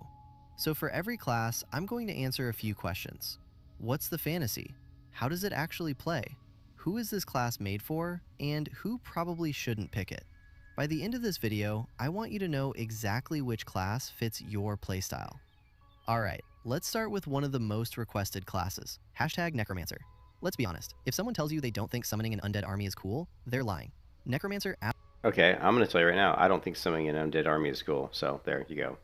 So for every class, I'm going to answer a few questions. What's the fantasy? How does it actually play? Who is this class made for? And who probably shouldn't pick it? By the end of this video, I want you to know exactly which class fits your playstyle. Alright, let's start with one of the most requested classes, #Necromancer. Let's be honest, if someone tells you they don't think summoning an undead army is cool, they're lying. Necromancer Okay, I'm going to tell you right now, I don't think summoning an undead army is cool. So there you go.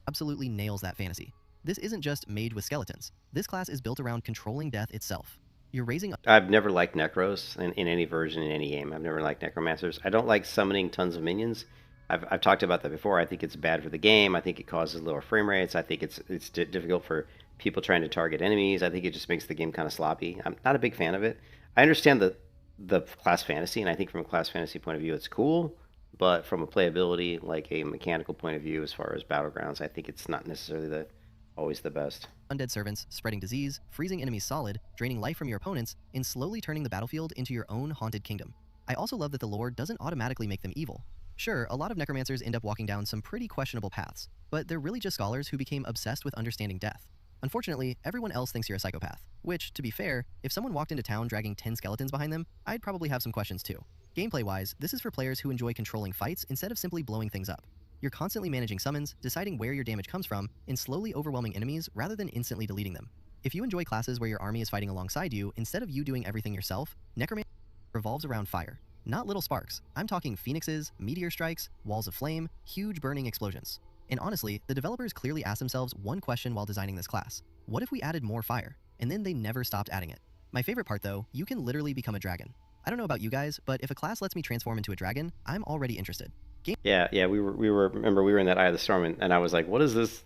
absolutely nails that fantasy. This isn't just made with skeletons. This class is built around controlling death itself. You're raising I've never liked Necros in any version in any game. I've never liked Necromancers. I don't like summoning tons of minions. I've talked about that before. I think it's bad for the game. I think it causes lower frame rates. I think it's difficult for people trying to target enemies. I think it just makes the game kind of sloppy. I'm not a big fan of it. I understand the class fantasy, and I think from a class fantasy point of view, it's cool. But from a playability, like a mechanical point of view, as far as battlegrounds, I think it's not necessarily always the best. undead servants, spreading disease, freezing enemies solid, draining life from your opponents, and slowly turning the battlefield into your own haunted kingdom. I also love that the lore doesn't automatically make them evil. Sure, a lot of necromancers end up walking down some pretty questionable paths, but they're really just scholars who became obsessed with understanding death. Unfortunately, everyone else thinks you're a psychopath, which, to be fair, if someone walked into town dragging 10 skeletons behind them, I'd probably have some questions too. Gameplay-wise, this is for players who enjoy controlling fights instead of simply blowing things up. You're constantly managing summons, deciding where your damage comes from, and slowly overwhelming enemies rather than instantly deleting them. If you enjoy classes where your army is fighting alongside you instead of you doing everything yourself, Necromancer revolves around fire. Not little sparks. I'm talking phoenixes, meteor strikes, walls of flame, huge burning explosions. And honestly, the developers clearly asked themselves one question while designing this class. What if we added more fire? And then they never stopped adding it. My favorite part though, you can literally become a dragon. I don't know about you guys, but if a class lets me transform into a dragon, I'm already interested. Yeah, we were. Remember, we were in that Eye of the Storm, and I was like, "What is this?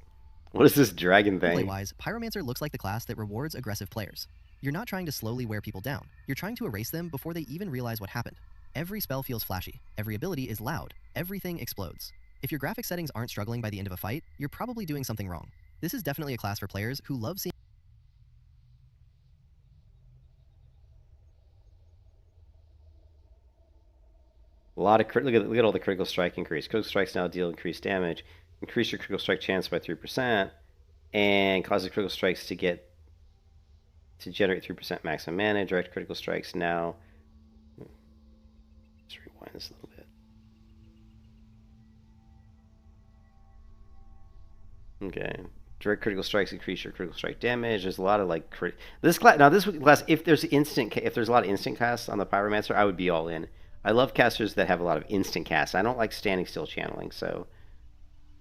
What is this dragon thing?" Gameplay-wise, Pyromancer looks like the class that rewards aggressive players. You're not trying to slowly wear people down. You're trying to erase them before they even realize what happened. Every spell feels flashy. Every ability is loud. Everything explodes. If your graphic settings aren't struggling by the end of a fight, you're probably doing something wrong. This is definitely a class for players who love seeing A lot of look at all the critical strike increase. Critical strikes now deal increased damage. Increase your critical strike chance by 3%, and causes critical strikes to generate 3% maximum mana. Direct critical strikes now. Let's rewind this a little bit. Okay. Direct critical strikes increase your critical strike damage. There's a lot of like this class. Now this class, if there's a lot of instant casts on the Pyromancer, I would be all in. I love casters that have a lot of instant casts. I don't like standing still channeling. So,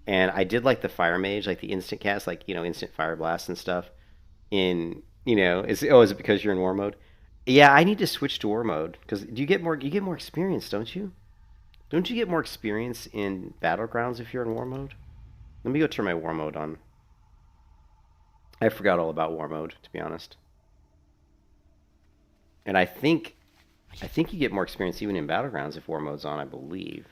and I did like the Fire Mage, like the instant cast, like instant fire blast and stuff. Is it because you're in war mode? Yeah, I need to switch to war mode because you get more experience, don't you? Don't you get more experience in battlegrounds if you're in war mode? Let me go turn my war mode on. I forgot all about war mode, to be honest. And I think you get more experience even in battlegrounds if war mode's on, I believe.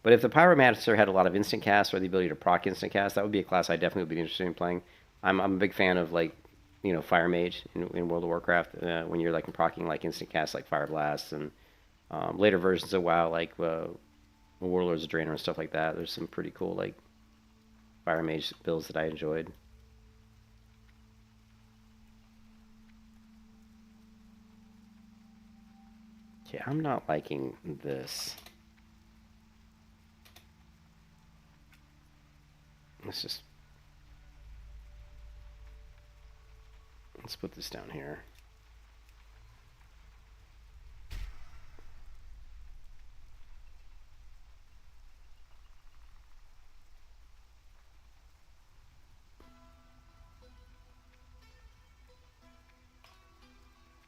But if the Pyromancer had a lot of instant casts or the ability to proc instant cast, that would be a class I definitely would be interested in playing. I'm a big fan of Fire Mage in World of Warcraft when you're proccing instant casts like Fire Blast and later versions of WoW like Warlords of Draenor and stuff like that. There's some pretty cool Fire Mage builds that I enjoyed. Okay, I'm not liking this. Let's put this down here.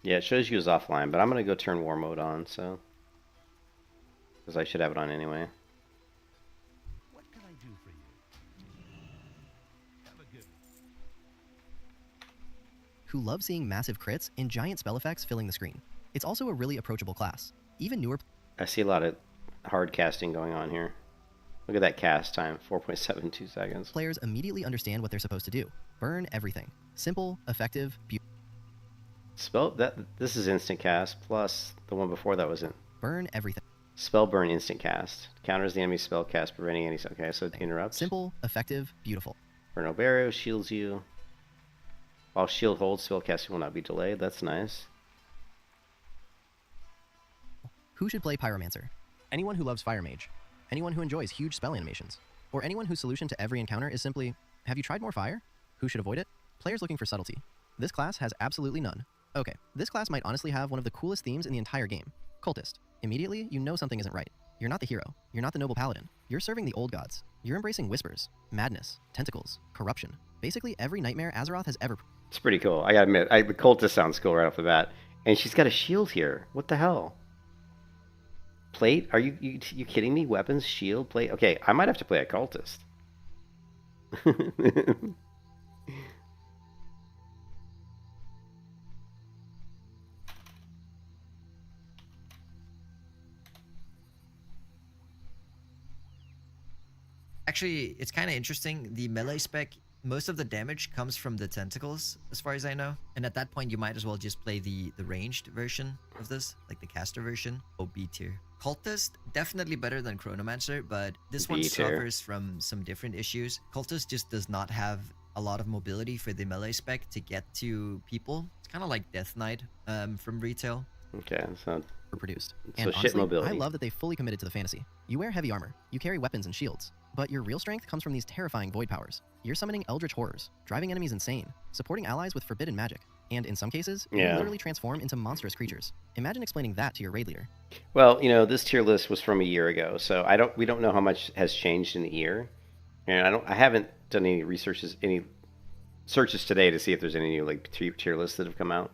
Yeah, it shows you as offline, but I'm going to go turn war mode on, so. Because I should have it on anyway. What can I do for you? Have a good one. who love seeing massive crits and giant spell effects filling the screen. It's also a really approachable class. Even newer I see a lot of hard casting going on here. Look at that cast time, 4.72 seconds. players immediately understand what they're supposed to do. Burn everything. Simple, effective, beautiful. This is instant cast, plus the one before that was in. Burn everything. Spell burn instant cast. Counters the enemy's spell cast, preventing any... Okay, so it interrupts. Simple, effective, beautiful. Burn Barrow shields you. While shield holds, spell casting will not be delayed. That's nice. Who should play Pyromancer? Anyone who loves Fire Mage. Anyone who enjoys huge spell animations. Or anyone whose solution to every encounter is simply, have you tried more fire? Who should avoid it? Players looking for subtlety. This class has absolutely none. Okay, this class might honestly have one of the coolest themes in the entire game. Cultist. Immediately, you know something isn't right. You're not the hero. You're not the noble paladin. You're serving the old gods. You're embracing whispers, madness, tentacles, corruption. Basically every nightmare Azeroth has ever. It's pretty cool. I gotta admit, the cultist sounds cool right off the bat. And she's got a shield here. What the hell? Plate? Are you kidding me? Weapons, shield, plate. Okay, I might have to play a cultist. Actually, it's kind of interesting. The melee spec, most of the damage comes from the tentacles, as far as I know. And at that point, you might as well just play the ranged version of this, like the caster version, or B tier. Cultist, definitely better than Chronomancer, but this one B tier. suffers from some different issues. Cultist just does not have a lot of mobility for the melee spec to get to people. It's kind of like Death Knight from retail. Okay, so Produced. So And shit honestly, mobility. I love that they fully committed to the fantasy. You wear heavy armor, you carry weapons and shields, but your real strength comes from these terrifying void powers. You're summoning eldritch horrors, driving enemies insane, supporting allies with forbidden magic, and in some cases, you Yeah. literally transform into monstrous creatures. Imagine explaining that to your raid leader. well, this tier list was from a year ago, so we don't know how much has changed in the year, and I haven't done any searches today to see if there's any new like tier lists that have come out.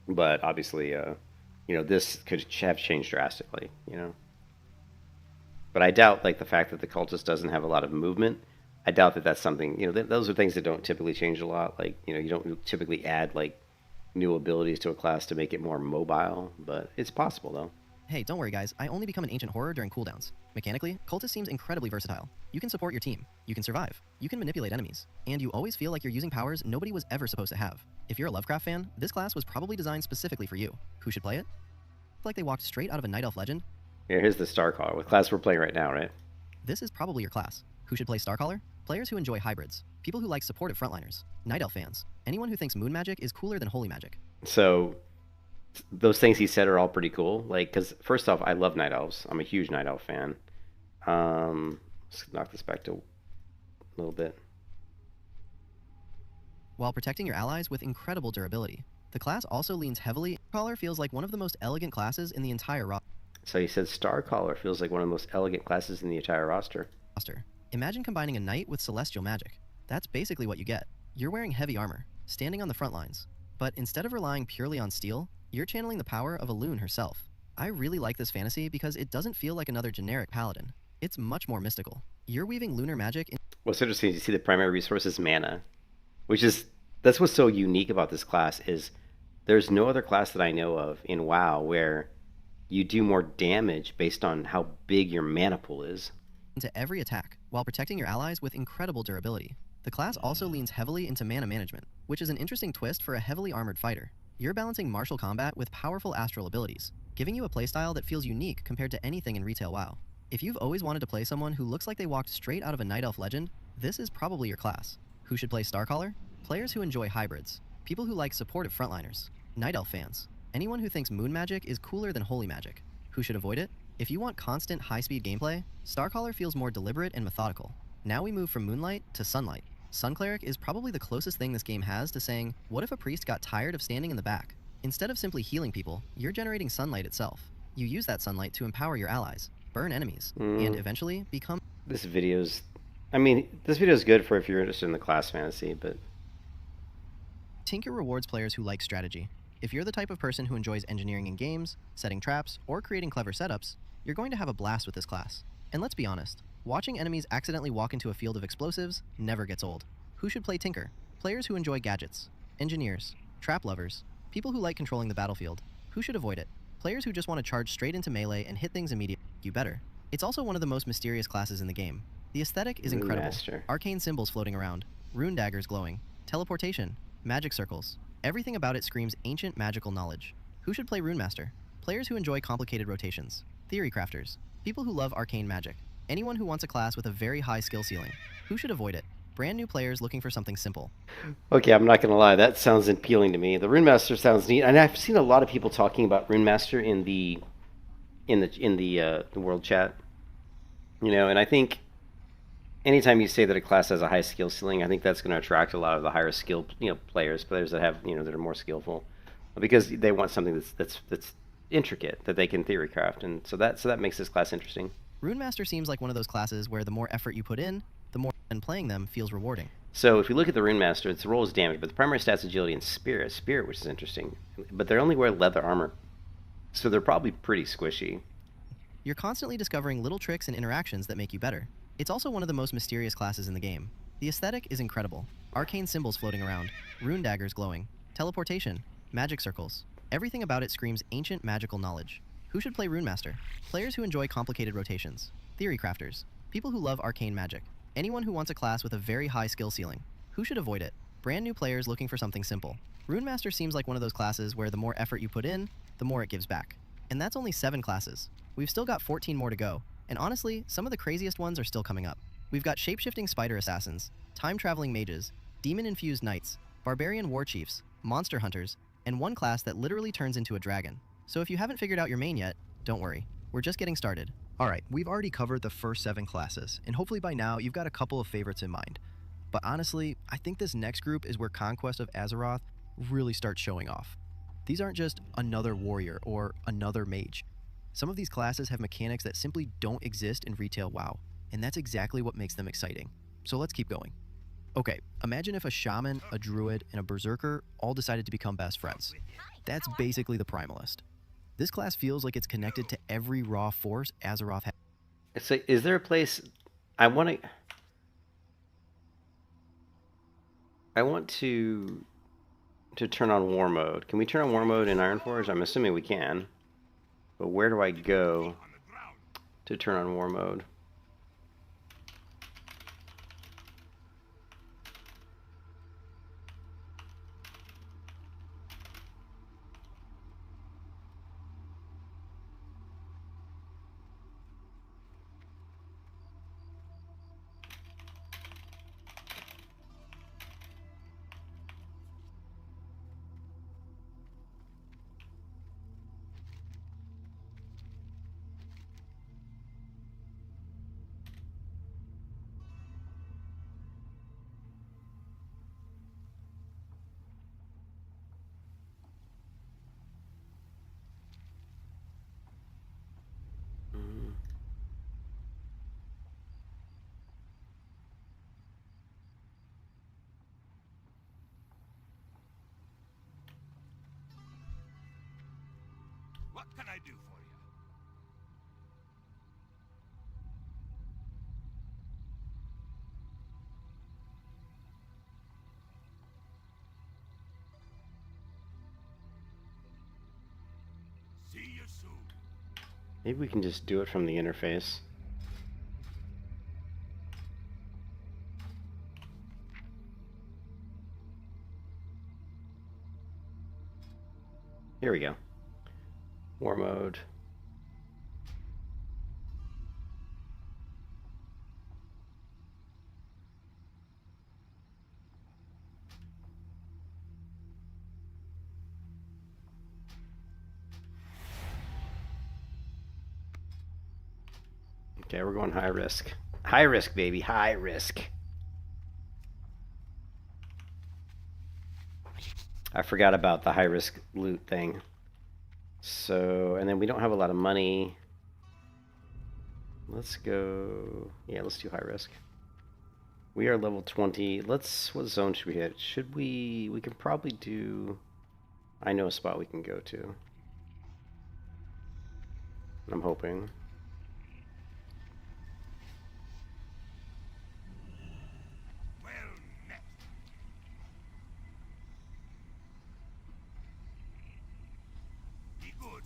But obviously, this could have changed drastically, But I doubt, like, the fact that the cultist doesn't have a lot of movement. I doubt that that's something, those are things that don't typically change a lot. Like, you don't typically add, like, new abilities to a class to make it more mobile. But it's possible, though. Hey, don't worry guys, I only become an ancient horror during cooldowns. Mechanically, Cultist seems incredibly versatile. You can support your team, you can survive, you can manipulate enemies, and you always feel like you're using powers nobody was ever supposed to have. If you're a Lovecraft fan, this class was probably designed specifically for you. Who should play it? Like they walked straight out of a Night Elf legend. Here, here's the Starcaller, with class we're playing right now, right? This is probably your class. Who should play Starcaller? Players who enjoy hybrids, people who like supportive frontliners, Night Elf fans, anyone who thinks moon magic is cooler than holy magic. So those things he said are all pretty cool. Like, because first off, I love Night Elves. I'm a huge Night Elf fan. Let's knock this back to a little bit. While protecting your allies with incredible durability, the class also leans heavily. Starcaller feels like one of the most elegant classes in the entire So he said Starcaller feels like one of the most elegant classes in the entire roster. roster. Imagine combining a knight with celestial magic. That's basically what you get. You're wearing heavy armor, standing on the front lines. But instead of relying purely on steel, you're channeling the power of Elune herself. I really like this fantasy because it doesn't feel like another generic paladin. It's much more mystical. You're weaving lunar magic in What's interesting is you see the primary resource is mana, that's what's so unique about this class is there's no other class that I know of in WoW where you do more damage based on how big your mana pool is. into every attack, while protecting your allies with incredible durability. The class also leans heavily into mana management, which is an interesting twist for a heavily armored fighter. You're balancing martial combat with powerful astral abilities, giving you a playstyle that feels unique compared to anything in retail WoW. If you've always wanted to play someone who looks like they walked straight out of a Night Elf legend, this is probably your class. Who should play Starcaller? Players who enjoy hybrids, people who like supportive frontliners, Night Elf fans, anyone who thinks moon magic is cooler than holy magic. Who should avoid it? If you want constant high-speed gameplay, Starcaller feels more deliberate and methodical. Now we move from Moonlight to Sunlight. Sun Cleric is probably the closest thing this game has to saying, what if a priest got tired of standing in the back? Instead of simply healing people, you're generating sunlight itself. You use that sunlight to empower your allies, burn enemies, and eventually become... This video's good for if you're interested in the class fantasy, but Tinker rewards players who like strategy. If you're the type of person who enjoys engineering in games, setting traps, or creating clever setups, you're going to have a blast with this class. And let's be honest, watching enemies accidentally walk into a field of explosives never gets old. Who should play Tinker? Players who enjoy gadgets, engineers, trap lovers, people who like controlling the battlefield. Who should avoid it? Players who just want to charge straight into melee and hit things immediately. You better. It's also one of the most mysterious classes in the game. The aesthetic is incredible. Master. Arcane symbols floating around, rune daggers glowing, teleportation, magic circles. Everything about it screams ancient magical knowledge. Who should play Rune Master? Players who enjoy complicated rotations, theory crafters, people who love arcane magic, anyone who wants a class with a very high skill ceiling. Who should avoid it? Brand new players looking for something simple. Okay, I'm not gonna lie, that sounds appealing to me. The Rune Master sounds neat, and I've seen a lot of people talking about Rune Master in the world chat. And I think anytime you say that a class has a high skill ceiling, I think that's going to attract a lot of the higher skill players that have that are more skillful, because they want something that's intricate that they can theory craft, and so that makes this class interesting. Rune Master seems like one of those classes where the more effort you put in, the more fun playing them feels rewarding. So if you look at the Rune Master, its role is damage, but the primary stats agility and spirit, which is interesting. But they only wear leather armor, so they're probably pretty squishy. You're constantly discovering little tricks and interactions that make you better. It's also one of the most mysterious classes in the game. The aesthetic is incredible. Arcane symbols floating around, rune daggers glowing, teleportation, magic circles. Everything about it screams ancient magical knowledge. Who should play Rune Master? Players who enjoy complicated rotations, theory crafters, people who love arcane magic, anyone who wants a class with a very high skill ceiling. Who should avoid it? Brand new players looking for something simple. Rune Master seems like one of those classes where the more effort you put in, the more it gives back. And that's only 7 classes. We've still got 14 more to go, and honestly, some of the craziest ones are still coming up. We've got shape-shifting spider assassins, time-traveling mages, demon-infused knights, barbarian war chiefs, monster hunters, and one class that literally turns into a dragon. So if you haven't figured out your main yet, don't worry. We're just getting started. Alright, we've already covered the first 7 classes, and hopefully by now you've got a couple of favorites in mind. But honestly, I think this next group is where Conquest of Azeroth really starts showing off. These aren't just another warrior or another mage. Some of these classes have mechanics that simply don't exist in retail WoW, and that's exactly what makes them exciting. So let's keep going. Okay, imagine if a shaman, a druid, and a berserker all decided to become best friends. That's basically the Primalist. This class feels like it's connected to every raw force Azeroth has. It's like, is there a place I want to turn on war mode? Can we turn on war mode in Ironforge? I'm assuming we can. But where do I go to turn on war mode? What can I do for you? See you soon. Maybe we can just do it from the interface. Here we go. War mode. Okay, we're going high risk. High risk, baby. High risk. I forgot about the high risk loot thing. So, and then we don't have a lot of money. Let's go. Yeah, let's do high risk. We are level 20. What zone should we hit? We can probably do, I know a spot we can go to. I'm hoping. Well met. Be good.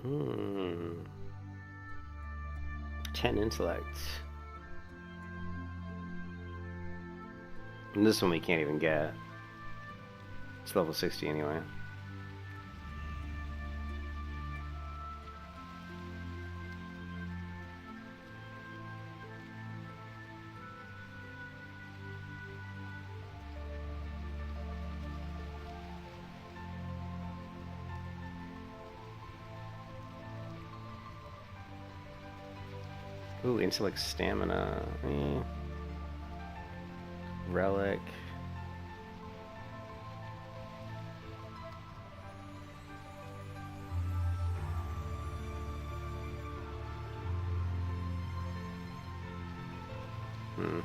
Hmm. 10 intellect. And this one we can't even get. It's level 60 anyway. Ooh, intellect, stamina. Relic. Hmm.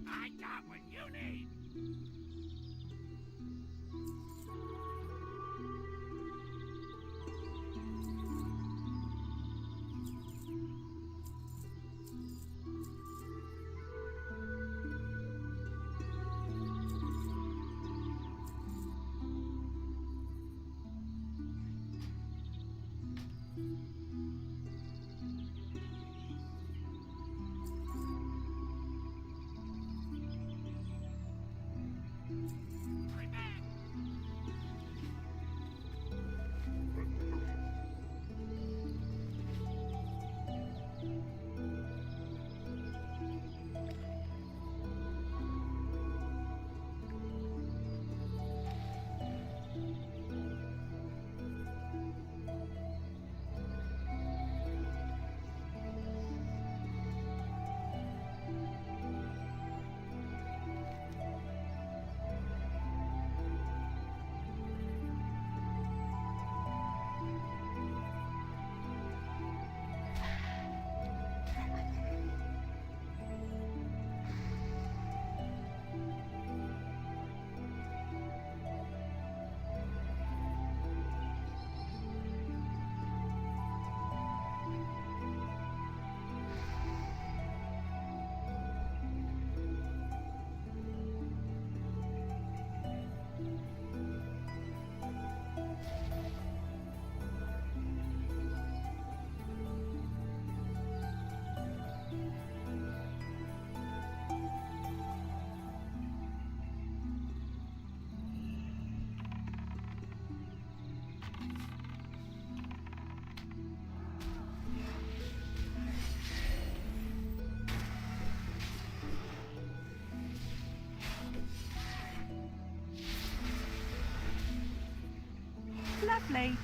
I got what you need. Lovely.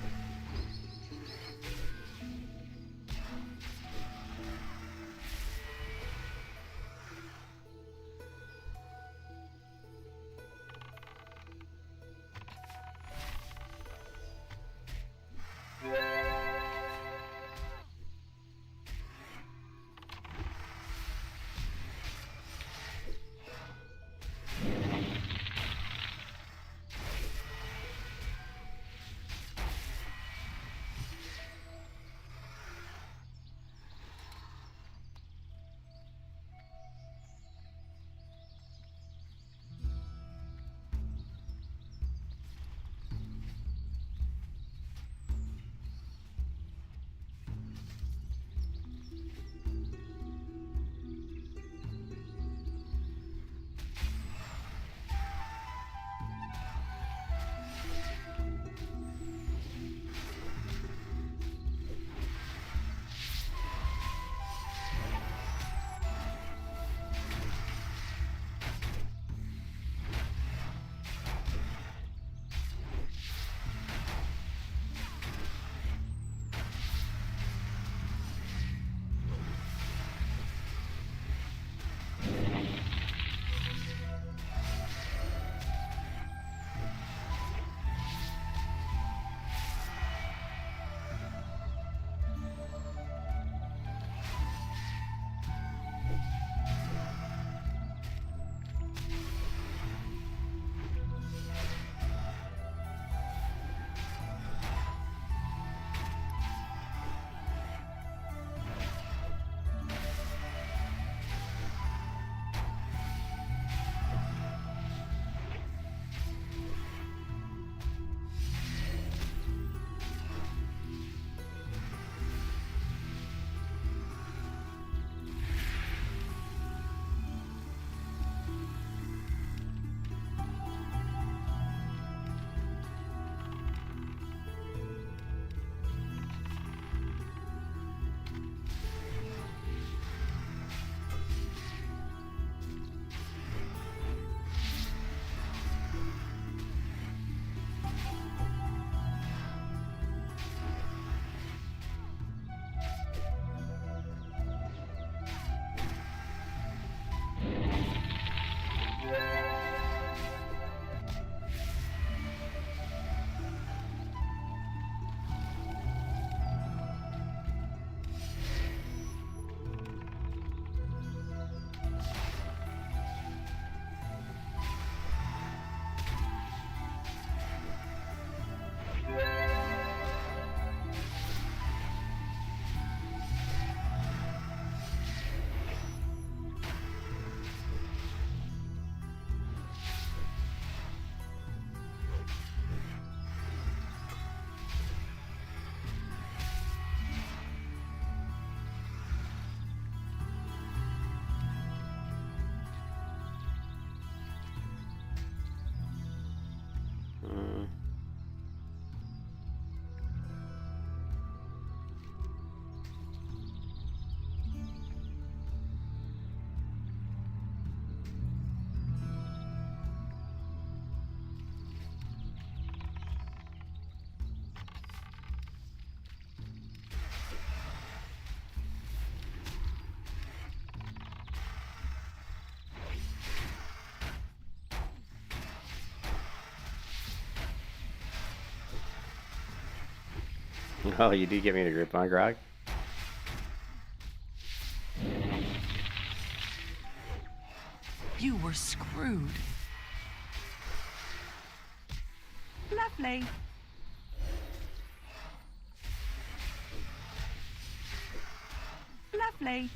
Oh, you do get me to grip on Grog? You were screwed. Lovely. Lovely.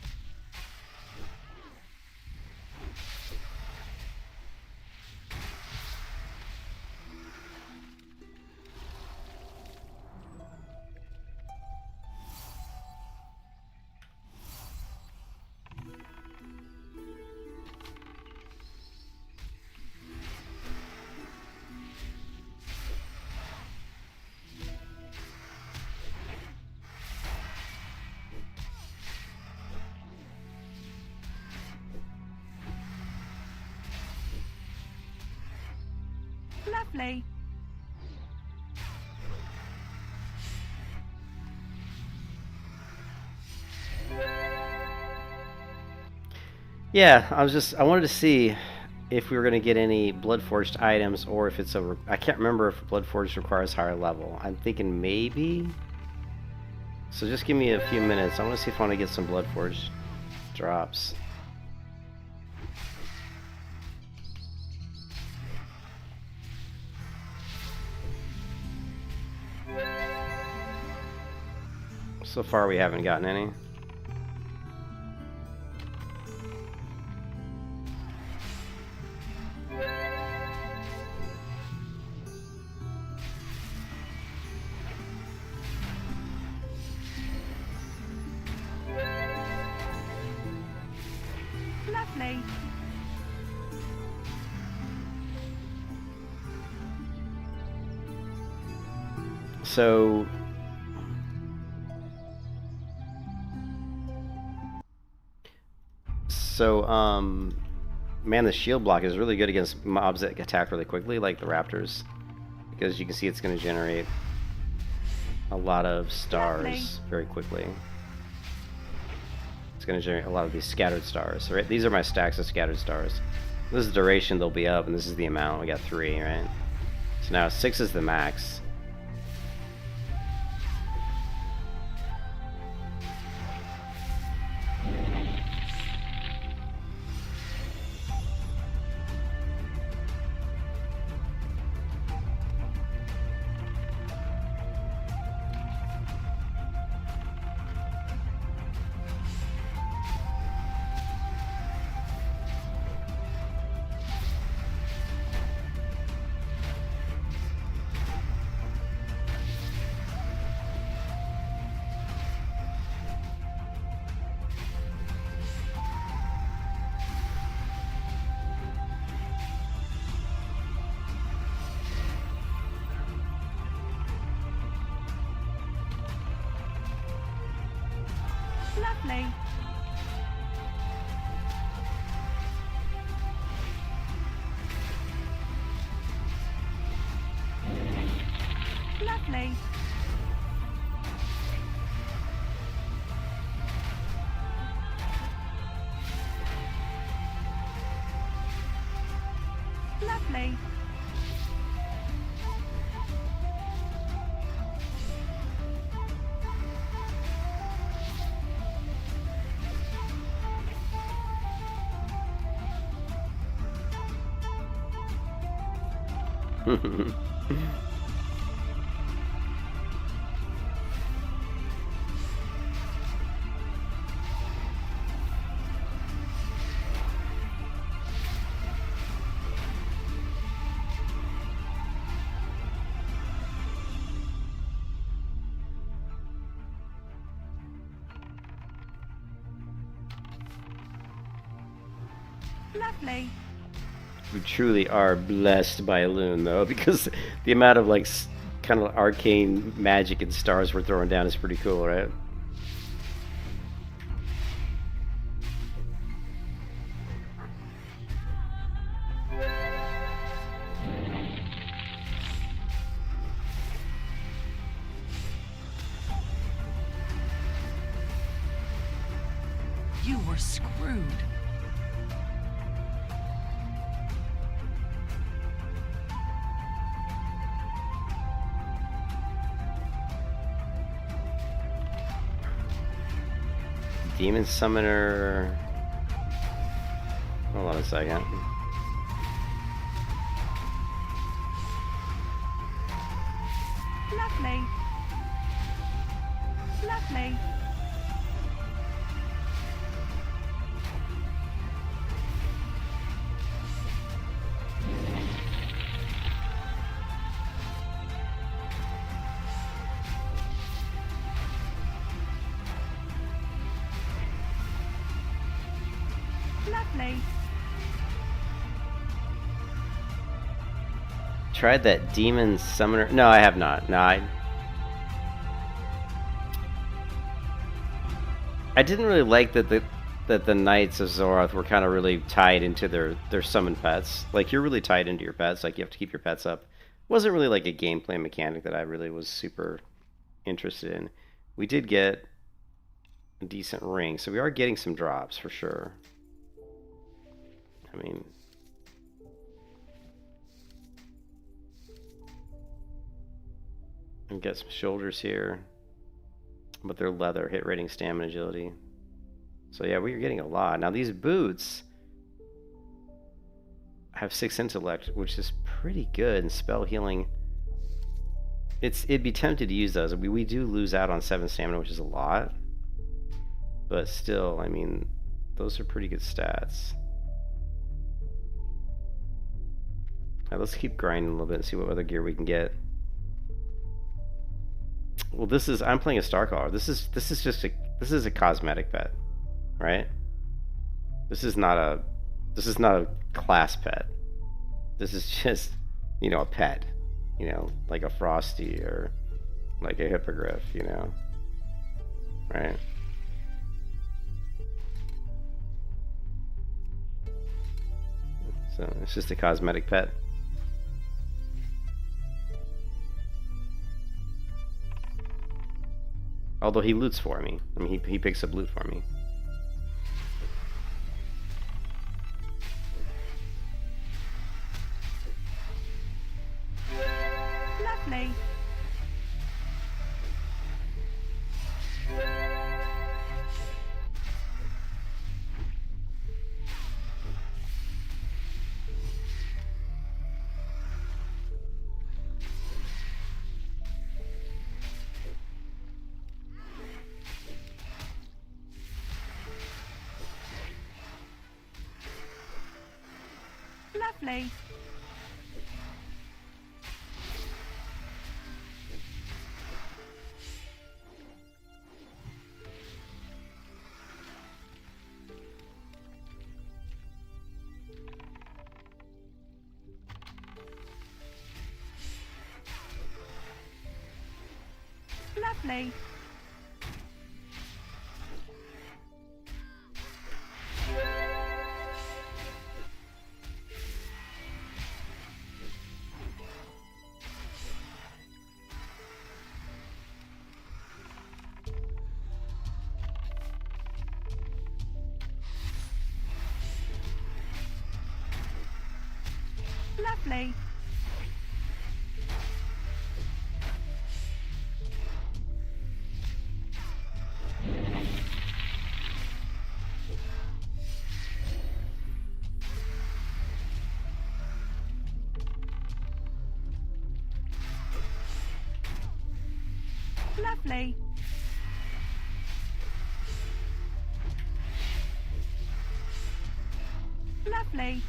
Lovely. Yeah, I wanted to see if we were going to get any Bloodforged items, or if it's a, I can't remember if Bloodforged requires higher level. I'm thinking maybe. So just give me a few minutes. I want to see if I want to get some Bloodforged drops. So far we haven't gotten any. Lovely. So man, the shield block is really good against mobs that attack really quickly, like the raptors, because you can see it's going to generate a lot of stars very quickly. It's going to generate a lot of these scattered stars. Right? These are my stacks of scattered stars. This is the duration they'll be up, and this is the amount. We got 3, right? So now 6 is the max. Lovely. Lovely. Lovely. Lovely. We truly are blessed by Loon, though, because the amount of like kind of arcane magic and stars we're throwing down is pretty cool, right? You were screwed. Demon Summoner. Hold on a second. Lovely. Lovely. Lovely. Tried that Demon Summoner. No, I have not. No, I didn't really like that the Knights of Zoroth were kind of really tied into their summon pets. Like, you're really tied into your pets. Like, you have to keep your pets up. Wasn't really like a gameplay mechanic that I really was super interested in. We did get a decent ring, so we are getting some drops for sure. I mean, and get some shoulders here, but they're leather, hit rating, stamina, agility. So yeah, we're getting a lot. Now these boots have 6 intellect, which is pretty good, and spell healing. It'd be tempted to use those. We do lose out on 7 stamina, which is a lot, but still, I mean, those are pretty good stats. All right, let's keep grinding a little bit and see what other gear we can get. Well, I'm playing a Starcaller. This is a cosmetic pet, right? This is not a class pet. This is just, a pet, like a Frosty or like a Hippogriff, right? So it's just a cosmetic pet. Although he loots for me. I mean, he picks up loot for me. Lovely. Lovely. Lovely. Lovely. Lovely. Lovely.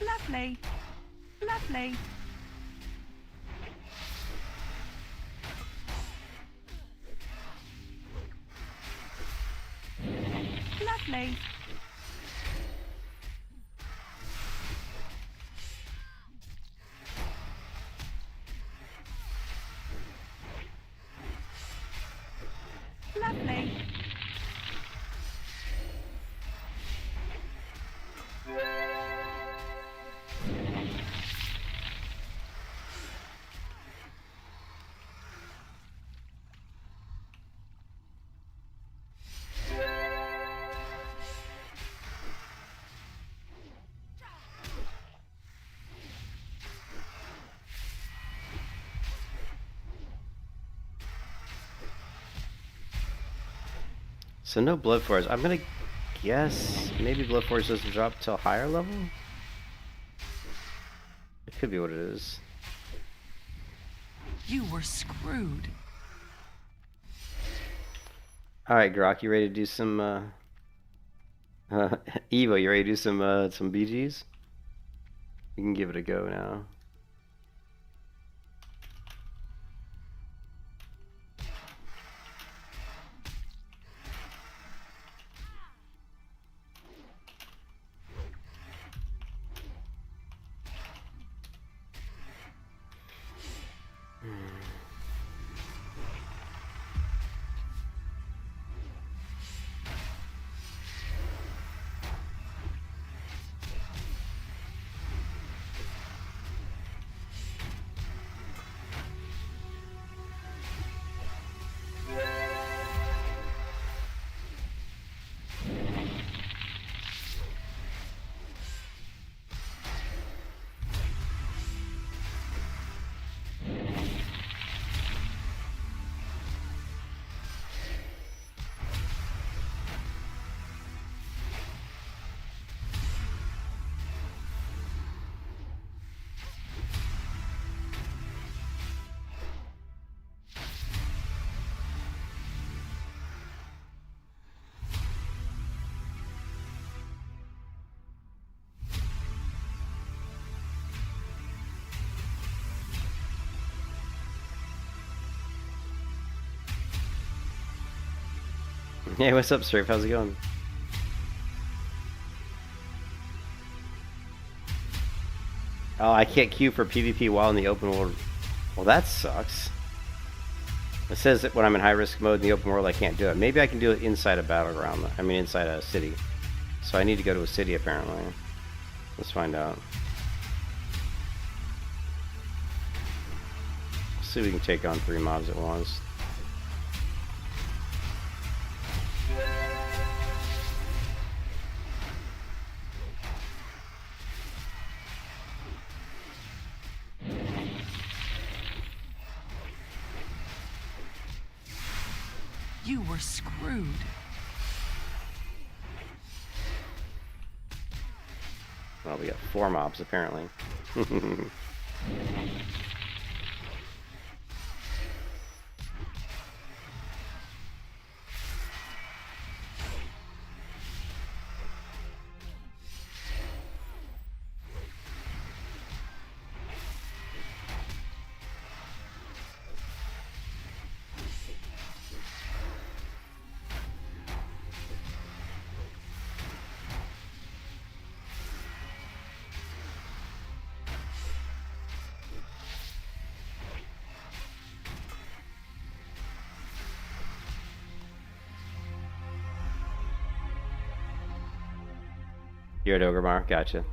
Lovely. Lovely. Lovely. Lovely. So no Blood Force. I'm gonna guess maybe Blood Force doesn't drop till higher level? could be what it is. You were screwed. All right, Grok, you ready to do some? Evo, you ready to do some BGs? You can give it a go now. Hey, what's up, Strafe? How's it going? Oh, I can't queue for PvP while in the open world. Well, that sucks. It says that when I'm in high risk mode in the open world, I can't do it. Maybe I can do it inside a battleground. I mean, inside a city. So I need to go to a city, apparently. Let's find out. Let's see if we can take on 3 mobs at once. You were screwed. Well, we got 4 mobs, apparently. You're at Ogremar, gotcha.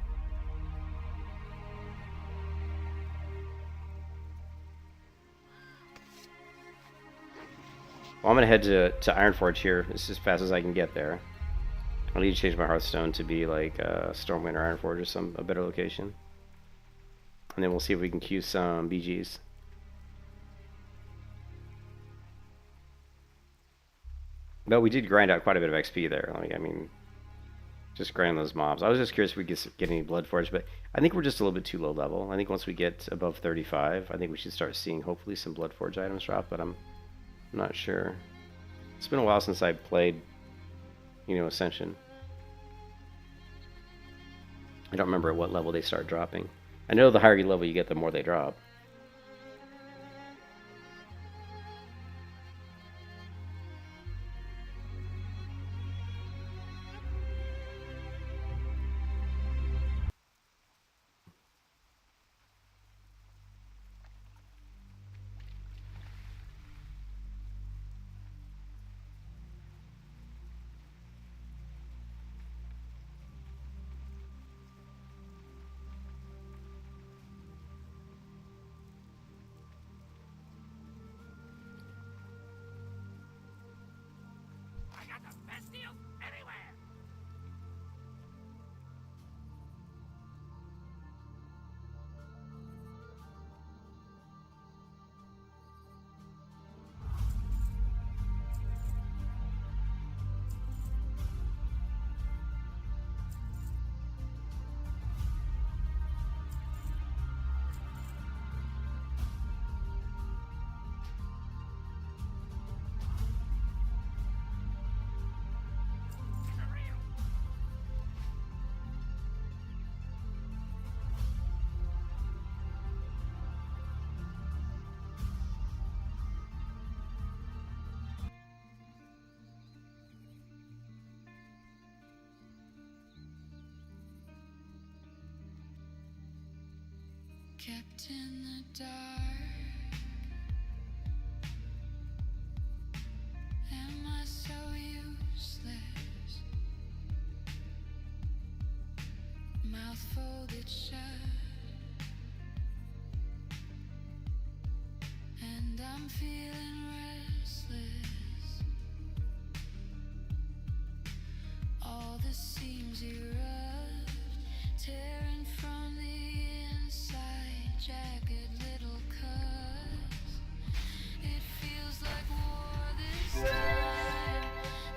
Well, I'm gonna head to Ironforge here as fast as I can get there. I need to change my Hearthstone to be like Stormwind or Ironforge or a better location. And then we'll see if we can queue some BGs. But we did grind out quite a bit of XP there. Like, I mean, just grinding those mobs. I was just curious if we could get any Bloodforge, but I think we're just a little bit too low level. I think once we get above 35, I think we should start seeing hopefully some Bloodforge items drop, but I'm not sure. It's been a while since I played, Ascension. I don't remember at what level they start dropping. I know the higher you level you get, the more they drop. kept in the dark. Am I so useless? Mouth folded shut, and I'm feeling restless. All the seams erupt, tearing from the inside, jagged little cuts. It feels like war this time.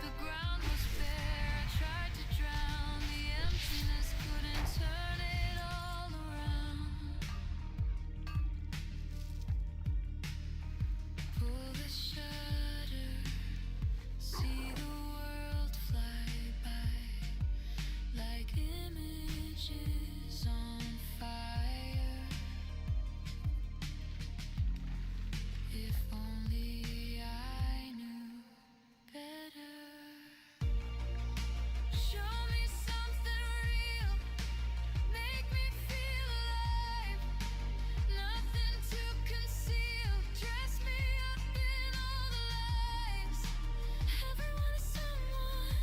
The ground was bare, I tried to drown the emptiness, couldn't turn it all around. Pull the shutter, see the world fly by like images on fire. If only I knew better. Show me something real, make me feel alive. Nothing to conceal, dress me up in all the lies. Everyone is someone,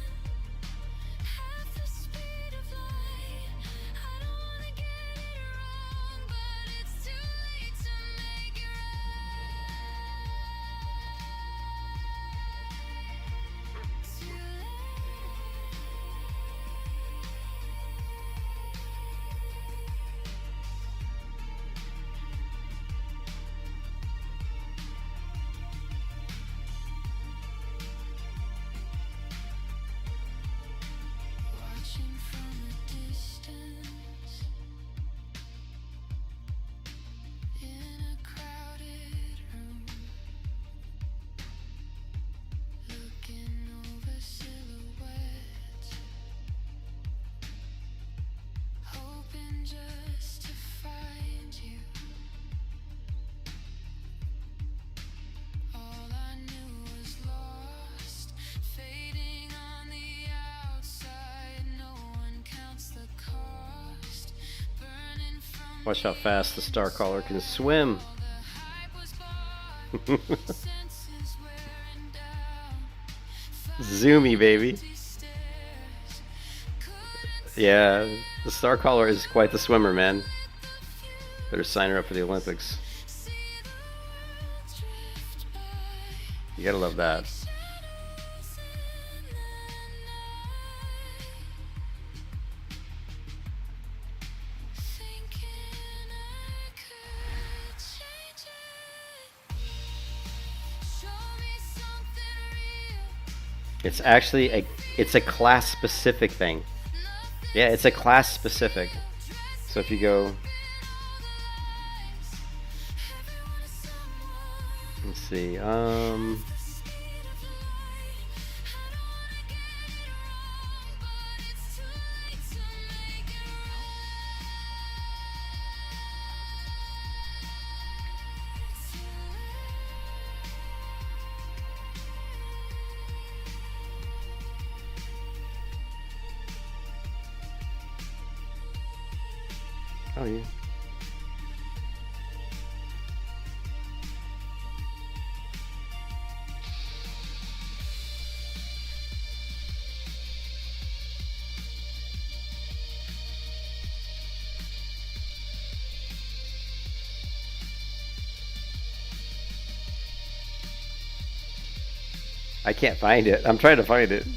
half the speed of light. I don't wanna get it wrong, but it's too late to make it right. Too late. Watching from a distance, in a crowded room, looking over silhouettes, hoping just to find you. All I knew was lost, fading on the outside. No one counts the cost, burning from Watch how fast the Starcaller can swim. all the hype was bought. Senses wearing down, Zoomy, baby. empty stairs. Couldn't Yeah, the Starcaller is quite the swimmer, man. Better sign her up for the Olympics. see the world drift by. You gotta love that. Shadows in the night, thinking I could change it. Show me something real, It's actually it's a class specific thing. Yeah, it's a class specific. So if you go, let's see, oh yeah. I can't find it. I'm trying to find it.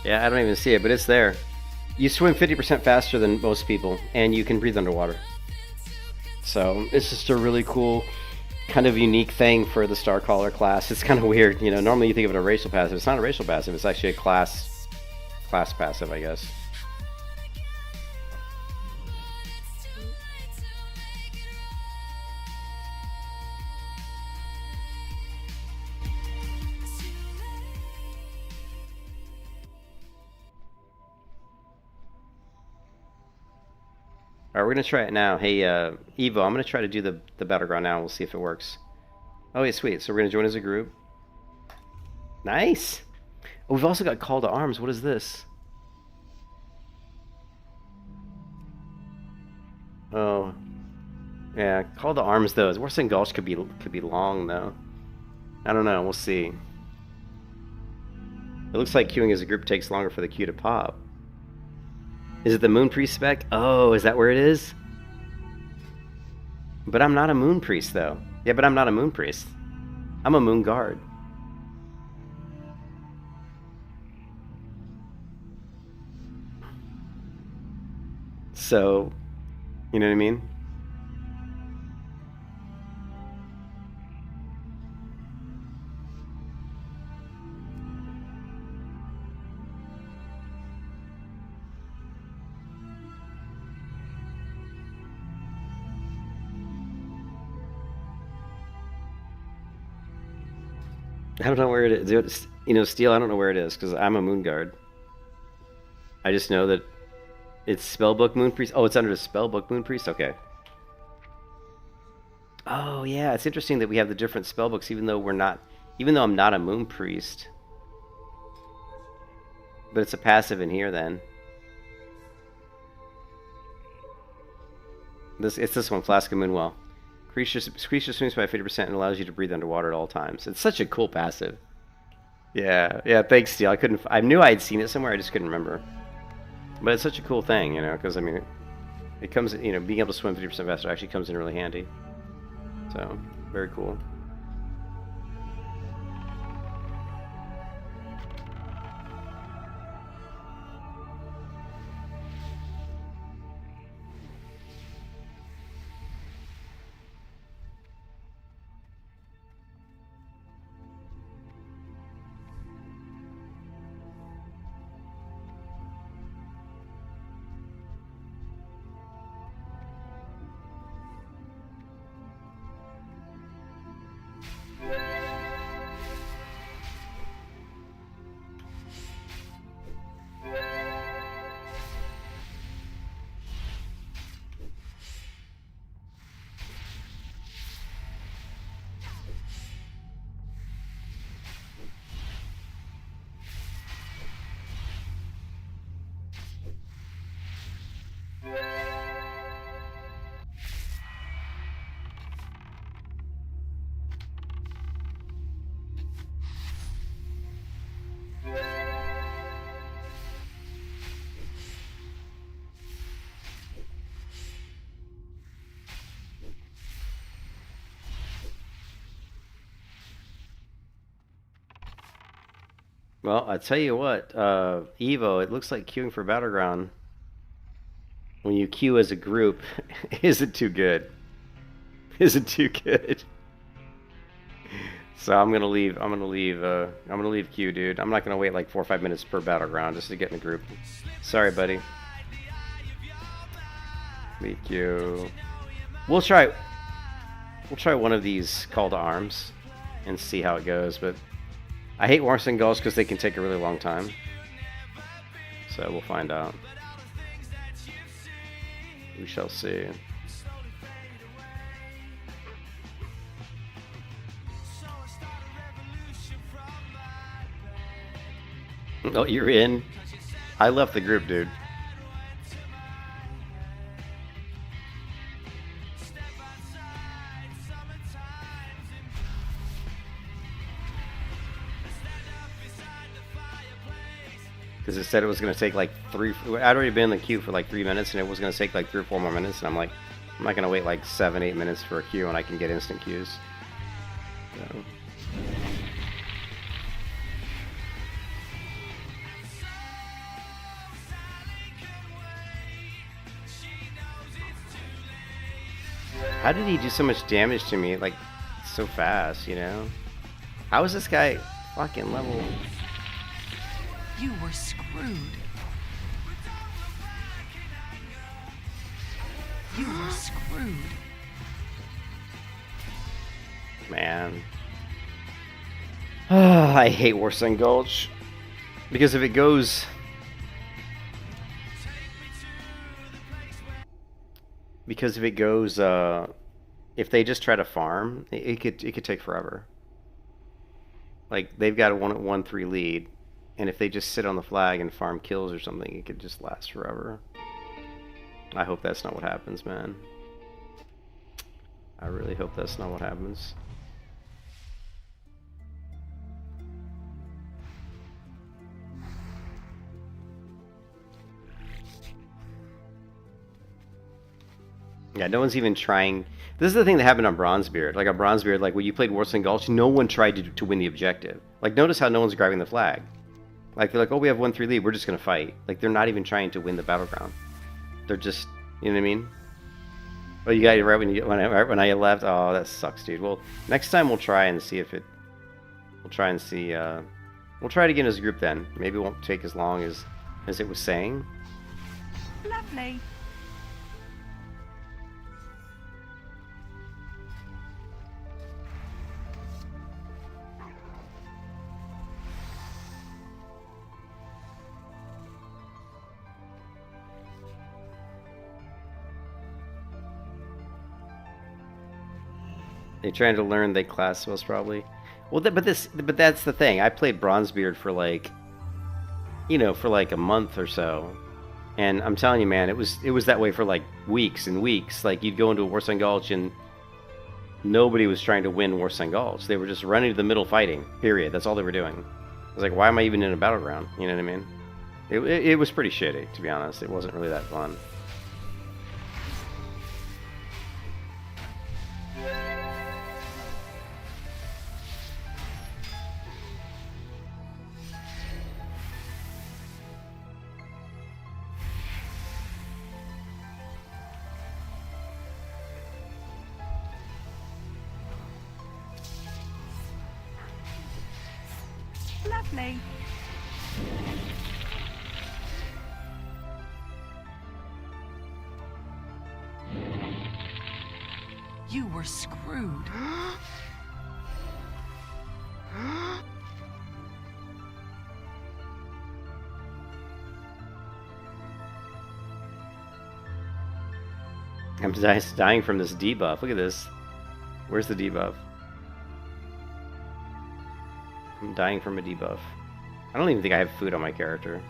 Yeah, I don't even see it, but it's there. You swim 50% faster than most people, and you can breathe underwater. So it's just a really cool, kind of unique thing for the Starcaller class. It's kind of weird, you know. Normally you think of it a racial passive. It's not a racial passive. It's actually a class passive, I guess. Alright, we're gonna try it now. Hey, Evo, I'm gonna try to do the battleground now. We'll see if it works. Oh, yeah, sweet. So we're gonna join as a group. Nice. Oh, we've also got Call to Arms. What is this? Oh, yeah. Call to Arms though. Warsong Gulch could be long though. I don't know. We'll see. It looks like queuing as a group takes longer for the queue to pop. Is it the Moon Priest spec? Oh, is that where it is? But I'm not a Moon Priest though. Yeah, but I'm not a Moon Priest. I'm a Moon Guard. So, you know what I mean? I don't know where it is. You know, Steel, I don't know where it is because I'm a Moon Guard. I just know that it's Spellbook Moon Priest. Oh, it's under the Spellbook Moon Priest? Okay. Oh, yeah. It's interesting that we have the different spellbooks even though I'm not a Moon Priest. But it's a passive in here then. It's this one, Flask of Moonwell. Creature swims by 50% and allows you to breathe underwater at all times. It's such a cool passive. Yeah, thanks, Steel. I knew I'd seen it somewhere, I just couldn't remember. But it's such a cool thing, you know, because, I mean, it comes, you know, being able to swim 50% faster actually comes in really handy. So, very cool. Well, I tell you what, Evo, it looks like queuing for Battleground when you queue as a group isn't too good. Isn't too good. So I'm gonna leave queue, dude. I'm not gonna wait like 4 or 5 minutes per Battleground just to get in a group. Sorry, buddy. Leave queue. We'll try one of these Call to Arms and see how it goes, but I hate Warsong Gulch because they can take a really long time. So we'll find out. We shall see. Oh, you're in? I left the group, dude. Because it said it was going to take like I'd already been in the queue for like 3 minutes, and it was going to take like 3 or 4 more minutes, and I'm like, I'm not going to wait like 7, 8 minutes for a queue when I can get instant queues. So. How did he do so much damage to me, like, so fast, you know? How is this guy fucking level? You were screwed. You were screwed. Man. I hate Warsong Gulch. Because if it goes... Because if it goes, if they just try to farm, it could take forever. Like they've got a 1-3 lead, and if they just sit on the flag and farm kills or something, it could just last forever. I hope that's not what happens, man. I really hope that's not what happens. Yeah, no one's even trying. This is the thing that happened on Bronzebeard. Like on Bronzebeard, like when you played Warsong Gulch, no one tried to win the objective. Like notice how no one's grabbing the flag. Like they're like, oh, we have 1-3 lead, we're just gonna fight. Like they're not even trying to win the battleground. They're just, you know what I mean? Oh, you got it right when I left. Oh, that sucks, dude. Well, next time we'll try and see if it. We'll try and see. We'll try it again as a group then. Maybe it won't take as long as it was saying. Lovely. They're trying to learn they class most probably. Well, but that's the thing. I played Bronzebeard for like, you know, for like a month or so, and I'm telling you, man, it was that way for like weeks and weeks. Like you'd go into a Warsong Gulch and nobody was trying to win Warsong Gulch. They were just running to the middle fighting. Period. That's all they were doing. I was like, why am I even in a battleground? You know what I mean? It was pretty shitty, to be honest. It wasn't really that fun. Lovely. You were screwed. I'm dying from this debuff. Look at this. Where's the debuff? I'm dying from a debuff. I don't even think I have food on my character.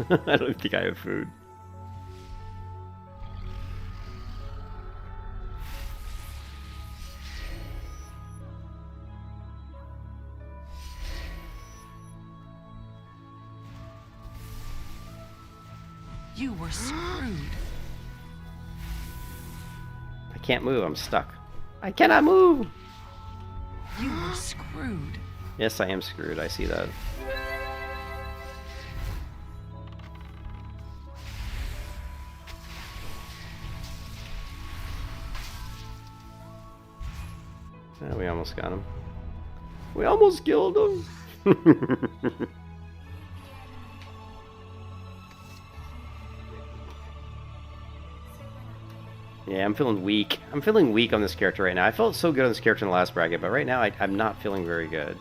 I don't think I have food. You were screwed. I can't move. I'm stuck. I cannot move. You were screwed. Yes, I am screwed. I see that. Yeah, we almost got him. We almost killed him. Yeah, I'm feeling weak. I'm feeling weak on this character right now. I felt so good on this character in the last bracket, but right now I'm not feeling very good.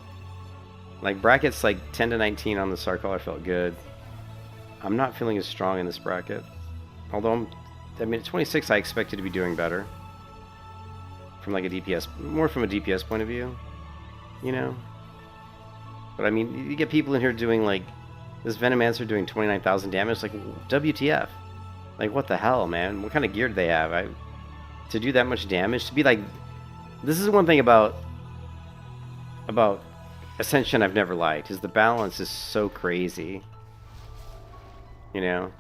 Like brackets like 10 to 19 on the Starcaller felt good. I'm not feeling as strong in this bracket. Although I mean, at 26 I expected to be doing better. From like a DPS, more from a DPS point of view, you know? But I mean, you get people in here doing like, this Venomancer doing 29,000 damage, like WTF? Like what the hell, man? What kind of gear do they have? To do that much damage, to be like, this is one thing about Ascension I've never liked, is the balance is so crazy, you know?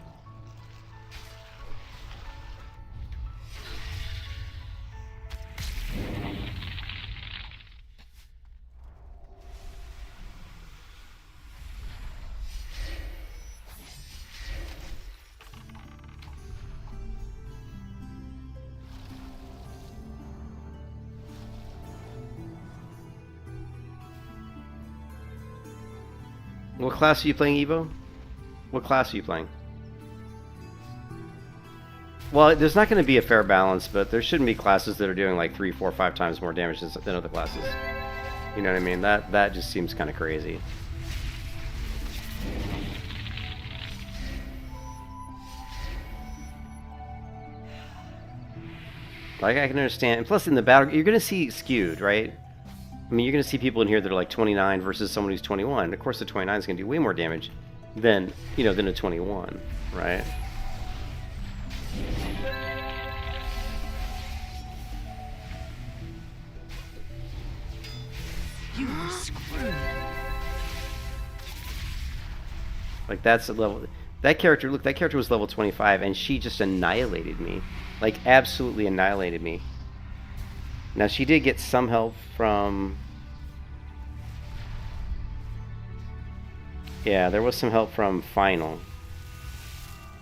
What class are you playing, Evo? What class are you playing? Well, there's not going to be a fair balance, but there shouldn't be classes that are doing like 3, 4, 5 times more damage than other classes. You know what I mean? That just seems kind of crazy. Like, I can understand. And plus, in the battle, you're going to see skewed, right? I mean, you're going to see people in here that are like 29 versus someone who's 21. Of course, the 29 is going to do way more damage than, you know, than a 21, right? You were screwed. Like, that's a level... That character, look, that character was level 25, and she just annihilated me. Like, absolutely annihilated me. Now, she did get some help from... Yeah, there was some help from Final.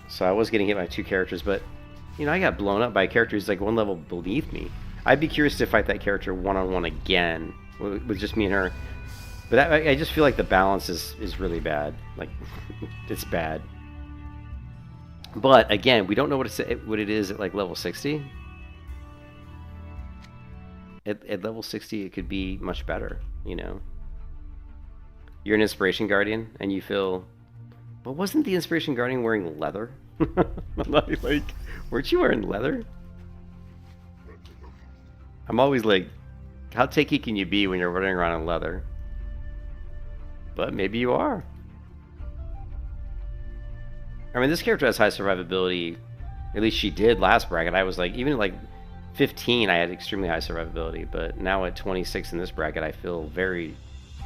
So I was getting hit by 2 characters, but, you know, I got blown up by a character who's like 1 level beneath me. I'd be curious to fight that character one-on-one again, with just me and her. But I just feel like the balance is really bad. Like, it's bad. But, again, we don't know what it is at, like, level 60. At level 60, it could be much better, you know? You're an Inspiration Guardian, and you feel... But wasn't the Inspiration Guardian wearing leather? like, weren't you wearing leather? I'm always like, how takey can you be when you're running around in leather? But maybe you are. I mean, this character has high survivability. At least she did last bracket. I was like, even at like 15, I had extremely high survivability. But now at 26 in this bracket, I feel very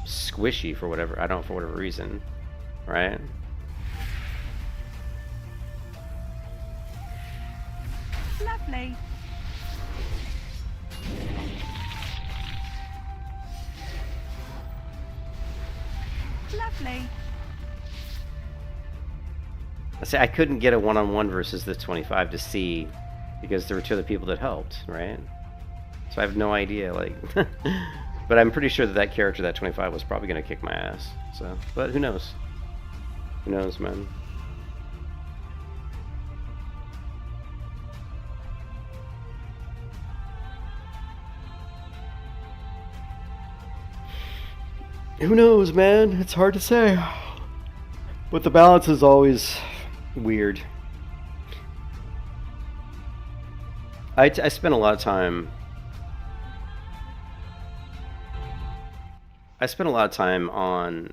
squishy for whatever, I don't know, for whatever reason. Right? Lovely. Lovely. I say I couldn't get a one-on-one versus the 25 to see because there were 2 other people that helped, right? So I have no idea, like, but I'm pretty sure that that character, that 25, was probably gonna kick my ass. So, but who knows? Who knows, man? Who knows, man? It's hard to say. But the balance is always weird. I spent a lot of time... I spent a lot of time on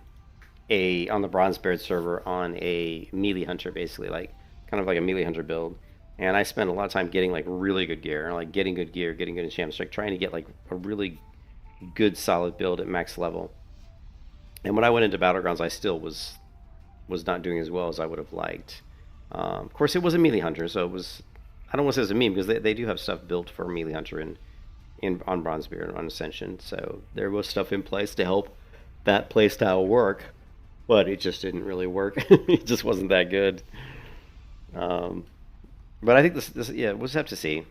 the Bronze Beard server on a melee hunter, basically, like kind of like a melee hunter build. And I spent a lot of time getting like really good gear, like getting good gear, getting good enchantments, like trying to get like a really good solid build at max level. And when I went into Battlegrounds, I still was not doing as well as I would have liked. Of course, it was a melee hunter, so it was... I don't want to say it's a meme, because they do have stuff built for melee hunter on Bronzebeard and on Ascension, so there was stuff in place to help that playstyle work, but it just didn't really work. It just wasn't that good. But I think this yeah, we'll just have to see.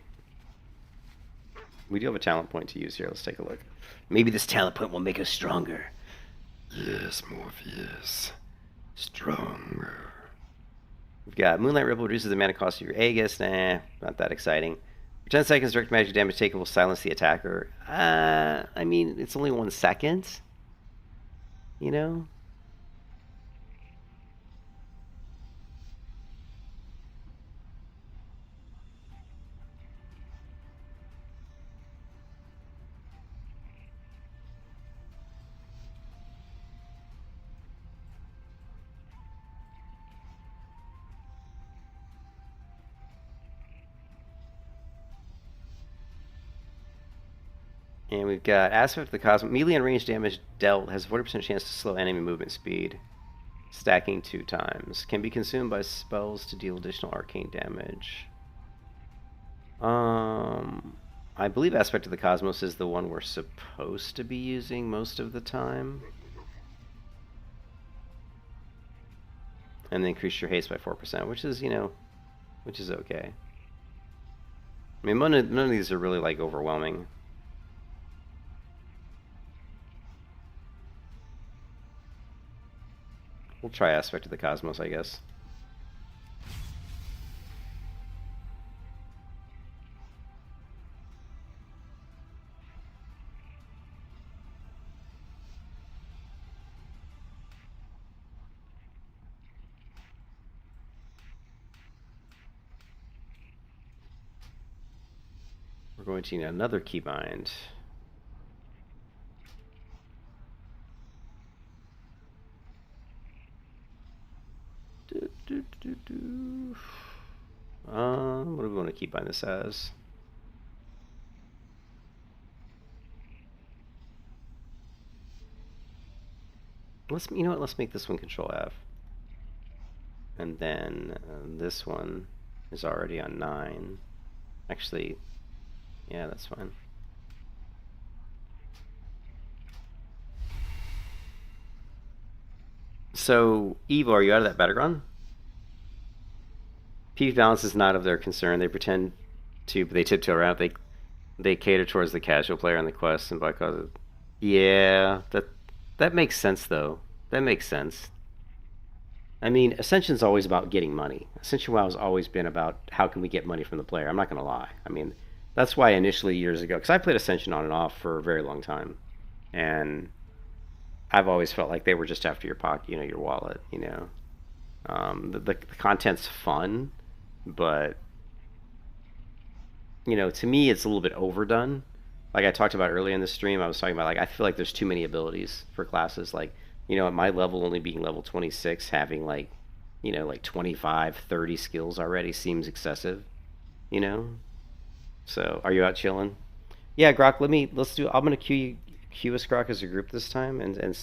We do have a talent point to use here. Let's take a look. Maybe this talent point will make us stronger. Yes, Morpheus. Stronger. We've got Moonlight Ripple reduces the mana cost of your Aegis. Nah, not that exciting. For 10 seconds, direct magic damage taken will silence the attacker. I mean, it's only 1 second. You know? And we've got Aspect of the Cosmos. Melee and range damage dealt has a 40% chance to slow enemy movement speed. Stacking 2 times. Can be consumed by spells to deal additional arcane damage. I believe Aspect of the Cosmos is the one we're supposed to be using most of the time. And then increase your haste by 4%, which is, you know, which is okay. I mean, none of these are really, like, overwhelming. We'll try Aspect of the Cosmos, I guess. We're going to need another keybind. What do we want to keep on this as? You know what? Let's make this one Control F. And then this one is already on 9. Actually, yeah, that's fine. So, Evo, are you out of that battleground? PvP balance is not of their concern. They pretend to, but they tiptoe around. They cater towards the casual player on the quest, and by cause of, yeah, that makes sense though. That makes sense. I mean, Ascension's always about getting money. Ascension WoW's always been about how can we get money from the player. I'm not gonna lie. I mean, that's why initially years ago, because I played Ascension on and off for a very long time, and I've always felt like they were just after your pocket, your wallet. The content's fun, but to me, it's a little bit overdone. Like I talked about earlier in the stream, I was talking about I feel like there's too many abilities for classes. Like at my level, only being level 26, having like 25, 30 skills already seems excessive. So are you out chilling? Yeah, Grok. I'm gonna queue us Grok as a group this time, and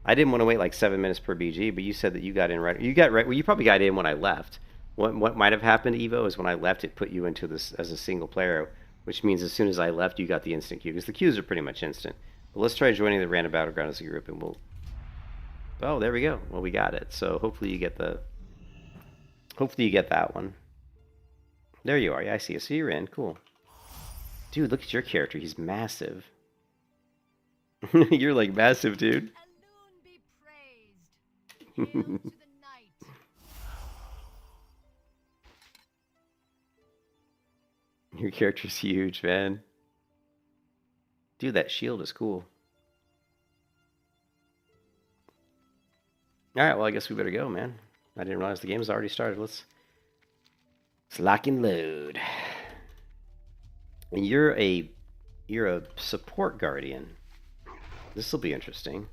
I didn't want to wait like 7 minutes per BG, but you said that you got in right. You got right. Well, you probably got in when I left. What might have happened, Evo, is when I left, it put you into this as a single player, which means as soon as I left, you got the instant queue, because the queues are pretty much instant. But let's try joining the random battleground as a group, and we'll. Oh, there we go. Well, we got it. So hopefully you get that one. There you are. Yeah, I see you. So you're in. Cool. Dude, look at your character. He's massive. You're like massive, dude. Alone be praised. Hail to the night. Your character's huge, man. Dude, that shield is cool. Alright, well, I guess we better go, man. I didn't realize the game's already started. Let's lock and load. And you're a support guardian. This will be interesting.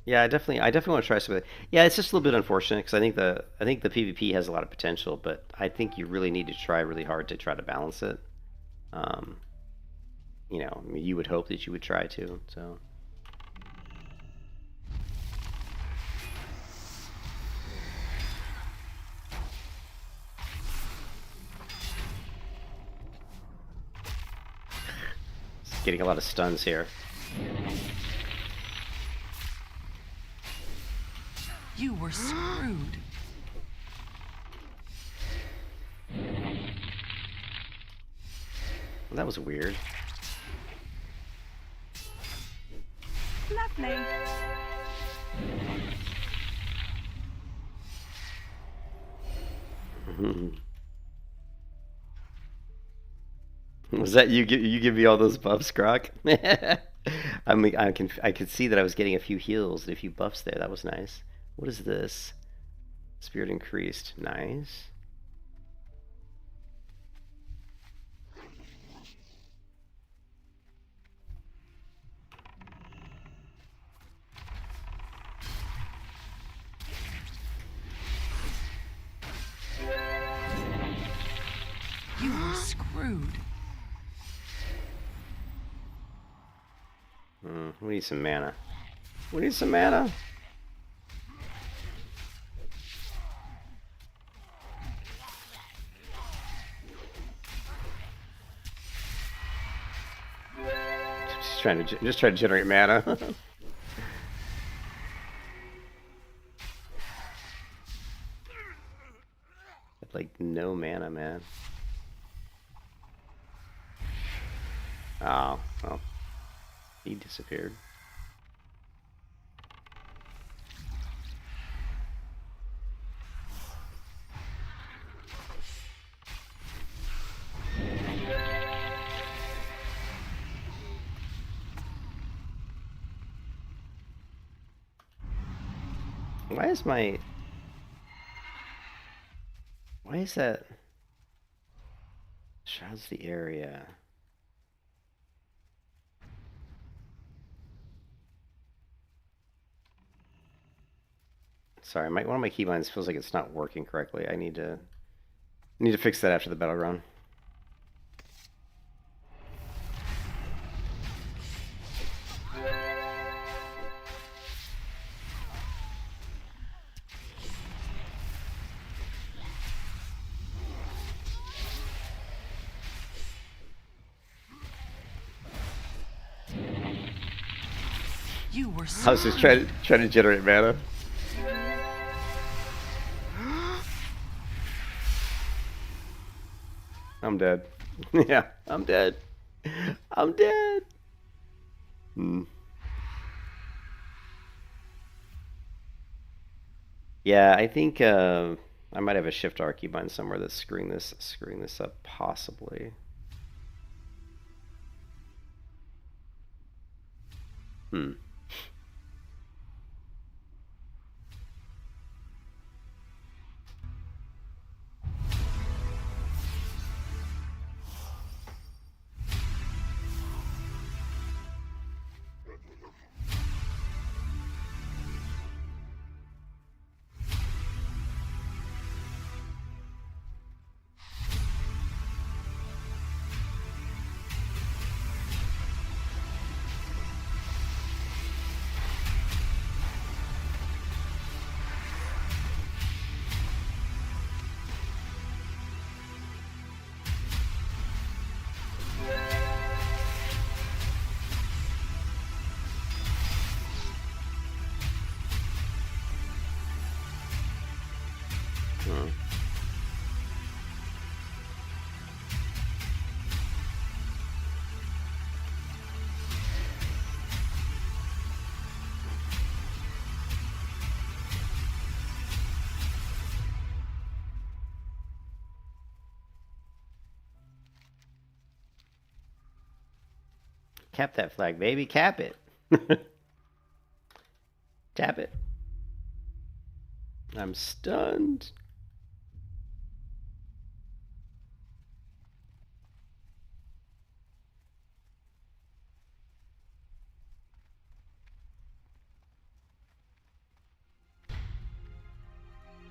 Yeah, I definitely want to try some of it. Yeah, it's just a little bit unfortunate because I think the PvP has a lot of potential, but I think you really need to try really hard to try to balance it. I mean, you would hope that you would try to. So. Getting a lot of stuns here. You were screwed. Well, that was weird. Lovely. Was that you? You give me all those buffs, Grok? I mean, I could see that I was getting a few heals and a few buffs there. That was nice. What is this? Spirit increased. Nice. You were screwed. We need some mana. We need some mana. Just trying to generate mana. Like no mana, man. Oh, well. He disappeared. Why is that? Shrouds the area. Sorry, one of my keybinds feels like it's not working correctly. I need to fix that after the battle run. You were I was just trying to generate mana. I'm dead. Yeah, I'm dead. I'm dead. Yeah, I think I might have a shift R keybind somewhere that's screwing this up, possibly. Cap that flag, baby. Cap it. Tap it. I'm stunned.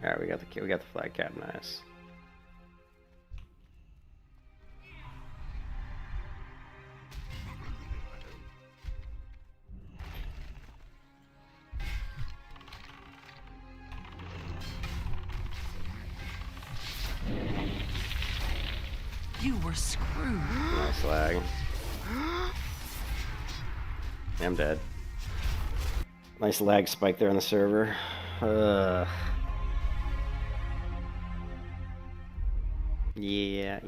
All right, we got the flag cap. Nice. You were screwed. Nice lag. I'm dead. Nice lag spike there on the server. Yeah.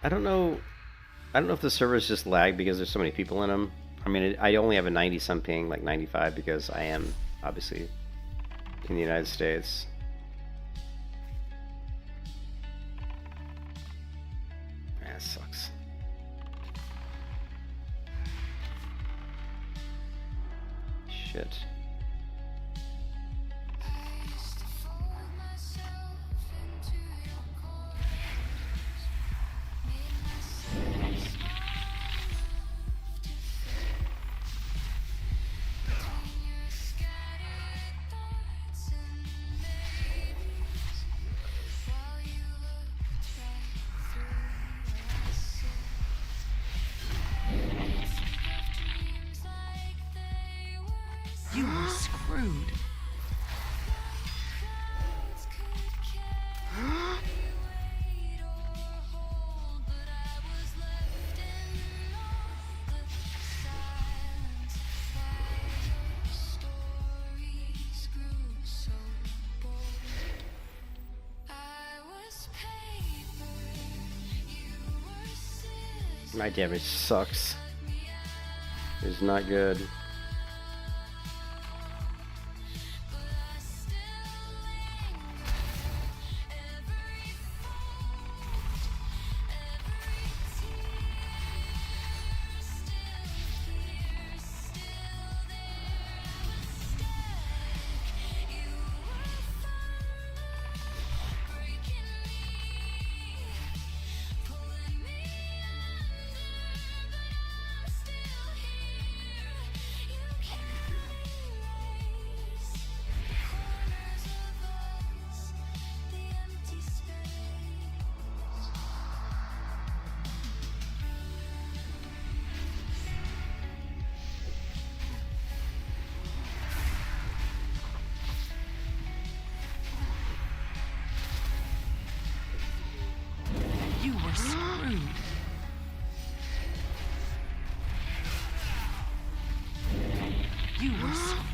I don't know if the servers just lag because there's so many people in them. I mean, I only have a 90-some ping, like 95, because I am obviously in the United States. That sucks. Shit. You were screwed. My damage sucks. It's not good.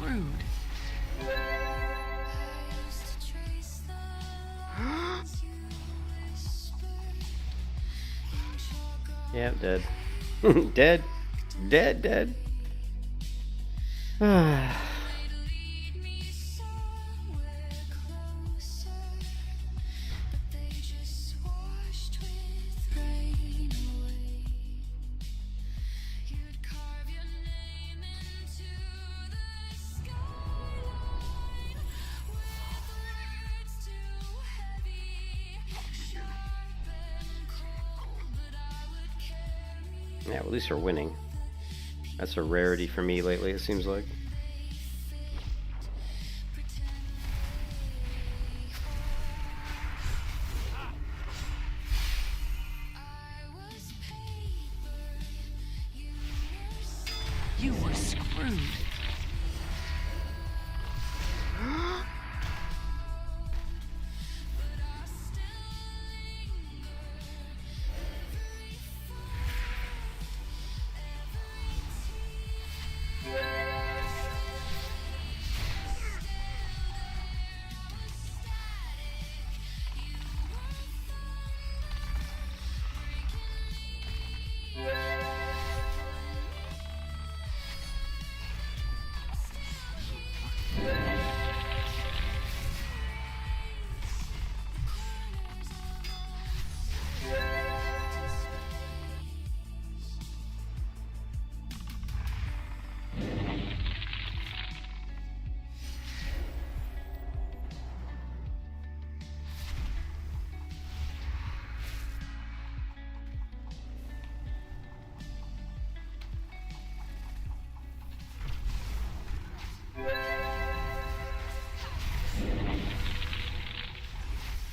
screwed. Yeah, dead. Dead. Dead, dead. Yeah, well, at least we're winning. That's a rarity for me lately, it seems like. You were screwed.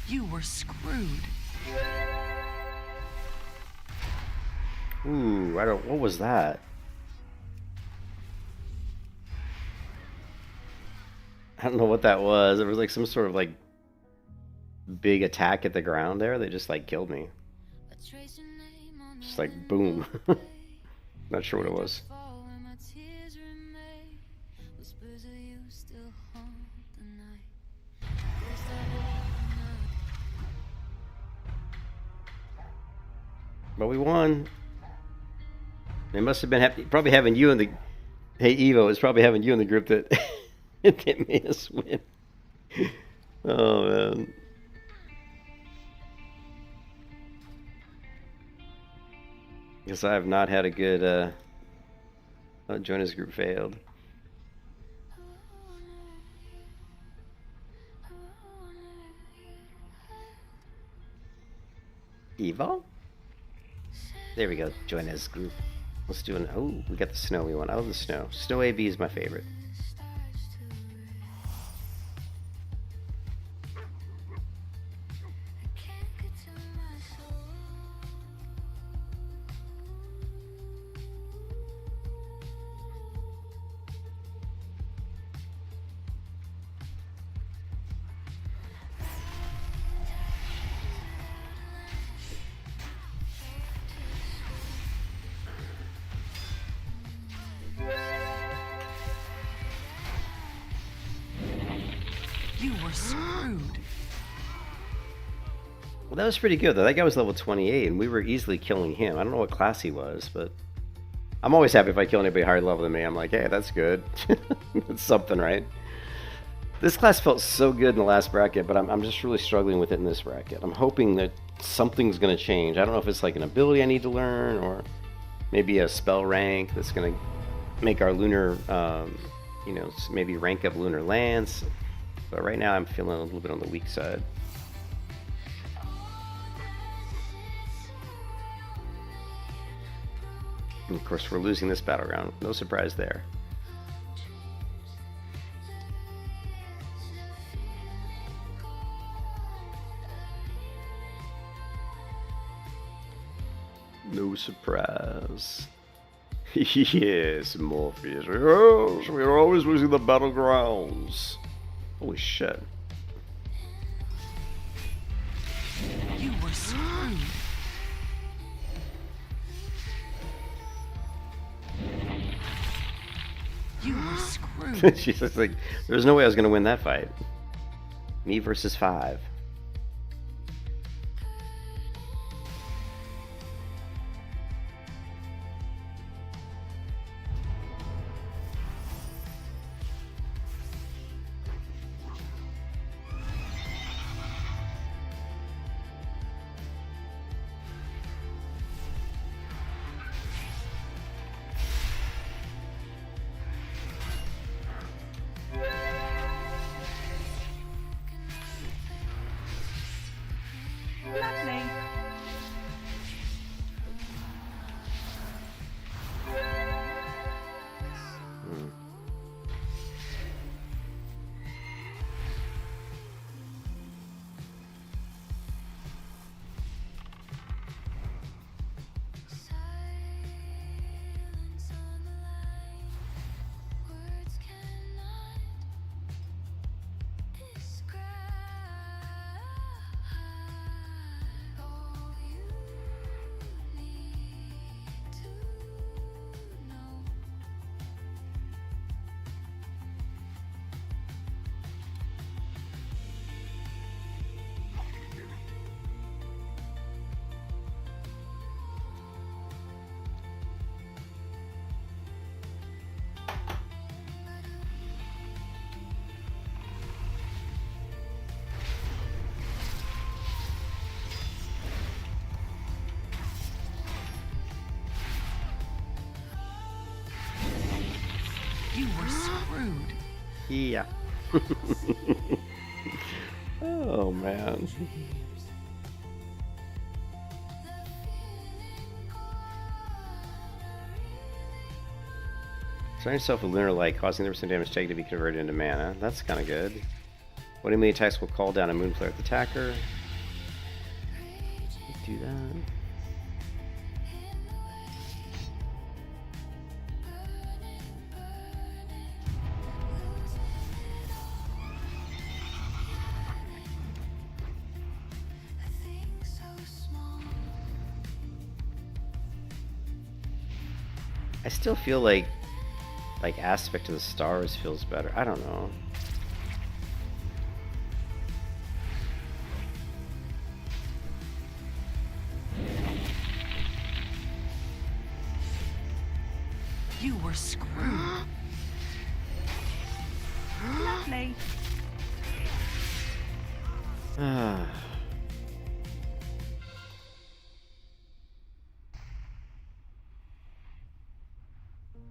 You were screwed. Ooh, what was that? I don't know what that was. It was like some sort of like big attack at the ground there. They just like killed me. Just like boom. Not sure what it was. But we won. It must have been probably having you in the. Hey Evo, it's probably having you in the group that that made us win. Oh man. Guess I have not had a good. Jonas group failed. Evo? There we go. Join as group. Let's do an. Oh, we got the snowy one. I love the snow. Snow AB is my favorite. You were screwed. Well, that was pretty good though. That guy was level 28, and we were easily killing him. I don't know what class he was, but I'm always happy if I kill anybody higher level than me. I'm like, hey, that's good. That's something, right? This class felt so good in the last bracket, but I'm just really struggling with it in this bracket. I'm hoping that something's going to change. I don't know if it's like an ability I need to learn, or maybe a spell rank that's going to make our lunar, maybe rank up lunar lance. But right now I'm feeling a little bit on the weak side. And of course, we're losing this battleground. No surprise there. No surprise. Yes, Morpheus. Yes, we are always losing the battlegrounds. Holy shit. You were screwed. You were screwed. She's just like, there's no way I was gonna win that fight. Me versus 5. Lovely. Silence on the line. Words cannot describe all you need to know. You were screwed. Yeah. Oh man. Surround yourself with lunar light, causing 30% damage taken to be converted into mana. That's kind of good. What enemy attacks will call down a moon flare at the attacker. Do that. I still feel like Aspect of the Stars feels better. I don't know. You were screwed. Lovely. Ah.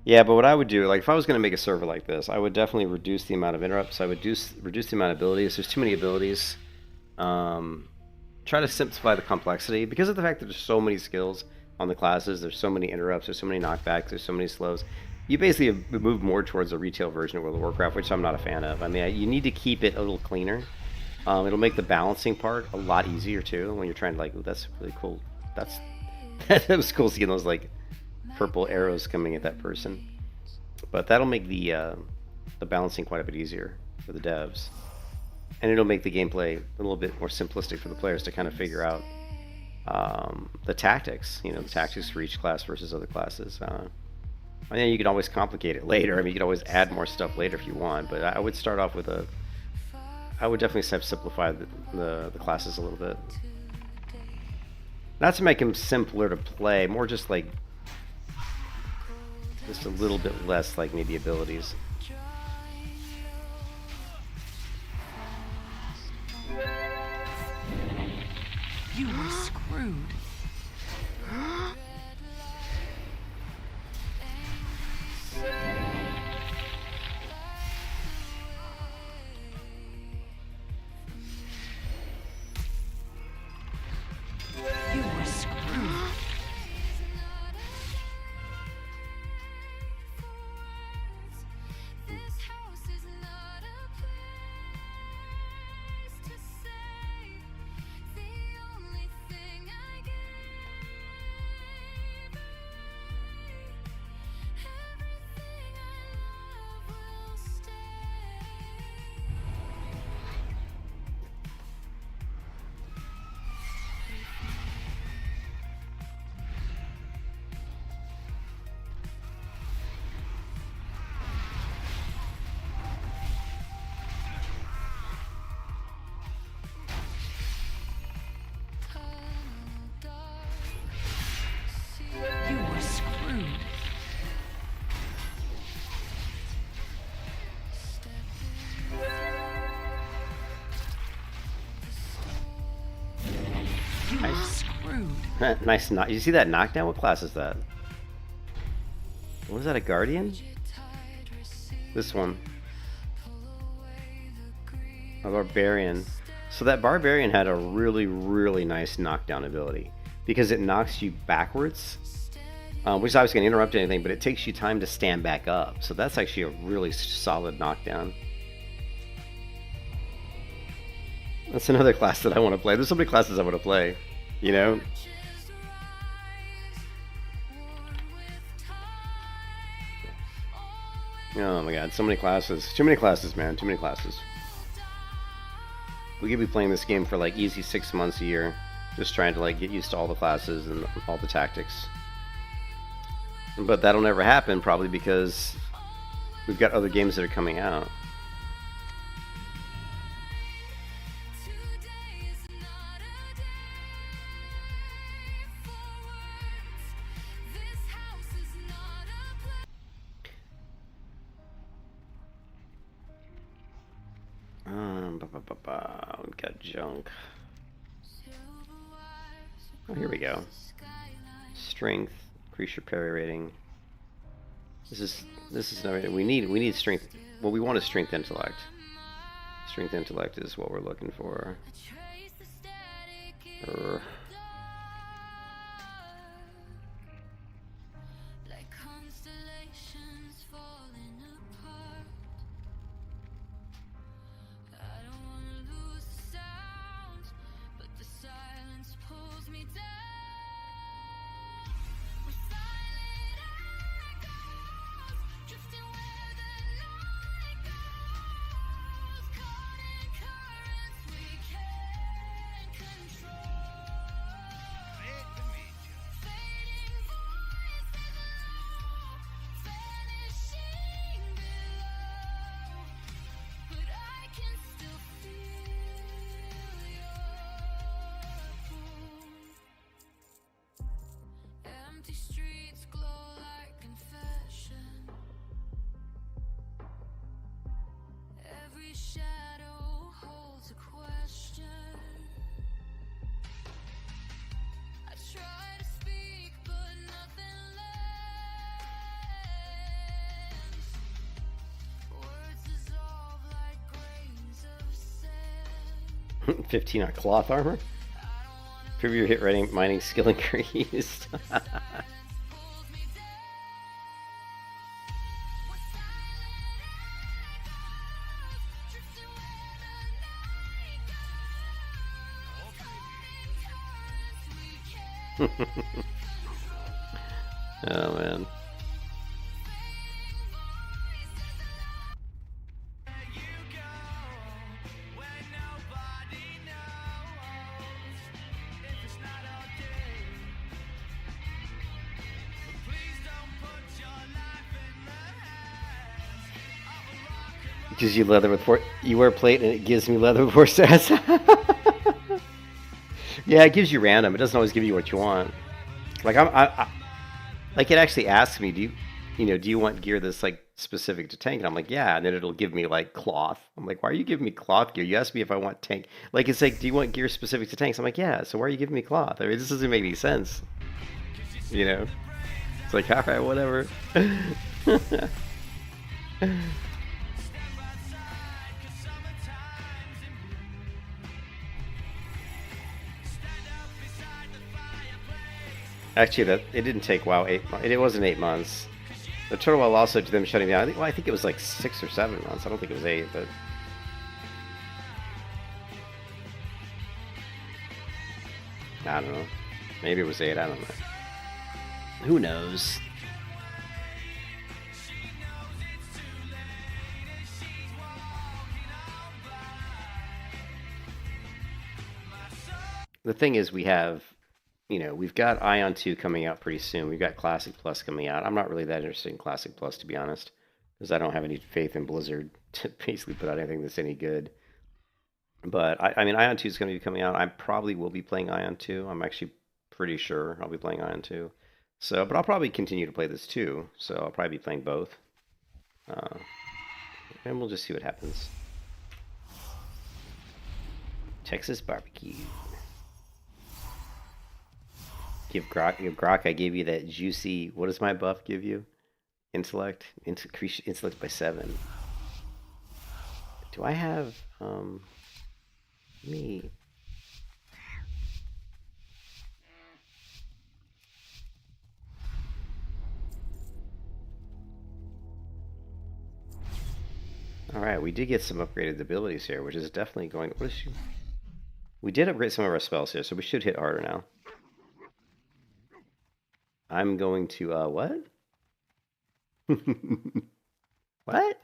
Yeah, but what I would do, like if I was going to make a server like this, I would definitely reduce the amount of interrupts. I would reduce the amount of abilities. There's too many abilities. Try to simplify the complexity because of the fact that there's so many skills on the classes. There's so many interrupts. There's so many knockbacks. There's so many slows. You basically have moved more towards a retail version of World of Warcraft, which I'm not a fan of. I mean, you need to keep it a little cleaner. It'll make the balancing part a lot easier too when you're trying to like, ooh, that's really cool. That was cool seeing those like purple arrows coming at that person. But that'll make the balancing quite a bit easier for the devs. And it'll make the gameplay a little bit more simplistic for the players to kind of figure out the tactics, the tactics for each class versus other classes. I mean, you can always complicate it later. I mean, you can always add more stuff later if you want, but I would start off with I would definitely have simplified the classes a little bit. Not to make them simpler to play, more just like just a little bit less like maybe abilities. You were screwed. You were screwed. This house is not a place to stay. The only Nice knock. You see that knockdown? What class is that? Was that a guardian? This one. A barbarian. So that barbarian had a really, really nice knockdown ability because it knocks you backwards, which is obviously going to interrupt anything, but it takes you time to stand back up. So that's actually a really solid knockdown. That's another class that I want to play. There's so many classes I want to play, you know? Oh my god, so many classes. Too many classes, man. Too many classes. We could be playing this game for like easy 6 months a year, just trying to like get used to all the classes and all the tactics. But that'll never happen, probably because we've got other games that are coming out. We've got junk. Oh, here we go. Strength, increase your parry rating. This is no, we need strength. What we want is strength intellect. Strength intellect is what we're looking for. Empty streets glow like confession. Every shadow holds a question. I try to speak, but nothing lands. Words dissolve like grains of sand. 15 on cloth armor. Prove your hit rating, mining skill increased. Oh man. Gives you leather with four. You wear plate and it gives me leather with 4 stats. Yeah, it gives you random. It doesn't always give you what you want. Like like it actually asks me, do you want gear that's like specific to tank? And I'm like, yeah. And then it'll give me like cloth. I'm like, why are you giving me cloth gear? You asked me if I want tank. Like it's like, do you want gear specific to tanks? I'm like, yeah. So why are you giving me cloth? I mean, this doesn't make any sense. You know? It's like, all right, whatever. Actually, it didn't take WoW 8 months. It wasn't 8 months. The total WoW also to them shutting down. I think it was like 6 or 7 months. I don't think it was 8, but I don't know. Maybe it was 8. I don't know. Who knows? The thing is, we've got Ion 2 coming out pretty soon. We've got Classic Plus coming out. I'm not really that interested in Classic Plus, to be honest, because I don't have any faith in Blizzard to basically put out anything that's any good. But, I mean, Ion 2 is going to be coming out. I probably will be playing Ion 2. I'm actually pretty sure I'll be playing Ion 2. So, but I'll probably continue to play this too. So I'll probably be playing both. And we'll just see what happens. Texas barbecue. Give Grok. I gave you that juicy. What does my buff give you? Intellect. Increase intellect by 7. Do I have me? All right, we did get some upgraded abilities here, which is definitely going. What is she? We did upgrade some of our spells here, so we should hit harder now. I'm going to what? What?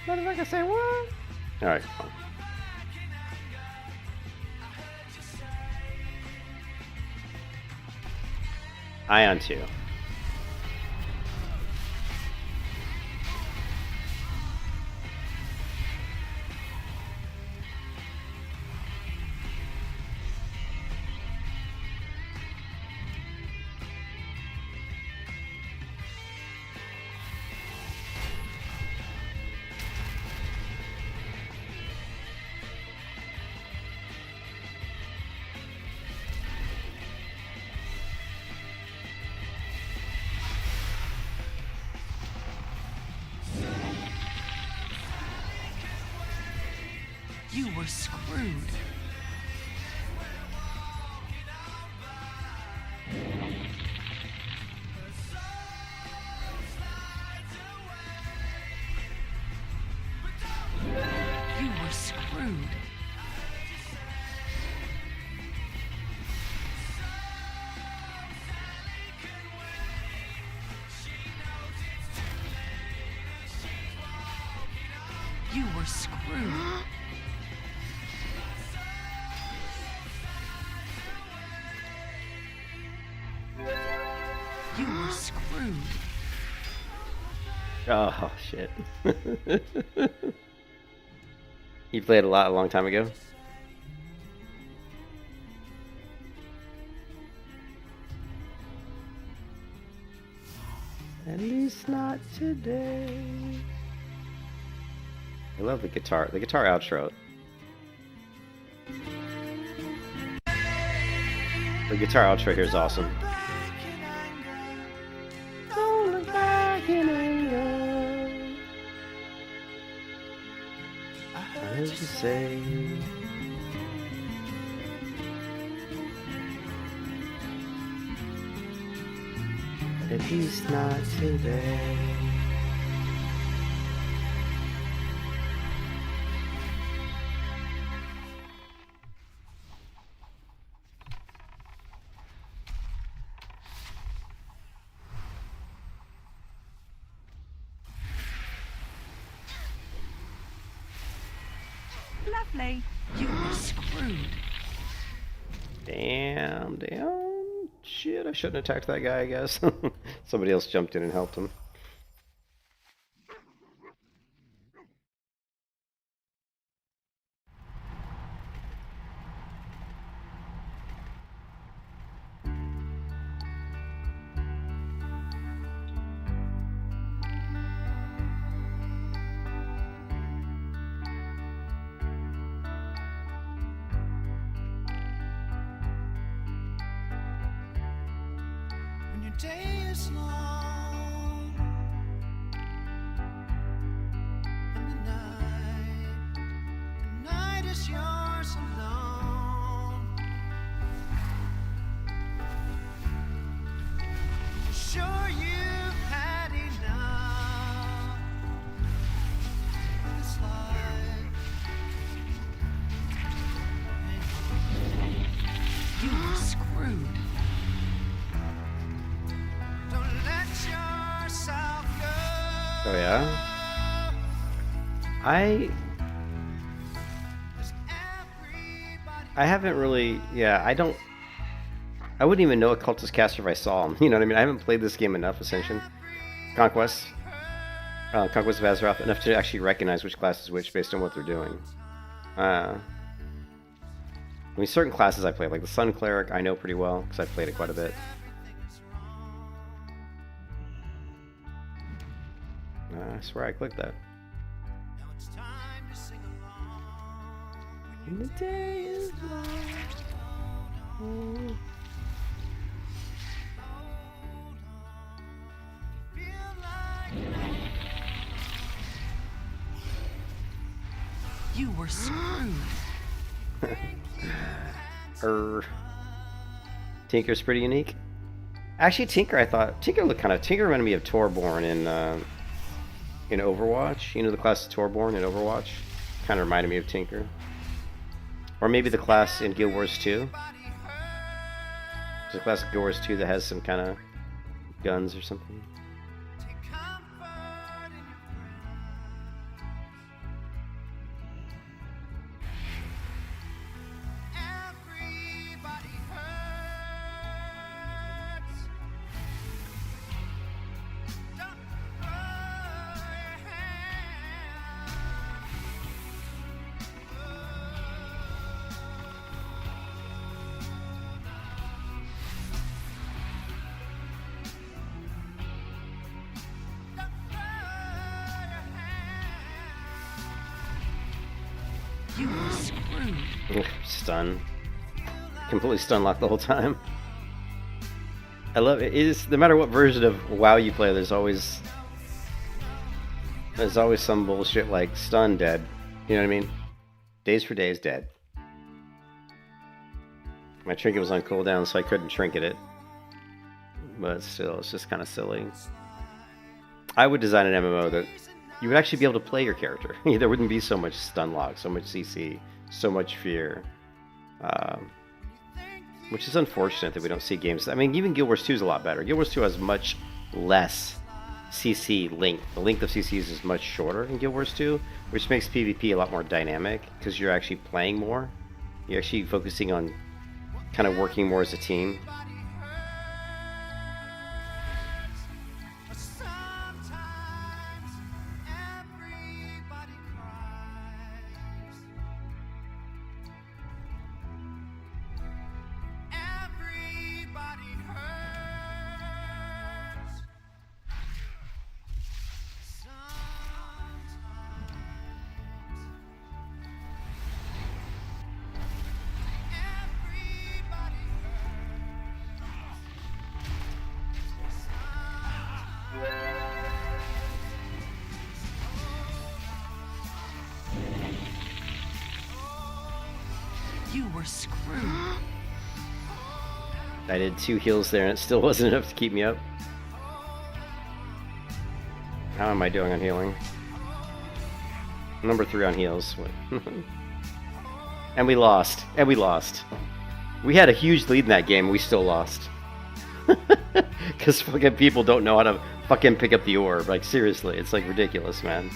Motherfucker, say what? All right. Cool. Ion 2. You were screwed. You were screwed. You were screwed. You were screwed. Oh shit. You played a long time ago? At least not today. I love the guitar outro. The guitar outro here is awesome. Don't look back in anger. I heard you say. At least not today. Lovely. You were screwed. Damn. Shit, I shouldn't have attacked that guy, I guess. Somebody else jumped in and helped him. When your day is long and the night is yours alone. You're sure you've had enough of this life. You were screwed. Don't let yourself go. Oh yeah? I haven't really, I wouldn't even know a cultist caster if I saw him. You know what I mean? I haven't played this game enough, Ascension. Conquest of Azeroth, enough to actually recognize which class is which based on what they're doing. I mean, certain classes I play, like the Sun Cleric, I know pretty well, because I've played it quite a bit. I swear I clicked that. Now it's time to sing along. And the day is long. You were screwed. Tinker's pretty unique. Actually, Tinker, I thought Tinker reminded me of Torborn in Overwatch. You know the class Torborn in Overwatch? Kind of reminded me of Tinker. Or maybe the class in Guild Wars 2. There's a class in Guild Wars 2 that has some kind of guns or something. You were screwed. Ugh, stun. Completely stun locked the whole time. I love it. It is, no matter what version of WoW you play, there's always some bullshit like stun dead. You know what I mean? Days for days dead. My trinket was on cooldown, so I couldn't trinket it. But still, it's just kind of silly. I would design an MMO that you would actually be able to play your character. There wouldn't be so much stun lock, so much CC, so much fear. Which is unfortunate that we don't see games. I mean, even Guild Wars 2 is a lot better. Guild Wars 2 has much less CC length. The length of CCs is much shorter in Guild Wars 2, which makes PvP a lot more dynamic because you're actually playing more. You're actually focusing on kind of working more as a team. You were screwed. I did 2 heals there and it still wasn't enough to keep me up. How am I doing on healing? Number 3 on heals. And we lost. And we lost. We had a huge lead in that game and we still lost. Because fucking people don't know how to fucking pick up the orb. Like, seriously, it's like ridiculous, man.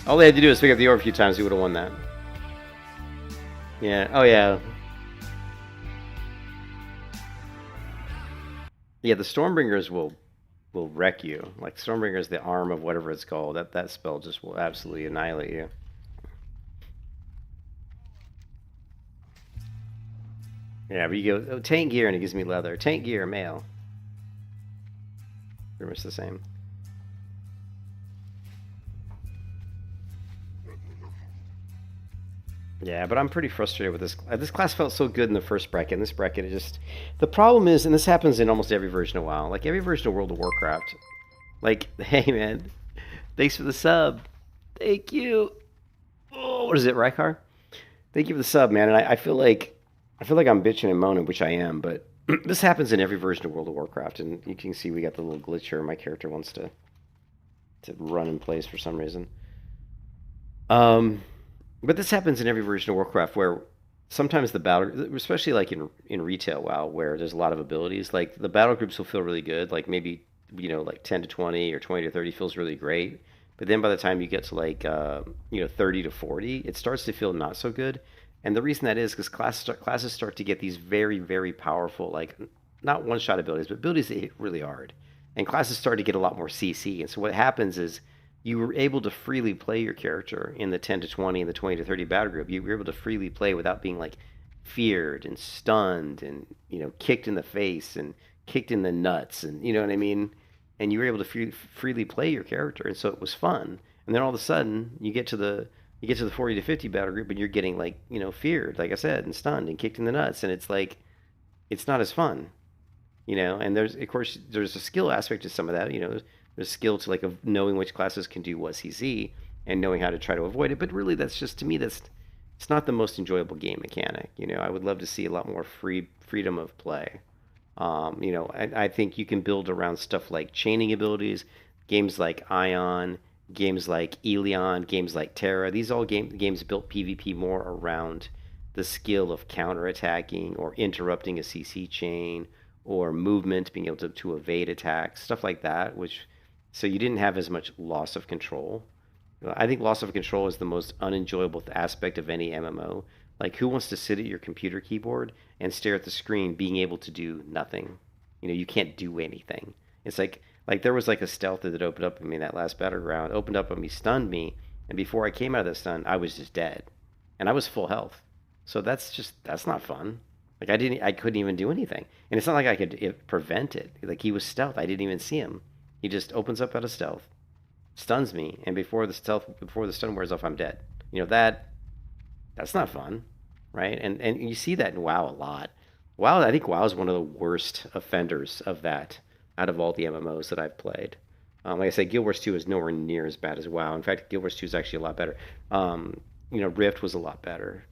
All they had to do was pick up the orb a few times, we would have won that. Yeah, oh yeah. Yeah, the Stormbringers will wreck you. Like, Stormbringer is the arm of whatever it's called. That spell just will absolutely annihilate you. Yeah, but you go, oh, tank gear and it gives me leather. Tank gear, male. Pretty much the same. Yeah, but I'm pretty frustrated with this. This class felt so good in the first bracket. In this bracket, it just... The problem is, and this happens in almost every version of WoW, like every version of World of Warcraft. Like, hey man, thanks for the sub. Thank you. Oh, what is it, Rykar? Thank you for the sub, man. And I feel like I'm bitching and moaning, which I am, but this happens in every version of World of Warcraft, and you can see we got the little glitch here. My character wants to run in place for some reason. But this happens in every version of Warcraft, where sometimes the battle, especially like in retail WoW, where there's a lot of abilities, like the battle groups will feel really good, like maybe, you know, like 10 to 20 or 20 to 30 feels really great. But then by the time you get to like, 30 to 40, it starts to feel not so good. And the reason that is because classes start to get these very, very powerful, like not one-shot abilities, but abilities that hit really hard. And classes start to get a lot more CC. And so what happens is you were able to freely play your character in the 10 to 20 and the 20 to 30 battle group. You were able to freely play without being like feared and stunned and, kicked in the face and kicked in the nuts and, you know what I mean? And you were able to freely play your character. And so it was fun. And then all of a sudden you get to the 40 to 50 battle group and you're getting like, feared, like I said, and stunned and kicked in the nuts. And it's like, it's not as fun, you know. And there's, of course, there's a skill aspect to some of that, you know. There's skill to like of knowing which classes can do what CC and knowing how to try to avoid it. But really, that's just, to me, that's, it's not the most enjoyable game mechanic. You know, I would love to see a lot more freedom of play. You know, I think you can build around stuff like chaining abilities, games like Ion, games like Elion, games like Terra. These all games built PvP more around the skill of counterattacking or interrupting a CC chain or movement, being able to evade attacks, stuff like that, which, so you didn't have as much loss of control. I think loss of control is the most unenjoyable aspect of any MMO. Like, who wants to sit at your computer keyboard and stare at the screen, being able to do nothing? You know, you can't do anything. It's like there was like a stealth that opened up on me in that last battleground, opened up on me, stunned me, and before I came out of that stun, I was just dead, and I was full health. So that's not fun. Like, I couldn't even do anything, and it's not like I could prevent it. Like, he was stealth, I didn't even see him. He just opens up out of stealth, stuns me, and before the stun wears off, I'm dead. You know, that's not fun, right? And you see that in WoW a lot. WoW, I think WoW is one of the worst offenders of that out of all the MMOs that I've played. Like I said, Guild Wars 2 is nowhere near as bad as WoW. In fact, Guild Wars 2 is actually a lot better. You know, Rift was a lot better.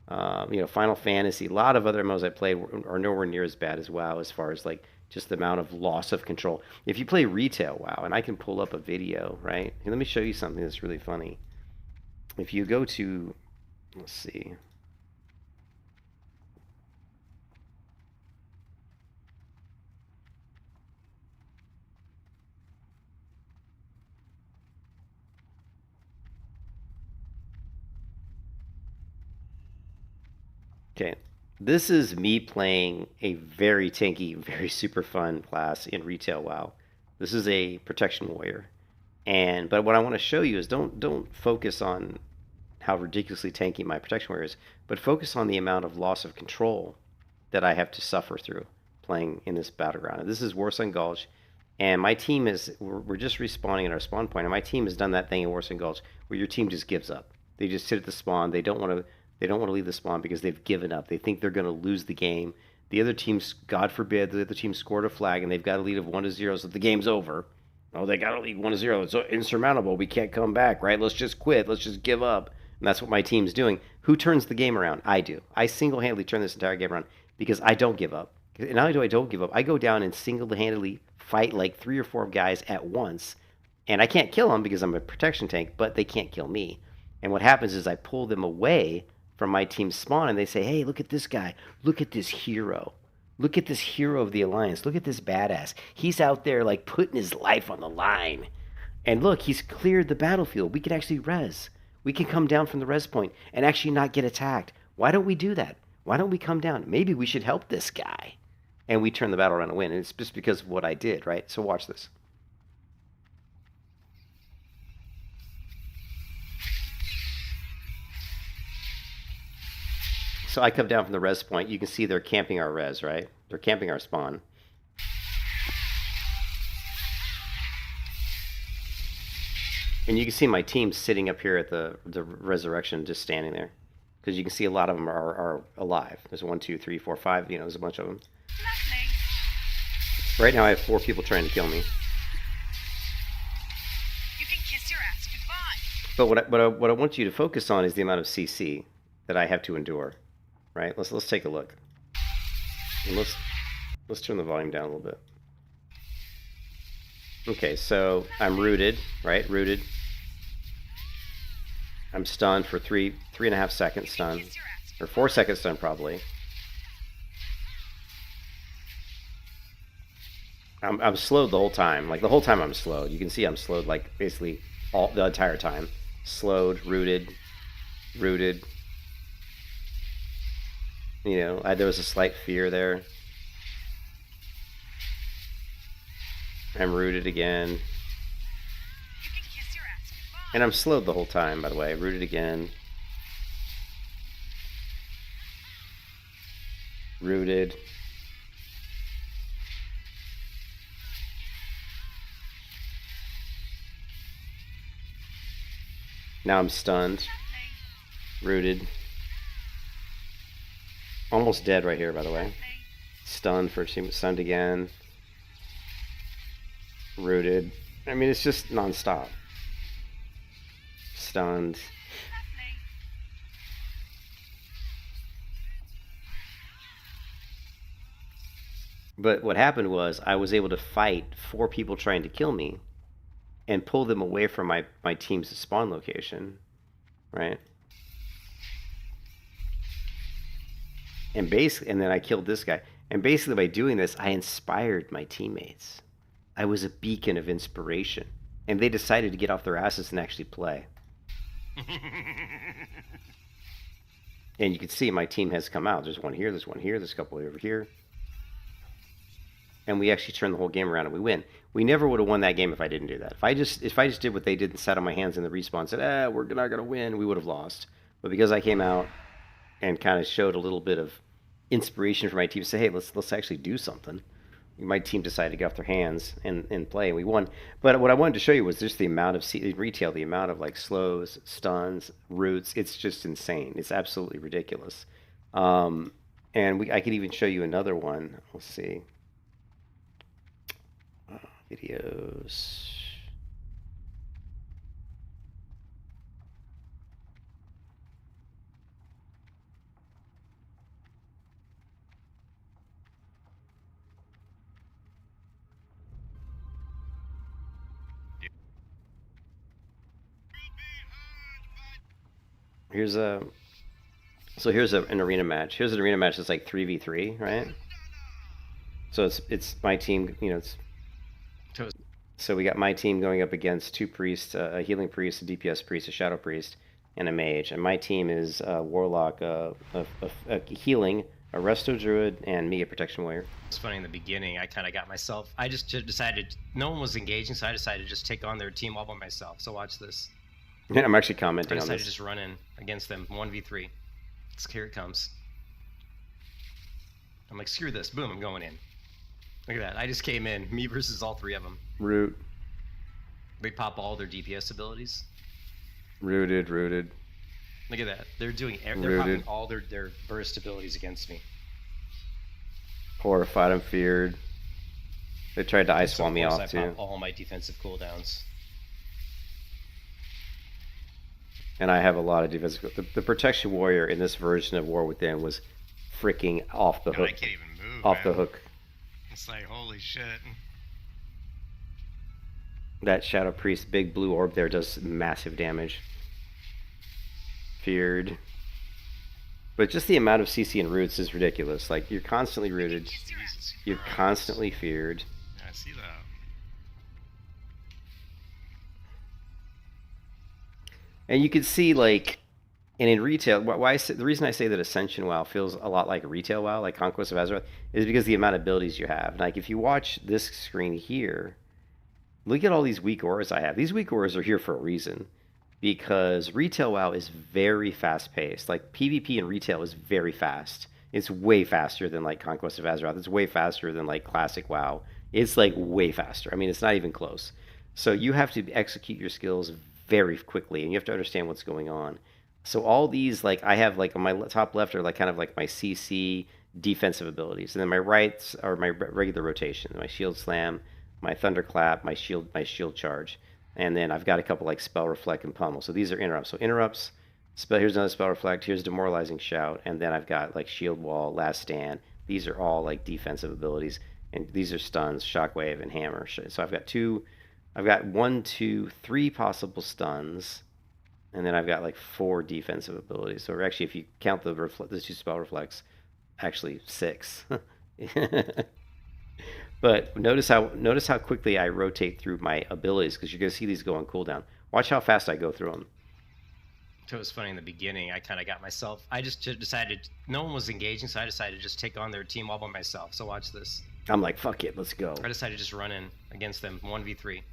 You know, Final Fantasy, a lot of other MMOs I played are nowhere near as bad as WoW as far as like just the amount of loss of control. If you play retail WoW, and I can pull up a video, right? And let me show you something that's really funny. If you go to, let's see. Okay, this is me playing a very tanky, very super fun class in retail WoW. This is a protection warrior, but what I want to show you is don't focus on how ridiculously tanky my protection warrior is, but focus on the amount of loss of control that I have to suffer through playing in this battleground. And this is Warsun Gulch, and my team we're just respawning at our spawn point, and my team has done that thing in Warsun Gulch where your team just gives up. They just sit at the spawn. They don't want to leave the spawn because they've given up. They think they're going to lose the game. The other team's, God forbid, the other team scored a flag and they've got a lead of 1-0, so the game's over. Oh, they got a lead 1-0. It's insurmountable. We can't come back, right? Let's just quit. Let's just give up. And that's what my team's doing. Who turns the game around? I do. I single-handedly turn this entire game around because I don't give up. And not only do I don't give up, I go down and single-handedly fight like 3 or 4 guys at once. And I can't kill them because I'm a protection tank, but they can't kill me. And what happens is I pull them away from my team's spawn, and they say, hey, look at this guy. Look at this hero. Look at this hero of the Alliance. Look at this badass. He's out there, like, putting his life on the line. And look, he's cleared the battlefield. We can actually res. We can come down from the res point and actually not get attacked. Why don't we do that? Why don't we come down? Maybe we should help this guy. And we turn the battle around and win. And it's just because of what I did, right? So watch this. So I come down from the res point. You can see they're camping our res, right? They're camping our spawn. And you can see my team sitting up here at the resurrection, just standing there. Because you can see a lot of them are alive. There's 1, 2, 3, 4, 5. You know, there's a bunch of them. Right now I have 4 people trying to kill me. You can kiss your ass goodbye. But what I want you to focus on is the amount of CC that I have to endure. Right? Let's take a look. And let's turn the volume down a little bit. Okay, so I'm rooted, right? Rooted. I'm stunned for 3.5 seconds stun. Or 4 seconds stun probably. I'm slowed the whole time. Like the whole time I'm slowed. You can see I'm slowed like basically the entire time. Slowed, rooted. You know, there was a slight fear there. I'm rooted again. You can kiss your ass goodbye. And I'm slowed the whole time, by the way. Rooted again. Rooted. Now I'm stunned. Rooted. Almost dead right here, by the way. Stunned for stunned again. Rooted. I mean, it's just nonstop. Stunned. But what happened was I was able to fight 4 people trying to kill me and pull them away from my team's spawn location, right? And then I killed this guy. And basically by doing this, I inspired my teammates. I was a beacon of inspiration. And they decided to get off their asses and actually play. And you can see my team has come out. There's one here, there's one here, there's a couple over here. And we actually turned the whole game around and we win. We never would have won that game if I didn't do that. If I just did what they did and sat on my hands in the respawn and said, we're not going to win, we would have lost. But because I came out and kind of showed a little bit of inspiration for my team to say, hey, let's actually do something. My team decided to get off their hands and play, and we won. But what I wanted to show you was just the amount of retail, the amount of like slows, stuns, roots. It's just insane. It's absolutely ridiculous. And I could even show you another one. Let's see. Videos. Here's an arena match. Here's an arena match that's like 3v3, right? So it's my team, so we got my team going up against 2 priests, a healing priest, a DPS priest, a shadow priest, and a mage. And my team is a warlock, a healing, a resto druid, and me, a protection warrior. It's funny in the beginning. I kind of got myself. I just decided no one was engaging, so I decided to just take on their team all by myself. So watch this. Yeah, I'm actually I commenting on decided this. to just run in against them 1v3. Here it comes. I'm like, screw this. Boom, I'm going in. Look at that. I just came in. Me versus all 3 of them. Root. They pop all their DPS abilities. Rooted. Look at that. They're popping all their burst abilities against me. Horrified and feared. They tried to ice wall me off I too. pop all my defensive cooldowns. And I have a lot of defensive. The protection warrior in this version of War Within was freaking off the hook. I can't even move. Off man. the hook. It's like, holy shit. That Shadow Priest big blue orb there does massive damage. Feared. But just the amount of CC and roots is ridiculous. Like, you're constantly rooted. Jesus You're Christ. constantly feared. Yeah, I see that. And you can see, like, and in retail, the reason I say that Ascension WoW feels a lot like retail WoW, like Conquest of Azeroth, is because the amount of abilities you have. Like, if you watch this screen here, look at all these weak auras I have. These weak auras are here for a reason. Because retail WoW is very fast-paced. Like, PvP in retail is very fast. It's way faster than, like, Conquest of Azeroth. It's way faster than, like, classic WoW. It's, like, way faster. I mean, it's not even close. So you have to execute your skills very quickly, and you have to understand what's going on. So all these, like, I have, like, on my top left are, like, kind of like my CC defensive abilities. And then my rights are my regular rotation. My shield slam, my thunderclap, my shield charge. And then I've got a couple like Spell Reflect and Pummel. So these are interrupts. So interrupts, here's another Spell Reflect, here's Demoralizing Shout, and then I've got like Shield Wall, Last Stand. These are all like defensive abilities. And these are stuns, Shockwave, and Hammer. So I've got 1, 2, 3 possible stuns. And then I've got like 4 defensive abilities. So actually, if you count the 2 Spell Reflects, actually 6. But notice how quickly I rotate through my abilities, because you're going to see these go on cooldown. Watch how fast I go through them. So it was funny in the beginning. I kind of got myself. I just decided no one was engaging, so I decided to just take on their team all by myself. So watch this. I'm like, fuck it, let's go. I decided to just run in against them 1v3.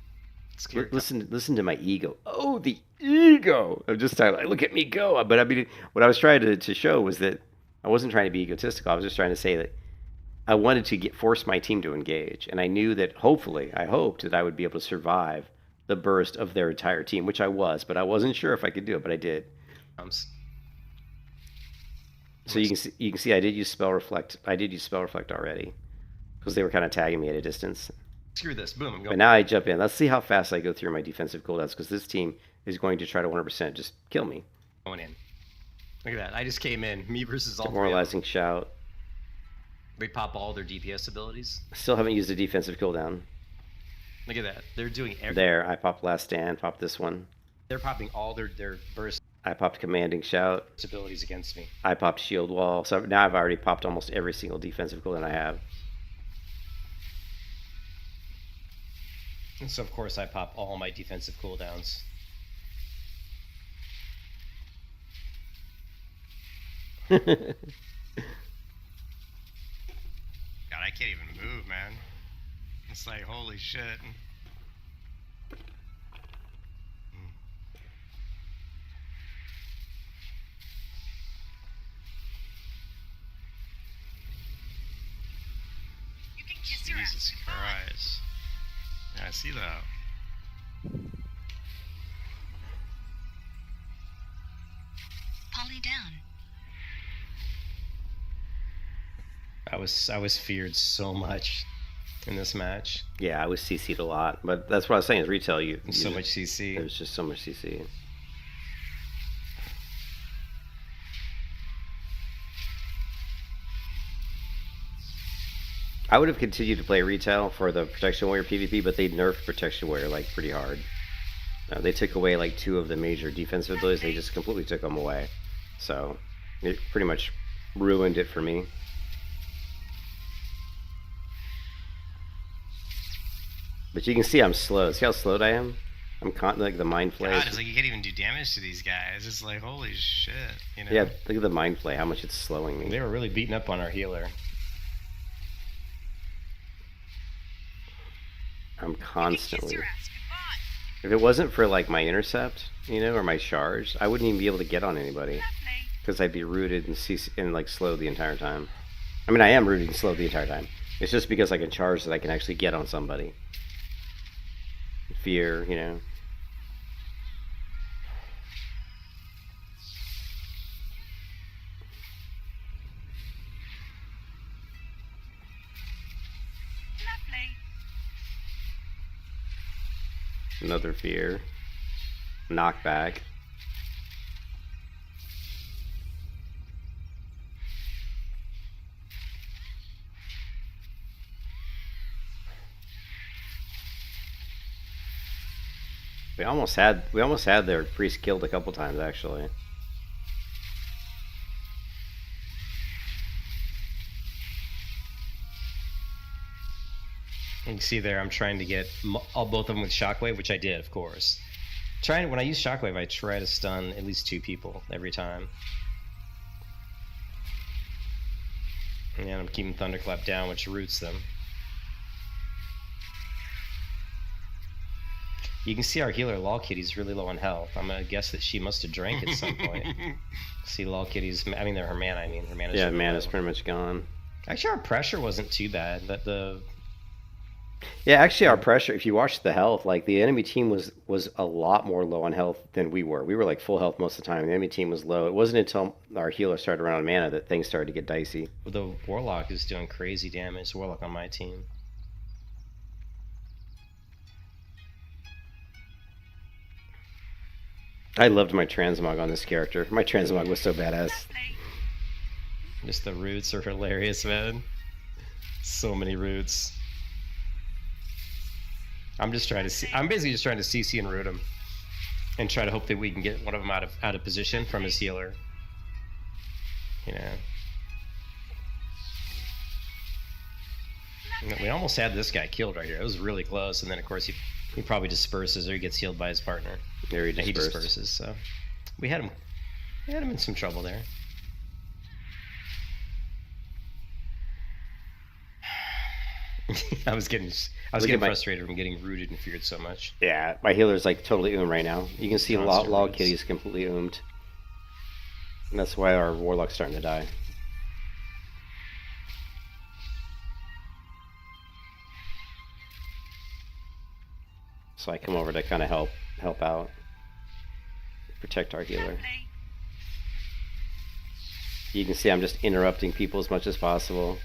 Here it Listen to my ego. Oh, the ego! I'm just like, look at me go. But I mean, what I was trying to show was that I wasn't trying to be egotistical. I was just trying to say that I wanted to force my team to engage, and I knew that I hoped that I would be able to survive the burst of their entire team, which I was, but I wasn't sure if I could do it, but I did. comes. So you can see I did use spell reflect. I did use spell reflect already because they were kind of tagging me at a distance. Screw this. Boom. I'm But going. now I jump in. Let's see how fast I go through my defensive cooldowns because this team is going to try to 100% just kill me. Going in. Look at that. I just came in. Me versus all three of them. Demoralizing shout. They pop all their DPS abilities. Still haven't used a defensive cooldown. Look at that. They're doing There, I popped last stand. Popped this one. They're popping all their burst I popped commanding shout. abilities against me. I popped shield wall. So now I've already popped almost every single defensive cooldown I have. And so of course I pop all my defensive cooldowns. God, I can't even move, man. It's like, holy shit. You can kiss your Jesus ass goodbye. Christ. Yeah, I see that. Polly down. I was feared so much in this match. Yeah, I was CC'd a lot. But that's what I was saying is retail, you So just- much CC. There's just so much CC. I would have continued to play retail for the Protection Warrior PvP, but they nerfed Protection Warrior like pretty hard. They took away like 2 of the major defensive abilities. They just completely took them away. So it pretty much ruined it for me. But you can see I'm slow. See how slowed I am? I'm like the mind flare. God, it's like you can't even do damage to these guys. It's like, holy shit, you know? Yeah, look at the mind flay, how much it's slowing me. They were really beating up on our healer. I'm Kiss constantly. your ass goodbye. If it wasn't for like my intercept, you know, or my charge, I wouldn't even be able to get on anybody Lovely. because I'd be rooted and and like slowed the entire time. I mean, I am rooted and slowed the entire time. It's just because I can charge that I can actually get on somebody. Fear, you know. Lovely. Another fear. Knockback. We almost had their priest killed a couple times actually. You can see there I'm trying to get both of them with Shockwave, which I did, of course. When I use Shockwave, I try to stun at least 2 people every time. And I'm keeping Thunderclap down, which roots them. You can see our healer, Lol Kitty's really low on health. I'm gonna guess that she must have drank at some point. See Lol Kitty's, her mana, her mana's Yeah, really mana's low. pretty much gone. Actually, our pressure wasn't too bad. Yeah, actually, our pressure. If you watch the health, like the enemy team was a lot more low on health than we were. We were like full health most of the time. The enemy team was low. It wasn't until our healer started running out of mana that things started to get dicey. The Warlock is doing crazy damage. The Warlock on my team. I loved my transmog on this character. My transmog was so badass. Lovely. Just the roots are hilarious, man. So many roots. I'm basically just trying to CC and root him, and try to hope that we can get one of them out of position from his healer. You know. We almost had this guy killed right here. It was really close, and then of course he probably disperses or he gets healed by his partner. There he Yeah, he dispersed. disperses. So we had him in some trouble there. I was getting Look at my- frustrated from getting rooted and feared so much. Yeah, my healer's like totally oom right now. You can see Constant Lol roots. Kitty's completely oomed. And that's why our warlock's starting to die. So I come over to kind of help out, protect our healer. Lovely. You can see I'm just interrupting people as much as possible.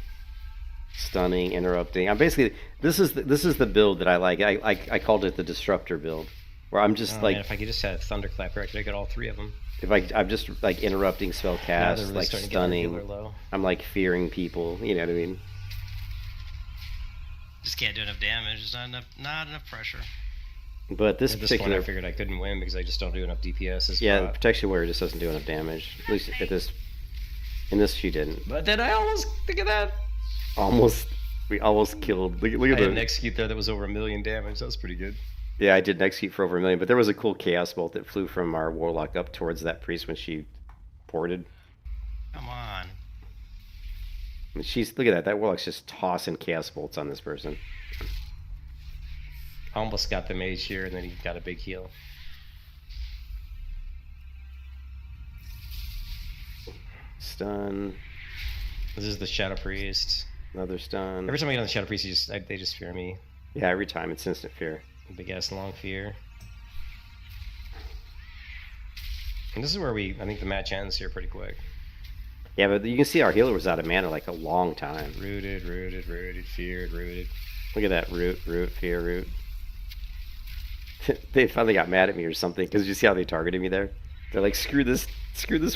Stunning, interrupting. I'm basically this is the build that I like. I called it the disruptor build, where I'm just Oh, like man, if I could just have Thunderclap here, I could get all 3 of them. if I'm just like interrupting spell Now they're cast, really like starting to get our stunning. healer low. I'm like fearing people. You know what I mean? Just can't do enough damage. There's not enough pressure. But this At this point, particular I figured I couldn't win because I just don't do enough DPS. As yeah, the bot. protection warrior just doesn't do enough damage. At least at this. In this, she didn't. But then I almost look at that. We almost killed. Look I at had an the. execute there that was over 1 million damage. That was pretty good. Yeah, I did an execute for over 1 million, but there was a cool chaos bolt that flew from our warlock up towards that priest when she ported. Come on. And she's look at that. That warlock's just tossing chaos bolts on this person. Almost got the mage here, and then he got a big heal. Stun. This is the Shadow Priest. Another stun. Every time I get on the Shadow Priest, they just fear me. Yeah, every time it's instant fear. Big ass long fear. And this is where I think the match ends here pretty quick. Yeah, but you can see our healer was out of mana like a long time. Rooted, feared, rooted. Look at that root, fear, root. They finally got mad at me or something because you see how they targeted me there. They're like, screw this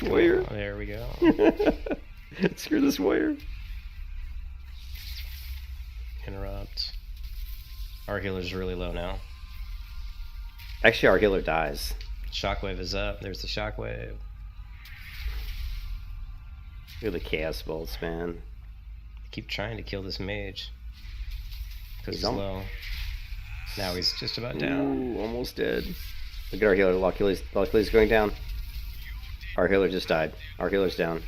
warrior. Oh, there we go. Screw this warrior. Interrupt. Our healer's really low now. Actually, our healer dies. Shockwave is up. There's the shockwave. Look at the chaos bolts, man. Keep trying to kill this mage. Because he's on- low. Now he's just about down. Ooh, almost dead. Look at our healer. Luckily, going down. Our healer just died. Our healer's down.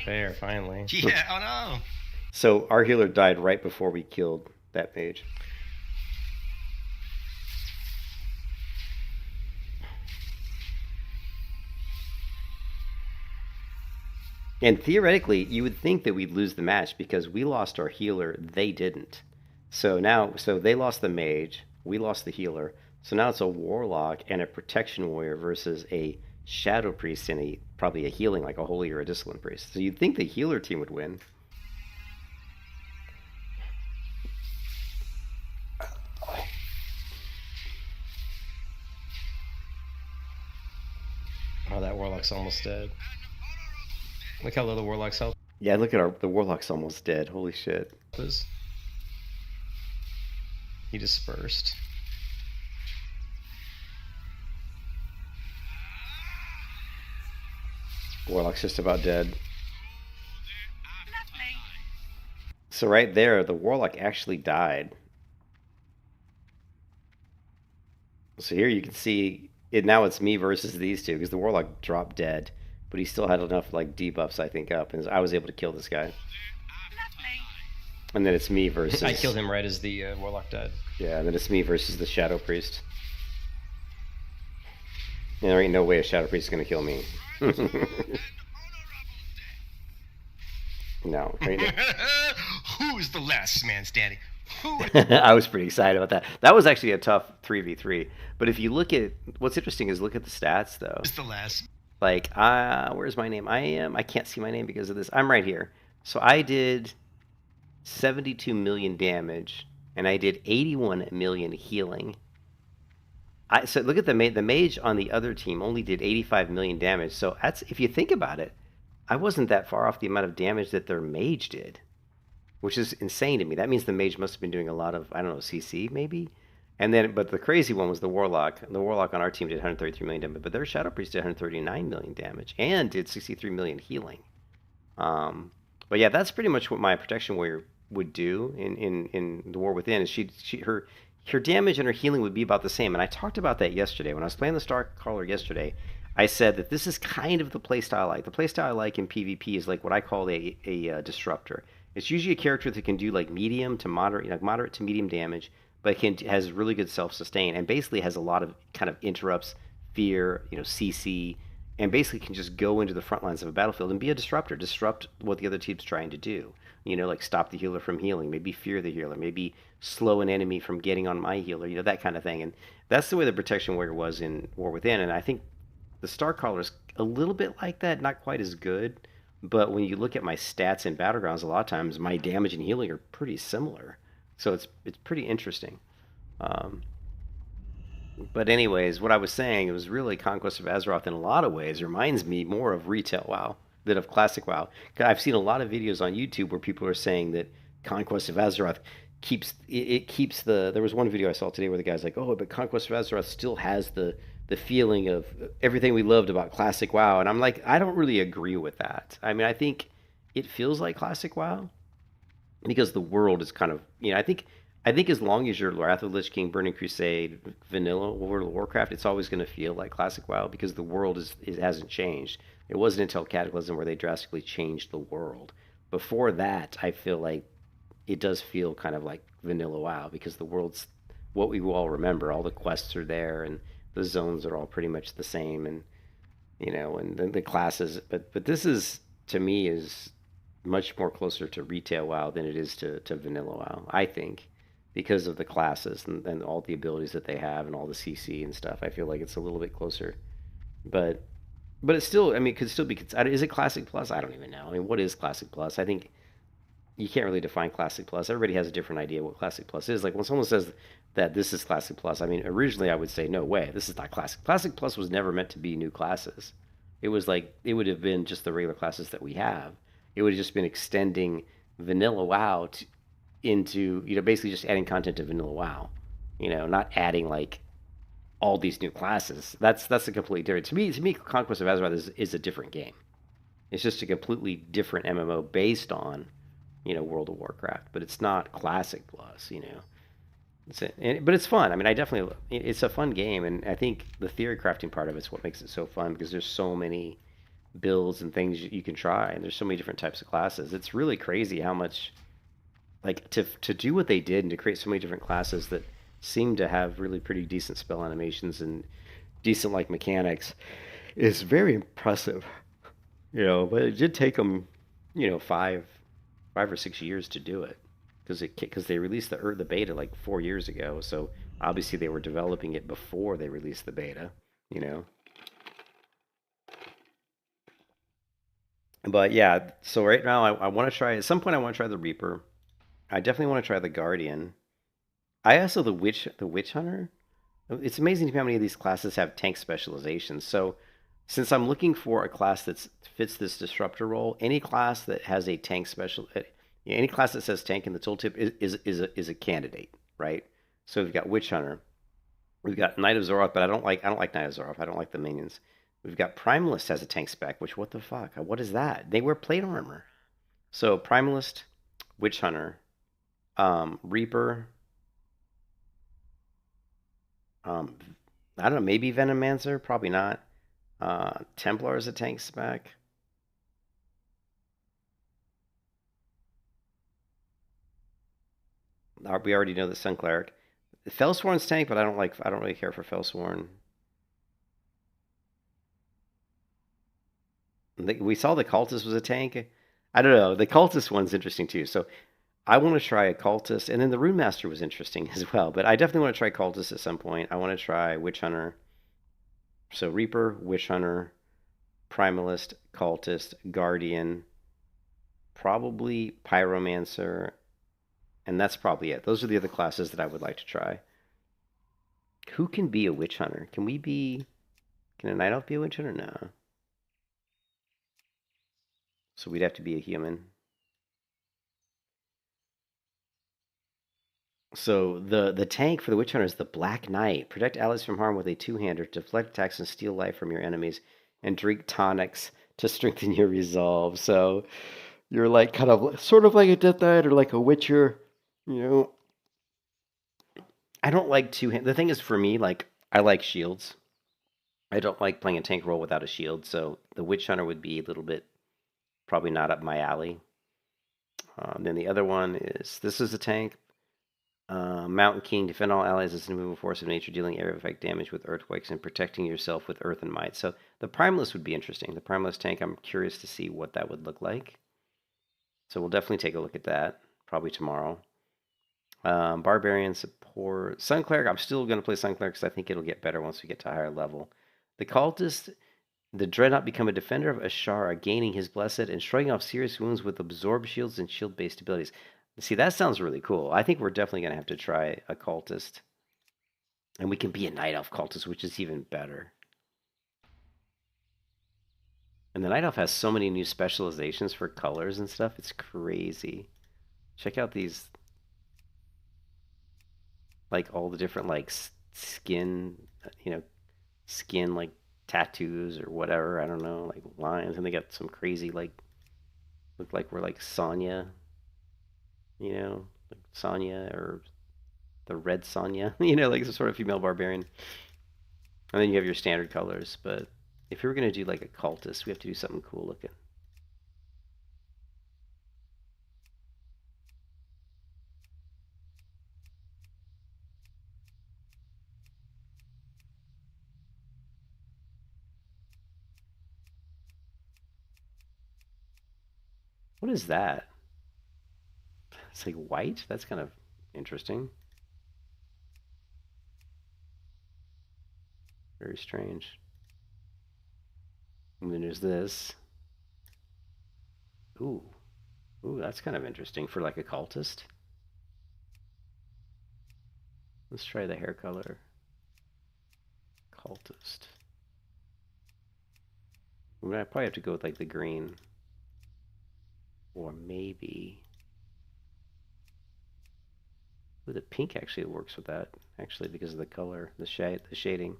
There, finally. Yeah. Oh no. So our healer died right before we killed that mage. And theoretically, you would think that we'd lose the match because we lost our healer, they didn't. So they lost the mage, we lost the healer. So now it's a warlock and a protection warrior versus a shadow priest and probably a healing like a holy or a discipline priest. So you'd think the healer team would win. Oh, that warlock's almost dead. Look how low the warlock's health Yeah, look at the warlock's almost dead. Holy shit. is. He dispersed. Warlock's just about dead. So right there, the warlock actually died. So here you can see it now. It's me versus these two because the warlock dropped dead, but he still had enough like debuffs I think up, and I was able to kill this guy. And then it's me versus. I killed him right as the warlock died. Yeah, and then it's me versus the shadow priest. And there ain't no way a shadow priest is gonna kill me. No. Who's the last man standing? Who? I was pretty excited about that. That was actually a tough 3v3. But if you look at what's interesting is look at the stats though. Who's the last? Like, where's my name? I can't see my name because of this. I'm right here. So I did 72 million damage and I did 81 million healing. So look at the mage on the other team only did 85 million damage. So that's, if you think about it, I wasn't that far off the amount of damage that their mage did, which is insane to me. That means the mage must have been doing a lot of, I don't know, CC maybe? And then, but the crazy one was the warlock. The warlock on our team did 133 million damage, but their shadow priest did 139 million damage and did 63 million healing. But yeah, that's pretty much what my protection warrior would do in the War Within. Is her damage and her healing would be about the same. And I talked about that yesterday when I was playing the Starcaller yesterday. I said that this is kind of the playstyle I like. The playstyle I like in PvP is like what I call a disruptor. It's usually a character that can do like medium to moderate, like moderate to medium damage, but has really good self-sustain and basically has a lot of kind of interrupts, fear, CC, and basically can just go into the front lines of a battlefield and be a disruptor, disrupt what the other team's trying to do. Like stop the healer from healing, maybe fear the healer, maybe slow an enemy from getting on my healer, that kind of thing. And that's the way the protection warrior was in War Within, and I think the Starcaller is a little bit like that, not quite as good. But when you look at my stats in Battlegrounds, a lot of times my damage and healing are pretty similar. So it's pretty interesting. Um, but anyways, what I was saying, it was really Conquest of Azeroth in a lot of ways reminds me more of retail WoW than of classic WoW. 'Cause I've seen a lot of videos on YouTube where people are saying that Conquest of Azeroth it keeps the. There was one video I saw today where the guy's like, "Oh, but Conquest of Azeroth still has the feeling of everything we loved about classic WoW," and I'm like, I don't really agree with that. I mean, I think it feels like classic WoW because the world is kind of, I think as long as you're Wrath of the Lich King, Burning Crusade, vanilla World of Warcraft, it's always going to feel like classic WoW because the world it hasn't changed. It wasn't until Cataclysm where they drastically changed the world. Before that, I feel like it does feel kind of like vanilla WoW because the world's what we all remember. All the quests are there, and the zones are all pretty much the same, and and the classes. But this is, to me, is much more closer to retail WoW than it is to vanilla WoW. I think because of the classes and all the abilities that they have and all the CC and stuff. I feel like it's a little bit closer, but it's still. I mean, it could still be. Is it Classic Plus? I don't even know. I mean, what is Classic Plus? I think you can't really define Classic Plus. Everybody has a different idea what Classic Plus is. Like when someone says that this is Classic Plus, I mean, originally I would say, no way, this is not Classic. Classic Plus was never meant to be new classes. It was like, it would have been just the regular classes that we have. It would have just been extending vanilla WoW into, basically just adding content to vanilla WoW. Not adding like all these new classes. That's a completely different. To me, Conquest of Azeroth is a different game. It's just a completely different MMO based on World of Warcraft, but it's not Classic Plus, but it's fun. I mean, it's a fun game, and I think the theory crafting part of it's what makes it so fun because there's so many builds and things you can try, and there's so many different types of classes. It's really crazy how much, like, to do what they did and to create so many different classes that seem to have really pretty decent spell animations and decent like mechanics is very impressive. But it did take them, 5 or 6 years to do it because they released the beta like 4 years ago. So obviously they were developing it before they released the beta, But yeah, so right now I want to try, at some point I want to try the Reaper. I definitely want to try the Guardian. I also the Witch Hunter. It's amazing to me how many of these classes have tank specializations. So since I'm looking for a class that fits this disruptor role, any class that has a tank any class that says tank in the tooltip is a candidate, right? So we've got Witch Hunter, we've got Knight of Zoroth, but I don't like Knight of Zoroth. I don't like the minions. We've got Primalist has a tank spec, which what the fuck? What is that? They wear plate armor. So Primalist, Witch Hunter, Reaper. I don't know, maybe Venomancer, probably not. Templar is a tank spec. We already know the Sun Cleric. Fellsworn's tank, but I don't really care for Fellsworn. We saw the Cultist was a tank. I don't know. The Cultist one's interesting too. So I want to try a Cultist, and then the Rune Master was interesting as well. But I definitely want to try Cultist at some point. I want to try Witch Hunter. So Reaper, Witch Hunter, Primalist, Cultist, Guardian, probably Pyromancer, and that's probably it. Those are the other classes that I would like to try. Who can be a Witch Hunter? Can a Night Elf be a Witch Hunter? No. So we'd have to be a human. So the tank for the Witch Hunter is the Black Knight. Protect allies from harm with a two-hander, deflect attacks and steal life from your enemies, and drink tonics to strengthen your resolve. So you're like kind of sort of like a Death Knight or like a Witcher, I don't like two-hand. The thing is, for me, like, I like shields. I don't like playing a tank role without a shield, so the Witch Hunter would be a little bit probably not up my alley. Then the other one is, this is a tank. Mountain King, defend all allies as an immovable force of nature, dealing area effect damage with earthquakes and protecting yourself with earth and might. So the Primalist would be interesting. The Primalist tank, I'm curious to see what that would look like. So we'll definitely take a look at that, probably tomorrow. Barbarian support. Sun Cleric, I'm still going to play Sun Cleric because I think it'll get better once we get to a higher level. The Cultist, The Dreadnought become a defender of Ashara, gaining his Blessed and shrugging off serious wounds with absorb shields and shield-based abilities. See, that sounds really cool. I think we're definitely going to have to try a cultist. And we can be a Night Elf cultist, which is even better. And the Night Elf has so many new specializations for colors and stuff. It's crazy. Check out these, like, all the different, like, skin, skin, like, tattoos or whatever. I don't know, like, lines. And they got some crazy, like, look like we're, like, Sonya. Like Sonya or the Red Sonya. Like some sort of female barbarian. And then you have your standard colors. But if you were going to do, like, a cultist, we have to do something cool looking. What is that? It's like white? That's kind of interesting. Very strange. And then there's this. Ooh. Ooh, that's kind of interesting for like a cultist. Let's try the hair color. Cultist. I mean, I probably have to go with like the green. Or maybe... Ooh, the pink actually works with that. Actually, because of the color, the shading.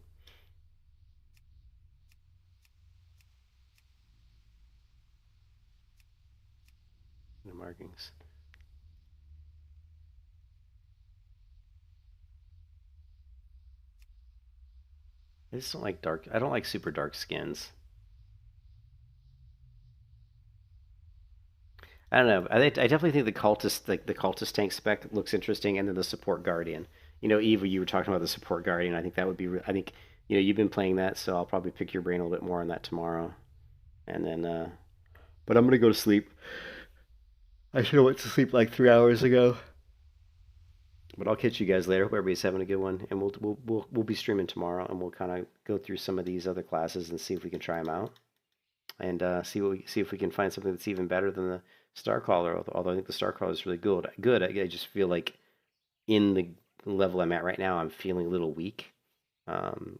The markings. I just don't like dark. I don't like super dark skins. I don't know. I definitely think the cultist, like the cultist tank spec, looks interesting, and then the support guardian. Eve, you were talking about the support guardian. I think that would be. I think you've been playing that, so I'll probably pick your brain a little bit more on that tomorrow. And then, but I'm gonna go to sleep. I should have went to sleep like 3 hours ago. But I'll catch you guys later. Hope everybody's having a good one, and we'll be streaming tomorrow, and we'll kind of go through some of these other classes and see if we can try them out, and see if we can find something that's even better than the Starcaller. Although I think the Starcaller is really good. I just feel like in the level I'm at right now, I'm feeling a little weak,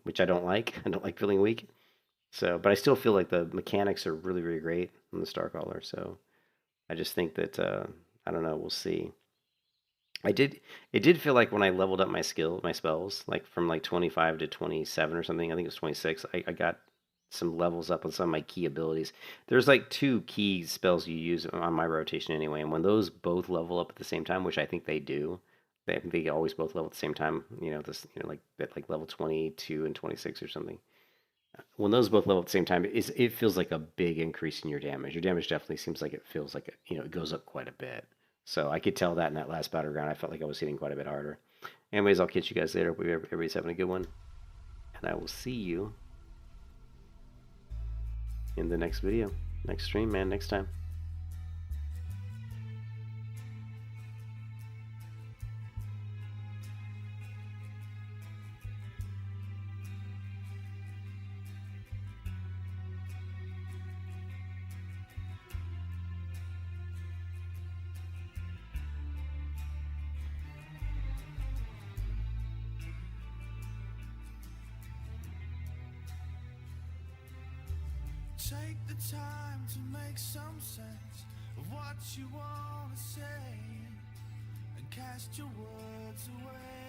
which I don't like. I don't like feeling weak. So, but I still feel like the mechanics are really, really great on the Starcaller. So, I just think that I don't know. We'll see. It did feel like when I leveled up my spells, like from like 25 to 27 or something. I think it was 26. I got some levels up on some of my key abilities. There's like 2 key spells you use on my rotation anyway, and when those both level up at the same time, which I think they do, they always both level at the same time. Like at like level 22 and 26 or something. When those both level at the same time, it feels like a big increase in your damage. Your damage definitely seems like it feels like it goes up quite a bit. So I could tell that in that last battleground. I felt like I was hitting quite a bit harder. Anyways, I'll catch you guys later. Hope everybody's having a good one. And I will see you in the next video. Next stream, man. Next time. Take the time to make some sense of what you want to say and cast your words away.